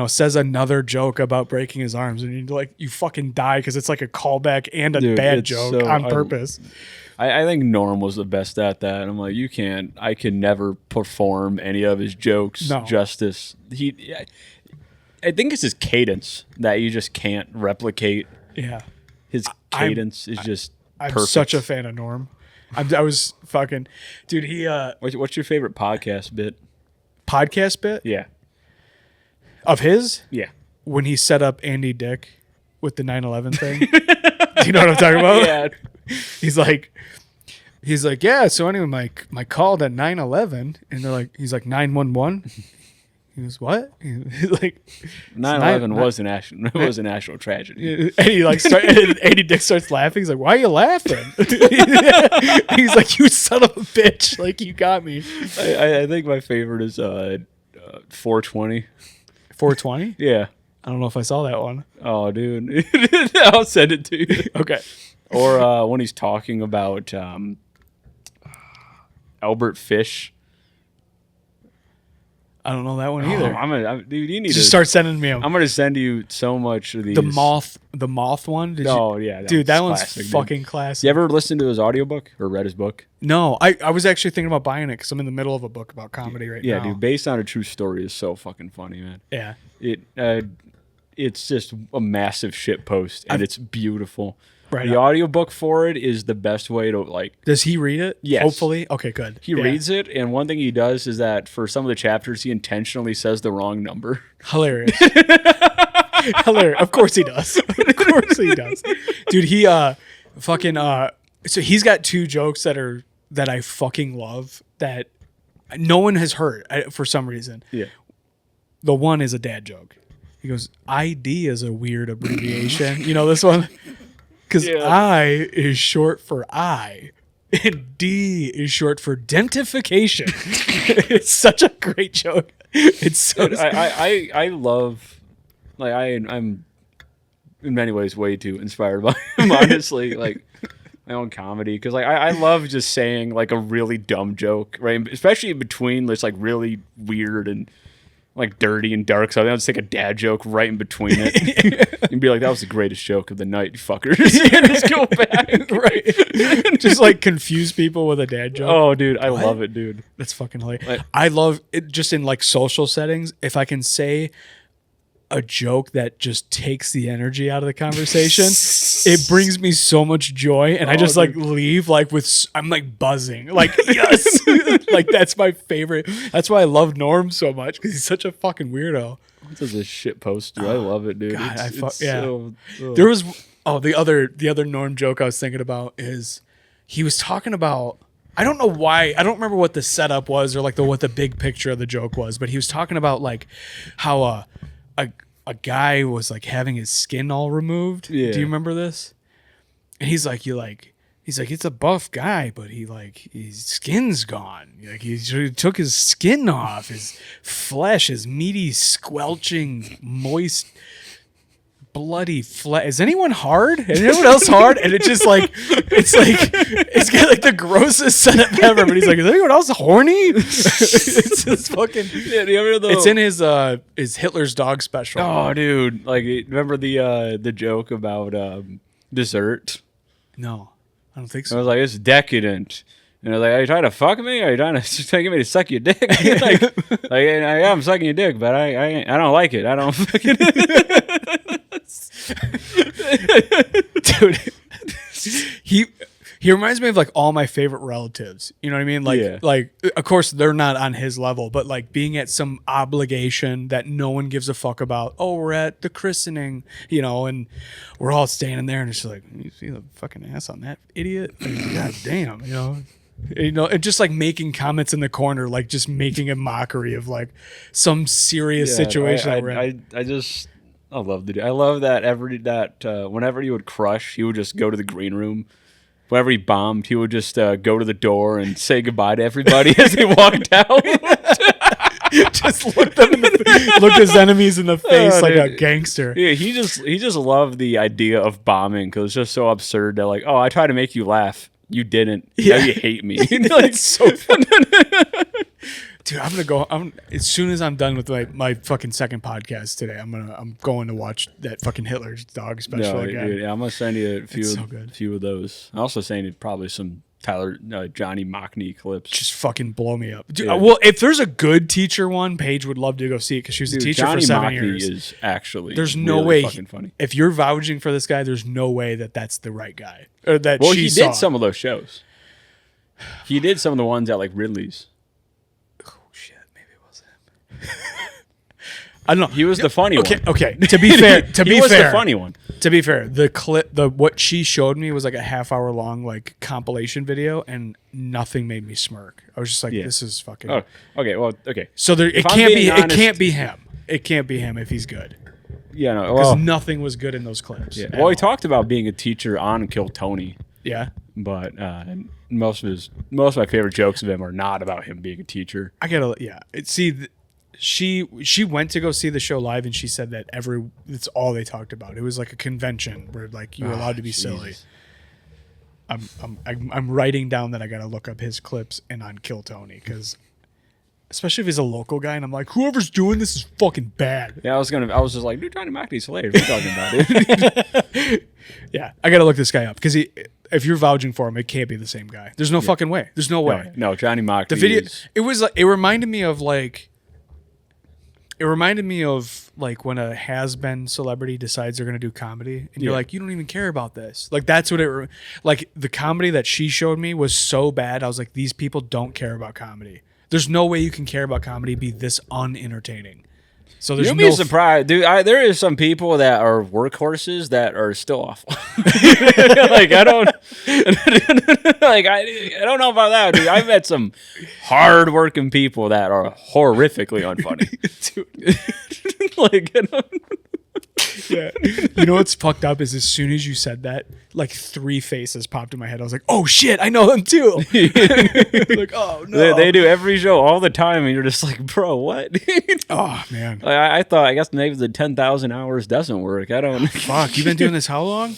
Speaker 1: says another joke about breaking his arms. And you fucking die because it's like a callback and a bad joke on purpose.
Speaker 3: I think Norm was the best at that. I'm like, I can never perform any of his jokes justice. I think it's his cadence that you just can't replicate.
Speaker 1: Yeah.
Speaker 3: His cadence is just perfect.
Speaker 1: I'm such a fan of Norm. I was fucking... Dude, he...
Speaker 3: What's your favorite podcast bit?
Speaker 1: Podcast bit?
Speaker 3: Yeah.
Speaker 1: Of his?
Speaker 3: Yeah.
Speaker 1: When he set up Andy Dick with the 9/11 thing. Do you know what I'm talking about?
Speaker 3: Yeah.
Speaker 1: He's like, yeah, so anyway, my call at 9/11, and he's like 911. He goes, what? He's like
Speaker 3: 9/11 was an actual tragedy.
Speaker 1: And he and Andy Dick starts laughing. He's like, why are you laughing? He's like, you son of a bitch. Like, you got me.
Speaker 3: I think my favorite is 420.
Speaker 1: 420?
Speaker 3: Yeah.
Speaker 1: I don't know if I saw that one.
Speaker 3: Oh, dude. I'll send it to you.
Speaker 1: Okay.
Speaker 3: Or when he's talking about Albert Fish.
Speaker 1: I don't know that one either.
Speaker 3: Dude, you need
Speaker 1: Just
Speaker 3: to
Speaker 1: start sending me them.
Speaker 3: I'm gonna send you so much of these.
Speaker 1: The moth one.
Speaker 3: Oh yeah,
Speaker 1: dude, that one's
Speaker 3: classic,
Speaker 1: fucking classic.
Speaker 3: You ever listen to his audiobook or read his book?
Speaker 1: No, I was actually thinking about buying it because I'm in the middle of a book about comedy right now.
Speaker 3: Yeah, dude, based on a true story is so fucking funny, man.
Speaker 1: Yeah.
Speaker 3: It's just a massive shit post, and it's beautiful.
Speaker 1: Right.
Speaker 3: The audiobook for it is the best way to like.
Speaker 1: Does he read it?
Speaker 3: Yes.
Speaker 1: Hopefully. Okay, good.
Speaker 3: He reads it, and one thing he does is that for some of the chapters, he intentionally says the wrong number.
Speaker 1: Hilarious. Hilarious. Of course he does. Of course he does. Dude, he fucking so he's got two jokes that I fucking love that no one has heard for some reason.
Speaker 3: Yeah.
Speaker 1: The one is a dad joke. He goes, ID is a weird abbreviation. You know this one? Because I is short for I, and D is short for dentification. It's such a great joke. It's so.
Speaker 3: Dude, I love, like I'm in many ways way too inspired by him. Honestly, like my own comedy, because like I love just saying like a really dumb joke, right? Especially in between this like really weird and like dirty and dark. So I'll just take a dad joke right in between it and be like, that was the greatest joke of the night, you fuckers. And just go back.
Speaker 1: Right. Just like confuse people with a dad joke.
Speaker 3: Oh, dude, I love it, dude.
Speaker 1: That's fucking hilarious.
Speaker 3: Like,
Speaker 1: I love it just in like social settings. If I can say a joke that just takes the energy out of the conversation, it brings me so much joy, and I just like leave like I'm like buzzing, like yes, like that's my favorite. That's why I love Norm so much, because he's such a fucking weirdo.
Speaker 3: This is a shit post, dude. I love it, dude.
Speaker 1: God,
Speaker 3: So,
Speaker 1: there was the other Norm joke I was thinking about is he was talking about. I don't know why. I don't remember what the setup was or like what the big picture of the joke was, but he was talking about like how a guy was like having his skin all removed.
Speaker 3: Yeah.
Speaker 1: Do you remember this? And he's like, it's a buff guy, but his skin's gone. Like he took his skin off, his flesh, his meaty, squelching, moist, bloody flesh. Is anyone hard? Is anyone else hard? And it's just like, it's got like the grossest setup ever. But he's like, is anyone else horny? It's just fucking.
Speaker 3: Yeah, do you ever
Speaker 1: It's in his Hitler's Dog special.
Speaker 3: Oh, dude! Like, remember the joke about dessert?
Speaker 1: No, I don't think
Speaker 3: I
Speaker 1: so.
Speaker 3: was like, it's decadent. And I was like, are you trying to fuck me? Are you trying to get me to suck your dick? like I am sucking your dick, but I don't like it. I don't fucking.
Speaker 1: Dude, he reminds me of like all my favorite relatives. You know what I mean? Like,
Speaker 3: Yeah.
Speaker 1: like of course they're not on his level, but like being at some obligation that no one gives a fuck about. Oh, we're at the christening, and we're all standing there, and it's just like, you see the fucking ass on that idiot? Like, God damn, and just like making comments in the corner, like just making a mockery of like some serious situation that we're in.
Speaker 3: I love the dude. I love that whenever he would crush, he would just go to the green room. Whenever he bombed, he would just go to the door and say goodbye to everybody as they walked out.
Speaker 1: Just look his enemies in the face like a gangster.
Speaker 3: Yeah, he just loved the idea of bombing because it's just so absurd that like, oh, I tried to make you laugh, you didn't. Yeah, now you hate me.
Speaker 1: Like, so funny. Dude, I'm gonna go. As soon as I'm done with my fucking second podcast today, I'm going to watch that fucking Hitler's Dog special again.
Speaker 3: Dude, yeah, I'm gonna send you a few of those. I also send you probably some Johnny Mockney clips.
Speaker 1: Just fucking blow me up. Dude,
Speaker 3: Yeah.
Speaker 1: well, if there's a good teacher one, Paige would love to go see it because she was a teacher
Speaker 3: Johnny
Speaker 1: for 7
Speaker 3: Mockney
Speaker 1: years.
Speaker 3: is actually
Speaker 1: there's no
Speaker 3: really
Speaker 1: way
Speaker 3: fucking funny.
Speaker 1: If you're vouching for this guy, there's no way that's the right guy or that.
Speaker 3: Well,
Speaker 1: she
Speaker 3: he
Speaker 1: saw.
Speaker 3: did some of those shows. He did some of the ones at like Ridley's.
Speaker 1: I don't know.
Speaker 3: He was the funny one.
Speaker 1: Okay. To be fair,
Speaker 3: He was the funny one.
Speaker 1: To be fair, the clip, what she showed me was like a half-hour long like compilation video, and nothing made me smirk. I was just like, this is fucking.
Speaker 3: Oh, okay. Well, okay.
Speaker 1: So it can't be him. It can't be him if he's good.
Speaker 3: Yeah, no.
Speaker 1: Because
Speaker 3: Well,
Speaker 1: nothing was good in those clips.
Speaker 3: yeah.
Speaker 1: at
Speaker 3: Well, he
Speaker 1: all.
Speaker 3: talked about being a teacher on Kill Tony,
Speaker 1: Yeah.
Speaker 3: but most of my favorite jokes of him are not about him being a teacher.
Speaker 1: I gotta. Yeah. She went to go see the show live, and she said that it's all they talked about. It was like a convention where like you're allowed to be silly. I'm writing down that I got to look up his clips and on Kill Tony because. Especially if he's a local guy, and I'm like, whoever's doing this is fucking bad.
Speaker 3: Yeah, I was just like, dude, Johnny Macdonald's hilarious. What are you talking about, dude?
Speaker 1: Yeah, I gotta look this guy up because if you're vouching for him, it can't be the same guy. There's no fucking way. There's no way.
Speaker 3: No, Johnny Macdonald.
Speaker 1: The video, it reminded me of when a has-been celebrity decides they're gonna do comedy, and you're like, you don't even care about this. Like that's what like the comedy that she showed me was so bad. I was like, these people don't care about comedy. There's no way you can care about comedy be this unentertaining. So there's
Speaker 3: You'll be surprised, dude. There is some people that are workhorses that are still awful. Like I don't, I don't know about that, dude. I've met some hard-working people that are horrifically unfunny. Dude. Like,
Speaker 1: yeah. You know what's fucked up is as soon as you said that, like 3 faces popped in my head. I was like, oh shit, I know them too. Like, oh no.
Speaker 3: They do every show all the time, and you're just like, bro, what?
Speaker 1: Oh man.
Speaker 3: Like, I guess maybe the 10,000 hours doesn't work. I don't.
Speaker 1: Fuck, you've been doing this how long?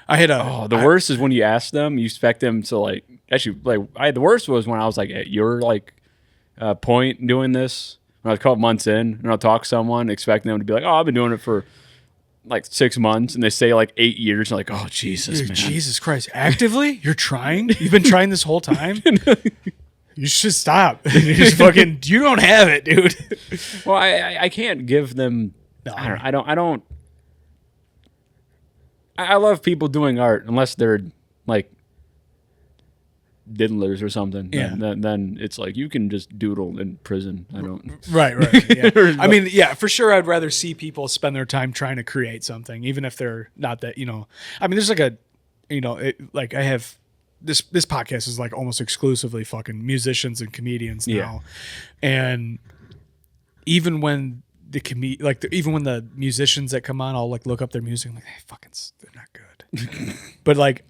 Speaker 3: The worst is when you ask them, you expect them to like actually like. The worst was when I was like at your point doing this. When I was a couple months in, and I'll talk to someone, expecting them to be like, "Oh, I've been doing it for like 6 months," and they say like 8 years. And like, oh Jesus, man.
Speaker 1: Jesus Christ! Actively, you're trying. You've been trying this whole time. You should stop. You just fucking. You don't have it, dude.
Speaker 3: Well, I can't give them.
Speaker 1: No.
Speaker 3: I don't. I love people doing art unless they're like diddlers or something.
Speaker 1: Yeah.
Speaker 3: Then it's like you can just doodle in prison. I don't.
Speaker 1: Right. Yeah. I mean, yeah, for sure. I'd rather see people spend their time trying to create something, even if they're not that. I mean, there's like I have this podcast is like almost exclusively fucking musicians and comedians now, and even when even when the musicians that come on, I'll like look up their music. I'm like, hey, they're not good. But like,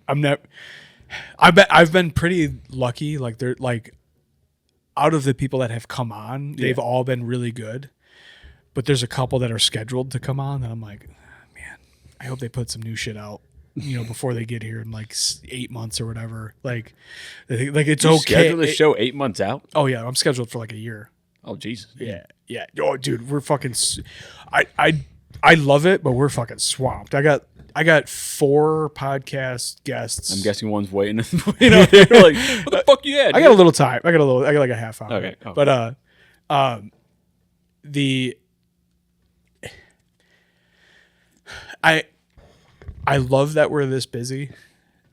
Speaker 1: I've been pretty lucky. Like they're like, out of the people that have come on, they've all been really good. But there's a couple that are scheduled to come on, and I'm like, man, I hope they put some new shit out, before they get here in like 8 months or whatever. Like it's okay.
Speaker 3: Schedule the show 8 months out.
Speaker 1: Oh yeah, I'm scheduled for like a year.
Speaker 3: Oh Jesus.
Speaker 1: Yeah. Oh, dude, we're fucking. I love it, but we're fucking swamped. I got 4 podcast guests.
Speaker 3: I'm guessing one's waiting. They're like, what the fuck you had?
Speaker 1: I got a little time. I got like a half hour.
Speaker 3: Okay.
Speaker 1: But I love that we're this busy.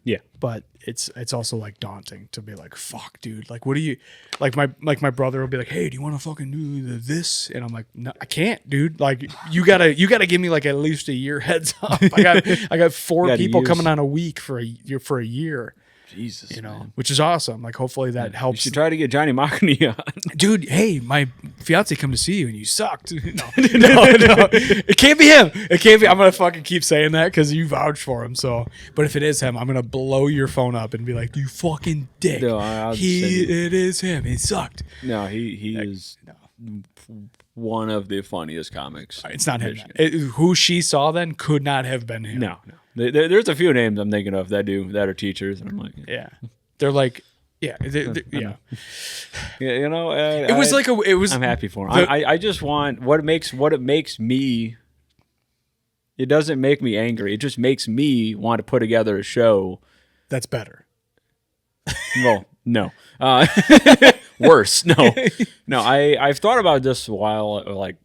Speaker 3: Yeah.
Speaker 1: But it's also like daunting to be like, fuck, dude. Like, what do you like? My brother will be like, hey, do you want to fucking do this? And I'm like, no, I can't, dude. Like, you gotta give me like at least a year heads up. I got 4 people coming on a week for a year.
Speaker 3: Jesus,
Speaker 1: which is awesome. Like, hopefully that helps.
Speaker 3: You should try to get Johnny Macdonald on.
Speaker 1: Dude, hey, my fiance come to see you and you sucked. No. It can't be him. It can't be. I'm going to fucking keep saying that because you vouched for him. So, but if it is him, I'm going to blow your phone up and be like, you fucking dick.
Speaker 3: No,
Speaker 1: it is him. He sucked.
Speaker 3: No, he is one of the funniest comics.
Speaker 1: It's not him. Who she saw then could not have been him.
Speaker 3: No. There's a few names I'm thinking of that are teachers, and I'm like,
Speaker 1: yeah, they're like, yeah,
Speaker 3: yeah.
Speaker 1: I'm
Speaker 3: happy for him. I just want what it makes me. It doesn't make me angry. It just makes me want to put together a show
Speaker 1: that's better.
Speaker 3: Well, no, worse. No. I've thought about this a while, like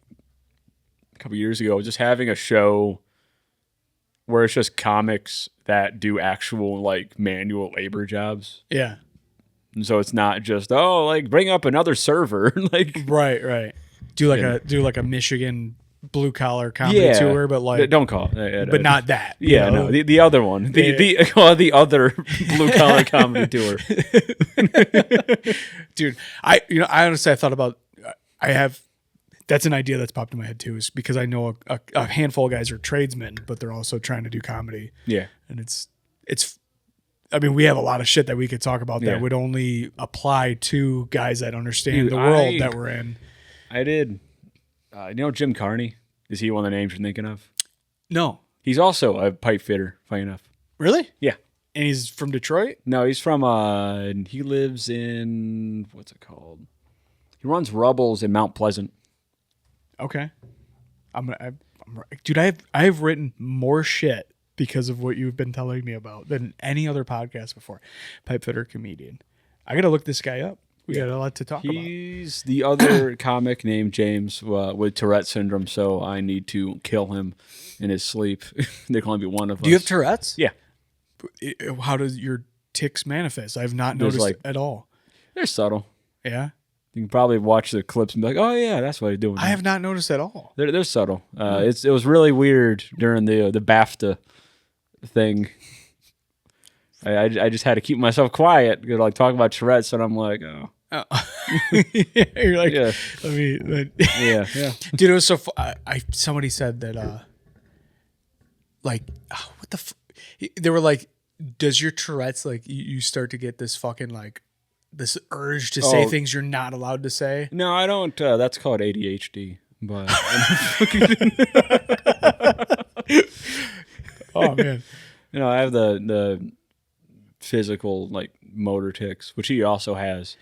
Speaker 3: a couple years ago, just having a show where it's just comics that do actual like manual labor jobs.
Speaker 1: Yeah.
Speaker 3: And so it's not just bring up another server. Like
Speaker 1: right. Do like a Michigan blue collar comedy tour, but like
Speaker 3: don't call it.
Speaker 1: But not that.
Speaker 3: Yeah, no, the other one. The other blue collar comedy tour.
Speaker 1: Dude, I honestly I thought about that's an idea that's popped in my head too, is because I know a handful of guys are tradesmen, but they're also trying to do comedy.
Speaker 3: Yeah.
Speaker 1: And it's I mean, we have a lot of shit that we could talk about that would only apply to guys that understand the world that we're in.
Speaker 3: I did. Jim Carney? Is he one of the names you're thinking of?
Speaker 1: No.
Speaker 3: He's also a pipe fitter, funny enough.
Speaker 1: Really?
Speaker 3: Yeah.
Speaker 1: And he's from Detroit?
Speaker 3: No, he's from he lives in what's it called? He runs Rubbles in Mount Pleasant.
Speaker 1: Okay. Dude, I have written more shit because of what you've been telling me about than any other podcast before. Pipefitter comedian. I got to look this guy up. We got a lot to talk about.
Speaker 3: He's the other comic named James with Tourette syndrome, so I need to kill him in his sleep. There can only be one of us.
Speaker 1: Do you have Tourette's?
Speaker 3: Yeah.
Speaker 1: How does your tics manifest? I've not noticed it at all.
Speaker 3: They're subtle.
Speaker 1: Yeah?
Speaker 3: You can probably watch the clips and be like, "Oh yeah, that's what he's doing."
Speaker 1: I have not noticed at all.
Speaker 3: They're subtle. It was really weird during the BAFTA thing. I just had to keep myself quiet because like talking about Tourette's, and I'm like, oh.
Speaker 1: You're like,
Speaker 3: Yeah.
Speaker 1: yeah. Dude, it was so somebody said that like what the they were like, does your Tourette's like you start to get this fucking like this urge to say things you're not allowed to say?
Speaker 3: No, I don't. That's called ADHD. But
Speaker 1: oh man,
Speaker 3: I have the physical like motor tics, which he also has.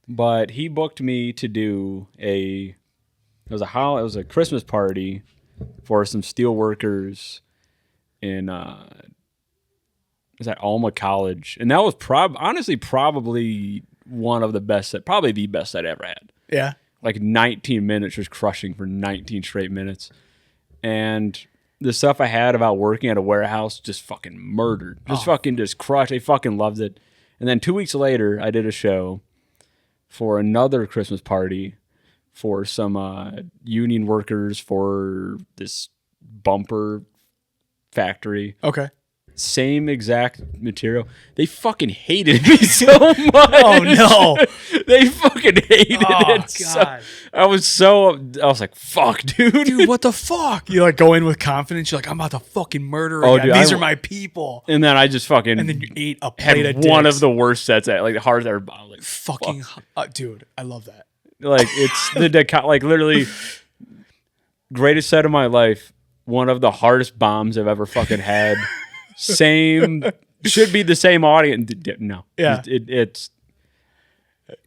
Speaker 3: But he booked me to do it was a Christmas party for some steel workers in is that Alma College, and that was probably one of the best probably the best I'd ever had.
Speaker 1: Yeah,
Speaker 3: like 19 minutes, just crushing for 19 straight minutes, and the stuff I had about working at a warehouse just fucking murdered, just crushed. I fucking loved it. And then 2 weeks later, I did a show for another Christmas party for some union workers for this bumper factory.
Speaker 1: Okay.
Speaker 3: Same exact material. They fucking hated me so much.
Speaker 1: Oh no.
Speaker 3: They fucking hated it.
Speaker 1: God.
Speaker 3: I was like, fuck, dude.
Speaker 1: Dude, what the fuck? You like go in with confidence. You're like, I'm about to fucking murder a guy.
Speaker 3: Dude,
Speaker 1: These are my people.
Speaker 3: And then I just fucking
Speaker 1: And then you ate a plate
Speaker 3: had
Speaker 1: of
Speaker 3: one
Speaker 1: dicks.
Speaker 3: of the worst sets at like the hardest ever. Like,
Speaker 1: Fucking dude, I love that.
Speaker 3: like it's like literally greatest set of my life. One of the hardest bombs I've ever fucking had. Should be the same audience. No,
Speaker 1: Yeah.
Speaker 3: It's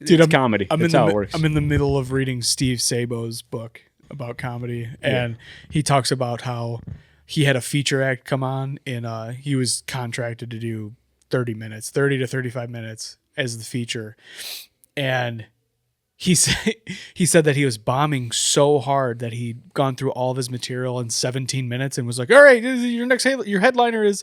Speaker 1: Dude,
Speaker 3: it's comedy. That's how it works.
Speaker 1: I'm in the middle of reading Steve Sabo's book about comedy, and he talks about how he had a feature act come on, and he was contracted to do 30 to 35 minutes as the feature, and he said that he was bombing so hard that he'd gone through all of his material in 17 minutes and was like, all right, your headliner is,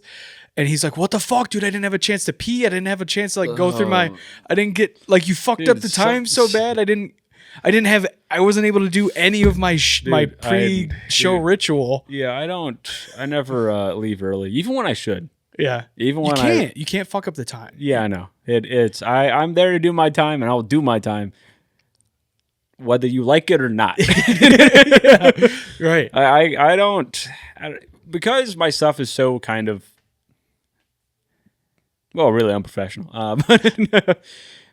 Speaker 1: and he's like, what the fuck, dude? I didn't have a chance to pee. I didn't have a chance to like go through I didn't get like, you fucked up the time so bad. I wasn't able to do any of my my pre-show ritual.
Speaker 3: Yeah, I never leave early, even when I should.
Speaker 1: Yeah.
Speaker 3: Even when
Speaker 1: you can't fuck up the time.
Speaker 3: Yeah, I know. I'm there to do my time, and I'll do my time, whether you like it or not.
Speaker 1: Yeah, right.
Speaker 3: I don't because my stuff is so kind of really unprofessional. But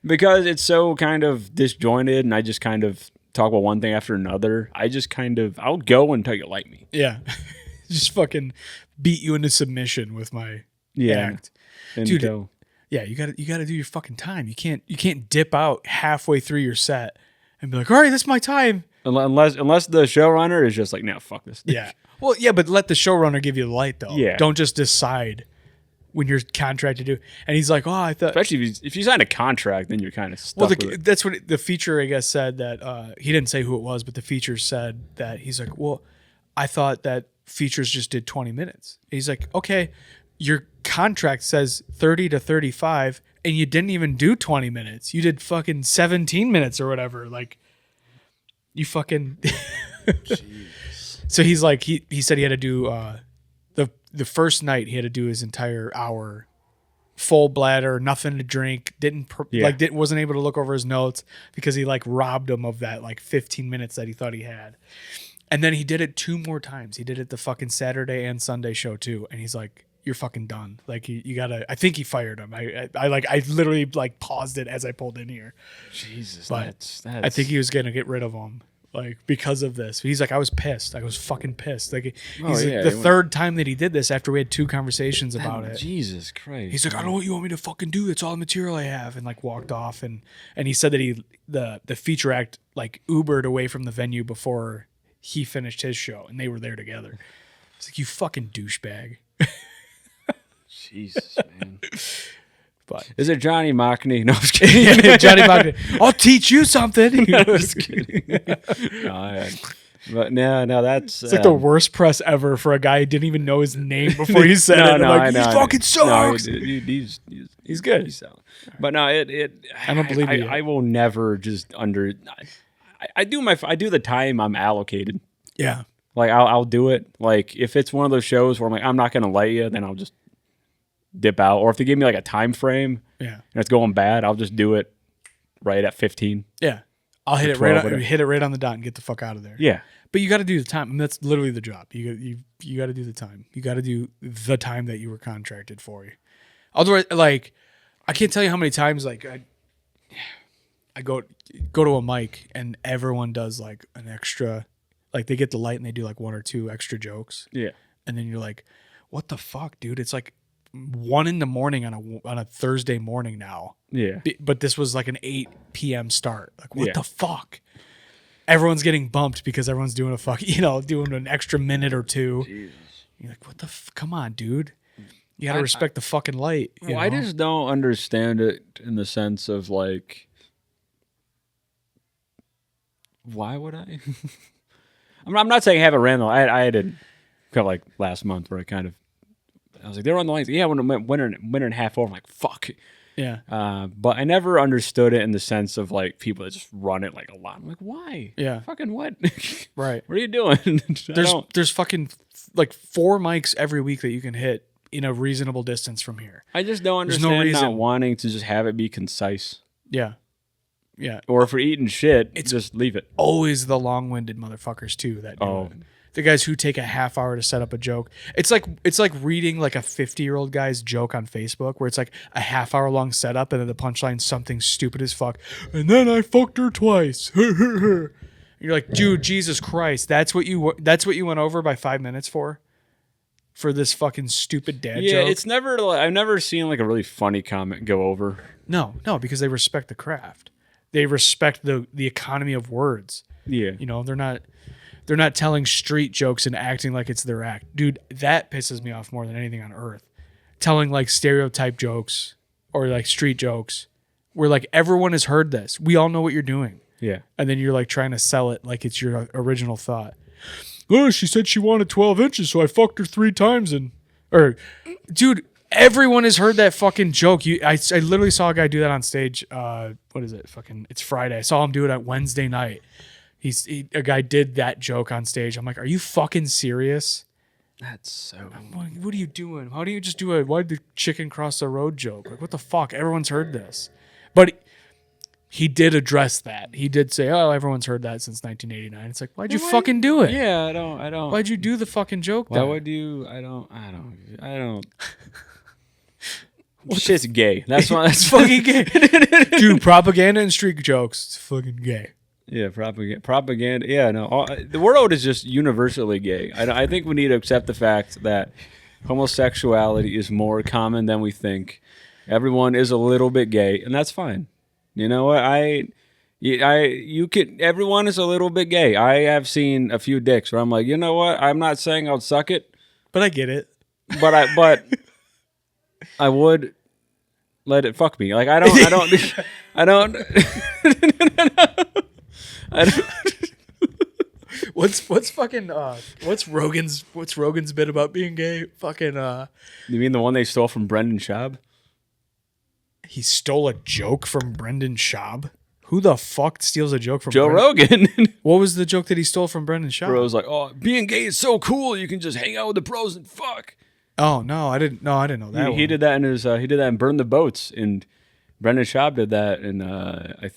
Speaker 3: because it's so kind of disjointed, and I just kind of talk about one thing after another. I'll go until you like me.
Speaker 1: Yeah. Just fucking beat you into submission with my act.
Speaker 3: And
Speaker 1: dude. Yeah, you gotta do your fucking time. You can't dip out halfway through your set and be like, all right, that's my time.
Speaker 3: Unless the showrunner is just like, no, fuck this.
Speaker 1: Yeah. Well, yeah, but let the showrunner give you the light, though.
Speaker 3: Yeah.
Speaker 1: Don't just decide when you're contracted to do. And he's like, oh, I thought.
Speaker 3: Especially if you sign a contract, then you're kind of stuck with it.
Speaker 1: That's what the feature, I guess, said that he didn't say who it was, but the feature said that he's like, well, I thought that features just did 20 minutes. And he's like, okay, your contract says 30 to 35, and you didn't even do 20 minutes. You did fucking 17 minutes or whatever. Like, you fucking. So he's like, he said he had to do the first night he had to do his entire hour, full bladder, nothing to drink, wasn't able to look over his notes because he like robbed him of that like 15 minutes that he thought he had. And then he did it 2 more times. He did it the fucking Saturday and Sunday show too. And he's like, you're fucking done. Like you gotta, I think he fired him. I literally like paused it as I pulled in here.
Speaker 3: Jesus.
Speaker 1: But
Speaker 3: that's
Speaker 1: I think he was going to get rid of him. like because of this. He's like, I was pissed. I was fucking pissed. Like
Speaker 3: Oh, yeah,
Speaker 1: the
Speaker 3: he went-
Speaker 1: third time that he did this after we had 2 conversations about it.
Speaker 3: Jesus Christ.
Speaker 1: He's like, I don't know what you want me to fucking do. It's all the material I have, and like walked off. And he said that the feature act like Ubered away from the venue before he finished his show, and they were there together. It's like, you fucking douchebag.
Speaker 3: Jesus, man.
Speaker 1: But
Speaker 3: Is it Johnny Mockney? No, I was kidding.
Speaker 1: Johnny Bogdan, I'll teach you something.
Speaker 3: I was kidding. But no, that's
Speaker 1: It's like the worst press ever for a guy who didn't even know his name before he said it. I'm like, he fucking sucks.
Speaker 3: He's
Speaker 1: good.
Speaker 3: He's solid. But no,
Speaker 1: I don't believe you.
Speaker 3: I will never just I do the time I'm allocated.
Speaker 1: Yeah.
Speaker 3: Like I'll do it. Like if it's one of those shows where I'm like, I'm not gonna let you, then I'll just dip out. Or if they give me like a time frame
Speaker 1: Yeah.
Speaker 3: and it's going bad, I'll just do it right at 15.
Speaker 1: Yeah. I'll hit it
Speaker 3: 12, whatever.
Speaker 1: hit it right on the dot and get the fuck out of there.
Speaker 3: Yeah.
Speaker 1: But you got to do the time. I mean, that's literally the job. You got to do the time. You got to do the time that you were contracted for. Otherwise, like, I can't tell you how many times like I go to a mic and everyone does like an extra, like they get the light and they do like 1 or 2 extra jokes.
Speaker 3: Yeah.
Speaker 1: And then you're like, what the fuck, dude? It's like 1 a.m. on a Thursday morning now.
Speaker 3: Yeah.
Speaker 1: But this was like an 8 p.m. start. Like, what
Speaker 3: Yeah.
Speaker 1: the fuck? Everyone's getting bumped because everyone's doing doing an extra minute or 2.
Speaker 3: Jesus.
Speaker 1: You're like, what the come on, dude. You got to respect the fucking light. You
Speaker 3: I
Speaker 1: know?
Speaker 3: just don't understand it in the sense of like, why would I? I'm not saying have it random. I had it kind of like last month where I was like, they're on the lines. Yeah, when it went winter and a half over, I'm like, fuck.
Speaker 1: Yeah.
Speaker 3: But I never understood it in the sense of like people that just run it like a lot. I'm like, why?
Speaker 1: Yeah.
Speaker 3: Fucking what?
Speaker 1: Right.
Speaker 3: What are you doing?
Speaker 1: There's fucking like 4 mics every week that you can hit in a reasonable distance from here.
Speaker 3: I just don't
Speaker 1: There's no
Speaker 3: understand not
Speaker 1: reason.
Speaker 3: wanting to just have it be concise.
Speaker 1: Yeah. Yeah.
Speaker 3: Or if we're eating shit, just leave it.
Speaker 1: Always the long-winded motherfuckers too that do
Speaker 3: Oh.
Speaker 1: it. The guys who take a half hour to set up a joke. It's like reading like a 50-year-old guy's joke on Facebook where it's like a half hour long setup and then the punchline's something stupid as fuck. And then I fucked her twice. You're like, dude, Jesus Christ, that's what you went over by 5 minutes for this fucking stupid dad
Speaker 3: Yeah,
Speaker 1: joke?
Speaker 3: it's never. I've never seen like a really funny comment go over.
Speaker 1: No, because they respect the craft. They respect the economy of words.
Speaker 3: Yeah,
Speaker 1: You know, they're not telling street jokes and acting like it's their act. Dude, that pisses me off more than anything on earth. Telling like stereotype jokes or like street jokes where like everyone has heard this. We all know what you're doing.
Speaker 3: yeah.
Speaker 1: And then you're like trying to sell it like it's your original thought. Oh, she said she wanted 12 inches, so I fucked her 3 times. Dude, everyone has heard that fucking joke. I literally saw a guy do that on stage. What is it? It's Friday. I saw him do it at Wednesday night. A guy did that joke on stage. I'm like, are you fucking serious?
Speaker 3: That's so.
Speaker 1: What are you doing? How do you just do why did the chicken cross the road joke? Like, what the fuck? Everyone's heard this. But he did address that. He did say, oh, everyone's heard that since 1989. It's like, why'd you fucking do it?
Speaker 3: Yeah, I don't.
Speaker 1: Why'd you do the fucking joke
Speaker 3: Why
Speaker 1: then?
Speaker 3: would you? I don't. Shit's gay. That's why. That's
Speaker 1: fucking gay. Dude, propaganda and street jokes. It's fucking gay.
Speaker 3: Yeah, propaganda. Yeah, no. The world is just universally gay. I think we need to accept the fact that homosexuality is more common than we think. Everyone is a little bit gay, and that's fine. You know what? Everyone is a little bit gay. I have seen a few dicks where I'm like, you know what? I'm not saying I'll suck it,
Speaker 1: But I get it.
Speaker 3: but I would let it fuck me. Like I don't.
Speaker 1: What's Rogan's bit about being gay? Fucking
Speaker 3: You mean the one they stole from Brendan Schaub?
Speaker 1: he stole a joke from Brendan Schaub. Who the fuck steals a joke from
Speaker 3: Joe Rogan.
Speaker 1: What was the joke that he stole from Brendan Schaub?
Speaker 3: Bro was like, "Oh, being gay is so cool. You can just hang out with the pros and fuck."
Speaker 1: Oh no, I didn't know that.
Speaker 3: He did that in his. He did that in Burn the Boats, and Brendan Schaub did that, and I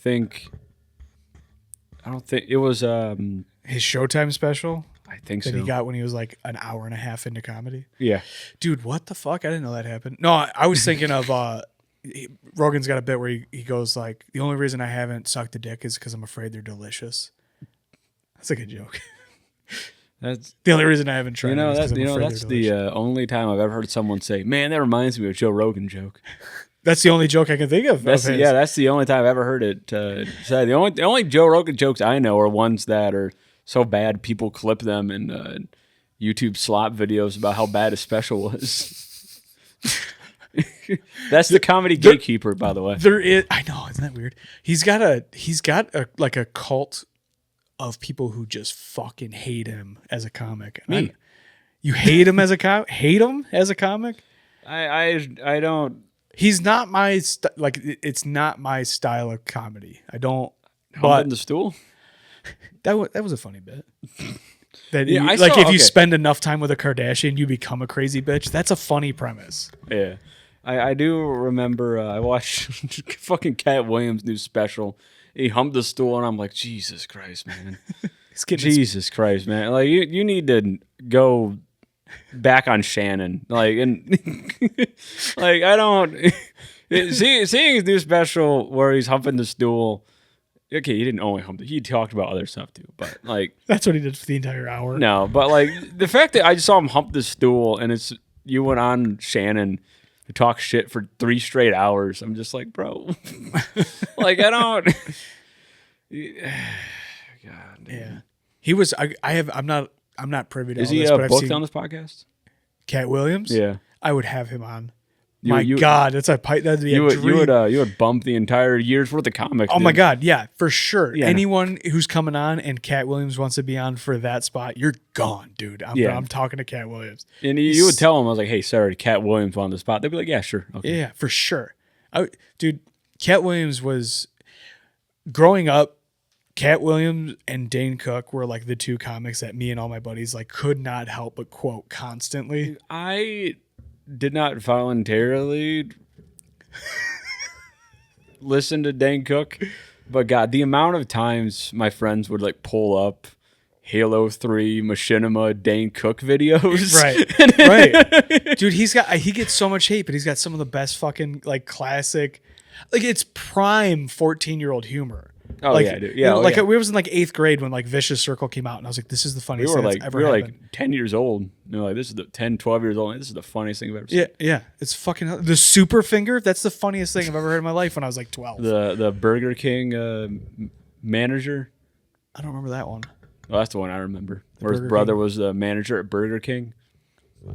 Speaker 3: don't think it was.
Speaker 1: His Showtime special
Speaker 3: I think
Speaker 1: that
Speaker 3: so.
Speaker 1: he got when he was like an hour and a half into comedy.
Speaker 3: Yeah.
Speaker 1: Dude, what the fuck? I didn't know that happened. No, I was thinking of Rogan's got a bit where he goes like, the only reason I haven't sucked a dick is because I'm afraid they're delicious. That's a good joke.
Speaker 3: That's
Speaker 1: The only reason I haven't tried it is 'cause I'm afraid
Speaker 3: that's
Speaker 1: they're
Speaker 3: the
Speaker 1: delicious.
Speaker 3: only time I've ever heard someone say, "Man, that reminds me of a Joe Rogan joke."
Speaker 1: That's the only joke I can think of.
Speaker 3: That's
Speaker 1: of his.
Speaker 3: yeah, that's the only time I've ever heard it said. The only Joe Rogan jokes I know are ones that are so bad people clip them in YouTube slop videos about how bad his special was. That's the comedy gatekeeper, by the way.
Speaker 1: There is. I know, isn't that weird? He's got a like a cult of people who just fucking hate him as a comic.
Speaker 3: Me.
Speaker 1: You hate him as a comic? Hate him as a comic?
Speaker 3: I don't.
Speaker 1: He's not my it's not my style of comedy. I don't.
Speaker 3: Hump in
Speaker 1: But
Speaker 3: the stool.
Speaker 1: that was a funny bit. That
Speaker 3: Yeah,
Speaker 1: if you
Speaker 3: okay.
Speaker 1: spend enough time with a Kardashian, you become a crazy bitch. That's a funny premise.
Speaker 3: Yeah, I do remember. I watched fucking Cat Williams' new special. He humped the stool, and I'm like, Jesus Christ, man.
Speaker 1: He's getting his-
Speaker 3: Jesus Christ, man! Like you need to go back on Shannon. Like and like I don't seeing his new special where he's humping the stool. Okay, he didn't only hump it. He talked about other stuff too, but like
Speaker 1: that's what he did for the entire hour.
Speaker 3: no, but like the fact that I just saw him hump the stool and it's you went on Shannon to talk shit for 3 straight hours. I'm just like, bro, like I don't. God, damn.
Speaker 1: Yeah, he was. I'm not privy to
Speaker 3: Is
Speaker 1: all
Speaker 3: he
Speaker 1: this, but I've
Speaker 3: booked
Speaker 1: seen
Speaker 3: on this podcast?
Speaker 1: Cat Williams.
Speaker 3: Yeah.
Speaker 1: I would have him on.
Speaker 3: You-
Speaker 1: My
Speaker 3: you-
Speaker 1: God, that's a pipe. That'd be
Speaker 3: You
Speaker 1: a
Speaker 3: would
Speaker 1: dream.
Speaker 3: you would bump the entire year's worth of comics.
Speaker 1: Oh my
Speaker 3: dude.
Speaker 1: God, yeah, for sure.
Speaker 3: Yeah.
Speaker 1: Anyone who's coming on and Cat Williams wants to be on for that spot, you're gone, dude.
Speaker 3: Yeah.
Speaker 1: I'm talking to Cat Williams.
Speaker 3: And you would tell him, I was like, hey, sorry, Cat Williams on the spot. They'd be like, yeah, sure. Okay.
Speaker 1: Yeah, for sure. Dude, Cat Williams was growing up. Cat Williams and Dane Cook were like the two comics that me and all my buddies like could not help but quote constantly.
Speaker 3: I did not voluntarily listen to Dane Cook, but God, the amount of times my friends would like pull up Halo 3 Machinima Dane Cook videos.
Speaker 1: Right. Dude, he gets so much hate, but he's got some of the best fucking like classic, like it's prime 14-year-old humor.
Speaker 3: Oh,
Speaker 1: like,
Speaker 3: yeah, dude.
Speaker 1: you know,
Speaker 3: Yeah, oh,
Speaker 1: like
Speaker 3: yeah.
Speaker 1: we was in like 8th grade when like Vicious Circle came out, and I was like, this is the
Speaker 3: We
Speaker 1: funniest
Speaker 3: were
Speaker 1: thing
Speaker 3: like
Speaker 1: that's ever happened.
Speaker 3: 10 years old. You know, like this is the 10, 12 years old. This is the funniest thing I've ever seen.
Speaker 1: Yeah, it's fucking the super finger. That's the funniest thing I've ever heard in my life. When I was like 12,
Speaker 3: The Burger King manager.
Speaker 1: I don't remember that one.
Speaker 3: Oh, that's the one I remember. Where his
Speaker 1: Burger
Speaker 3: brother
Speaker 1: King.
Speaker 3: was the manager at Burger King.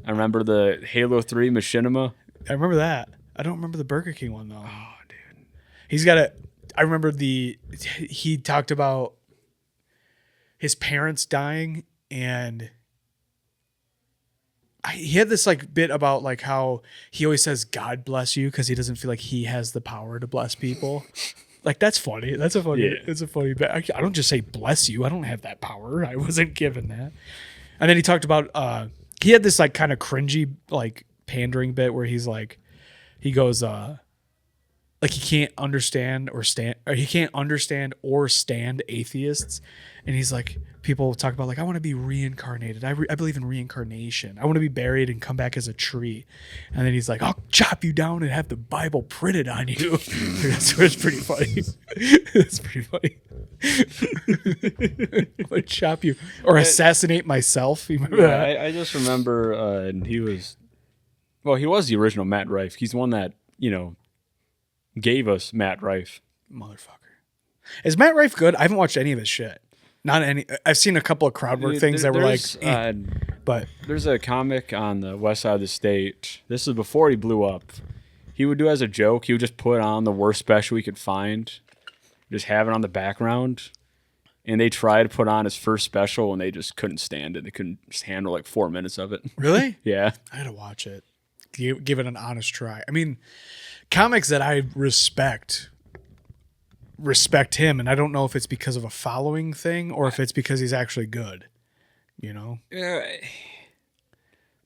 Speaker 3: I remember the Halo 3 Machinima.
Speaker 1: I remember that. I don't remember the Burger King one though.
Speaker 3: Oh, dude.
Speaker 1: He's got a. I remember he talked about his parents dying, and he had this like bit about like how he always says God bless you because he doesn't feel like he has the power to bless people. Like that's funny. That's a funny.
Speaker 3: Yeah.
Speaker 1: It's a funny bit. I don't just say bless you. I don't have that power. I wasn't given that. And then he talked about he had this like kind of cringy like pandering bit where he's like he goes like he can't understand or stand atheists, and he's like people talk about like I want to be reincarnated. I believe in reincarnation. I want to be buried and come back as a tree, and then he's like I'll chop you down and have the Bible printed on you. That's pretty funny. That's pretty funny. I would chop you or assassinate myself. You remember that?
Speaker 3: I just remember and he was the original Matt Rife. He's the one that, gave us Matt Rife.
Speaker 1: Motherfucker. Is Matt Rife good? I haven't watched any of his shit. Not any. I've seen a couple of crowd work things that were like, but
Speaker 3: There's a comic on the west side of the state. This is before he blew up. He would do as a joke, he would just put on the worst special he could find, just have it on the background. And they tried to put on his first special, and they just couldn't stand it. They couldn't just handle like 4 minutes of it.
Speaker 1: really?
Speaker 3: Yeah.
Speaker 1: I gotta watch it. Give it an honest try. I mean, comics that I respect him, and I don't know if it's because of a following thing or if it's because he's actually good.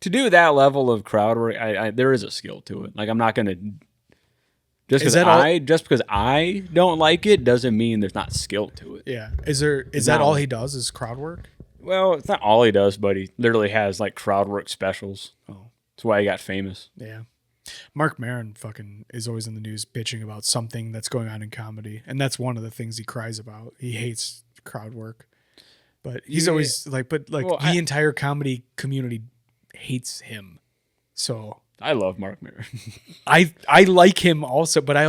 Speaker 3: To do that level of crowd work, there is a skill to it. Like I'm not gonna just
Speaker 1: Is
Speaker 3: because
Speaker 1: that all-
Speaker 3: I don't like it doesn't mean there's not skill to it.
Speaker 1: Yeah. Is that all he does? Is crowd work?
Speaker 3: Well, it's not all he does, but he literally has like crowd work specials.
Speaker 1: Oh.
Speaker 3: That's why he got famous.
Speaker 1: Yeah. Mark Maron fucking is always in the news bitching about something that's going on in comedy, and that's one of the things he cries about. He hates crowd work. But he's always like, the entire comedy community hates him. So
Speaker 3: I love Mark Maron.
Speaker 1: I like him also, but I've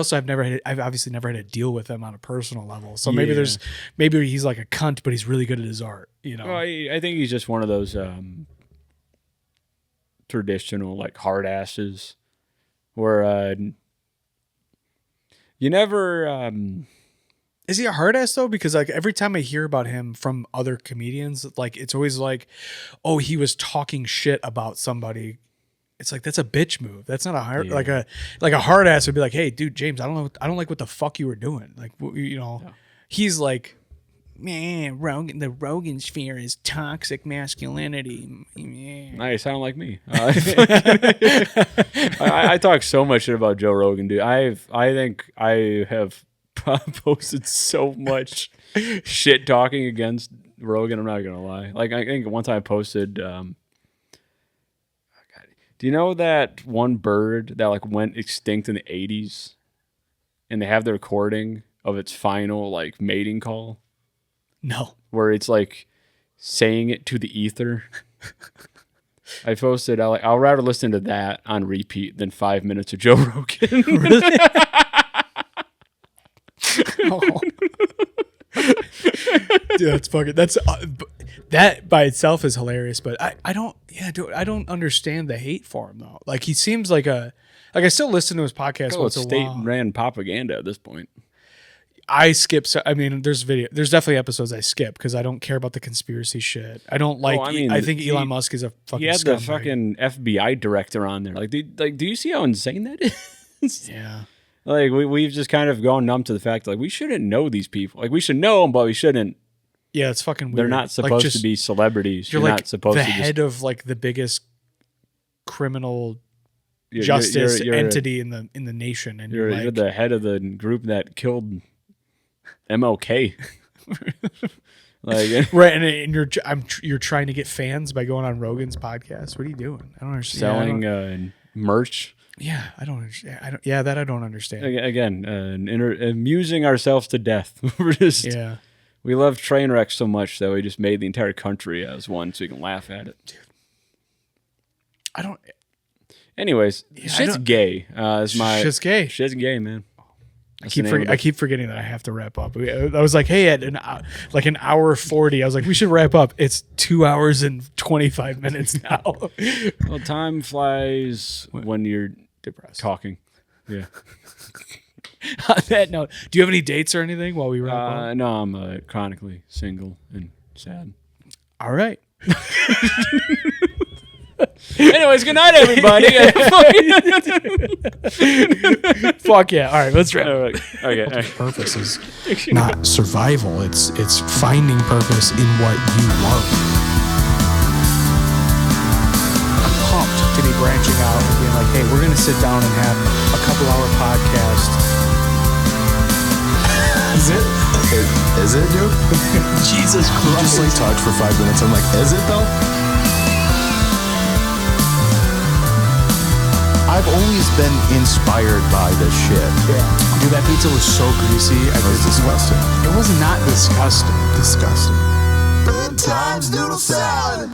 Speaker 1: obviously never had to deal with him on a personal level. So maybe he's like a cunt, but he's really good at his art.
Speaker 3: Well, I think he's just one of those traditional like hard asses, where you never.
Speaker 1: Is he a hard ass though? Because like every time I hear about him from other comedians, like it's always like, oh, he was talking shit about somebody. It's like, that's a bitch move. That's not a hard, like a hard ass would be like, hey, dude, James, I don't like what the fuck you were doing. Like, he's like, man, the Rogan sphere is toxic masculinity. Yeah.
Speaker 3: Nice, sound like me. I talk so much shit about Joe Rogan, dude. I think I have posted so much shit talking against Rogan. I'm not gonna lie. Like I think one time I posted. Do you know that one bird that like went extinct in the 80s, and they have the recording of its final like mating call?
Speaker 1: No.
Speaker 3: Where it's like saying it to the ether. I posted. I'll rather listen to that on repeat than 5 minutes of Joe Rogan.
Speaker 1: Really? Oh. Dude, that's fucking. That by itself is hilarious, but I don't understand the hate for him though. Like he seems like I still listen to his podcast once in a while.
Speaker 3: State-ran propaganda at this point.
Speaker 1: I skip. I mean, there's definitely episodes I skip because I don't care about the conspiracy shit. I don't like. I think Elon Musk is a fucking. He had the
Speaker 3: fucking FBI director on there. Like, do you see how insane that is?
Speaker 1: Yeah.
Speaker 3: Like we've just kind of gone numb to the fact like we shouldn't know these people. Like we should know them, but we shouldn't.
Speaker 1: Yeah, it's fucking weird.
Speaker 3: They're not supposed to be celebrities.
Speaker 1: You're
Speaker 3: not supposed
Speaker 1: the
Speaker 3: to
Speaker 1: head of like the biggest criminal justice entity in the nation, and
Speaker 3: you're the head of the group that killed MLK. Like
Speaker 1: right, and you're trying to get fans by going on Rogan's podcast. What are you doing? I don't understand.
Speaker 3: Selling merch.
Speaker 1: Yeah, I don't understand. I don't understand.
Speaker 3: Again, amusing ourselves to death. We're just we love train wrecks so much that we just made the entire country as one, so you can laugh at it. Dude,
Speaker 1: I don't.
Speaker 3: Anyways, shit's gay.
Speaker 1: Shit's gay.
Speaker 3: Shit's gay, man.
Speaker 1: I keep forgetting that I have to wrap up. I was like, hey, at an hour 40, I was like, we should wrap up. It's 2 hours and 25 minutes now.
Speaker 3: Well, time flies when you're
Speaker 1: depressed
Speaker 3: talking. Yeah.
Speaker 1: On that note, do you have any dates or anything while we wrap up?
Speaker 3: No, I'm chronically single and sad.
Speaker 1: All right.
Speaker 3: Anyways, good night, everybody.
Speaker 1: Fuck yeah. All right, let's wrap.
Speaker 3: Okay.
Speaker 2: Purpose is not survival. It's finding purpose in what you love.
Speaker 1: I'm pumped to be branching out and being like, hey, we're going to sit down and have a couple-hour podcast.
Speaker 2: Is it? Is it, dude?
Speaker 1: Jesus Christ.
Speaker 2: You just like talked for 5 minutes. I'm like, is it though? I've always been inspired by this shit.
Speaker 1: Yeah. Dude, that pizza was so greasy.
Speaker 2: It was disgusting.
Speaker 1: It was not disgusting.
Speaker 2: Disgusting.
Speaker 4: Good times, Noodle Salad.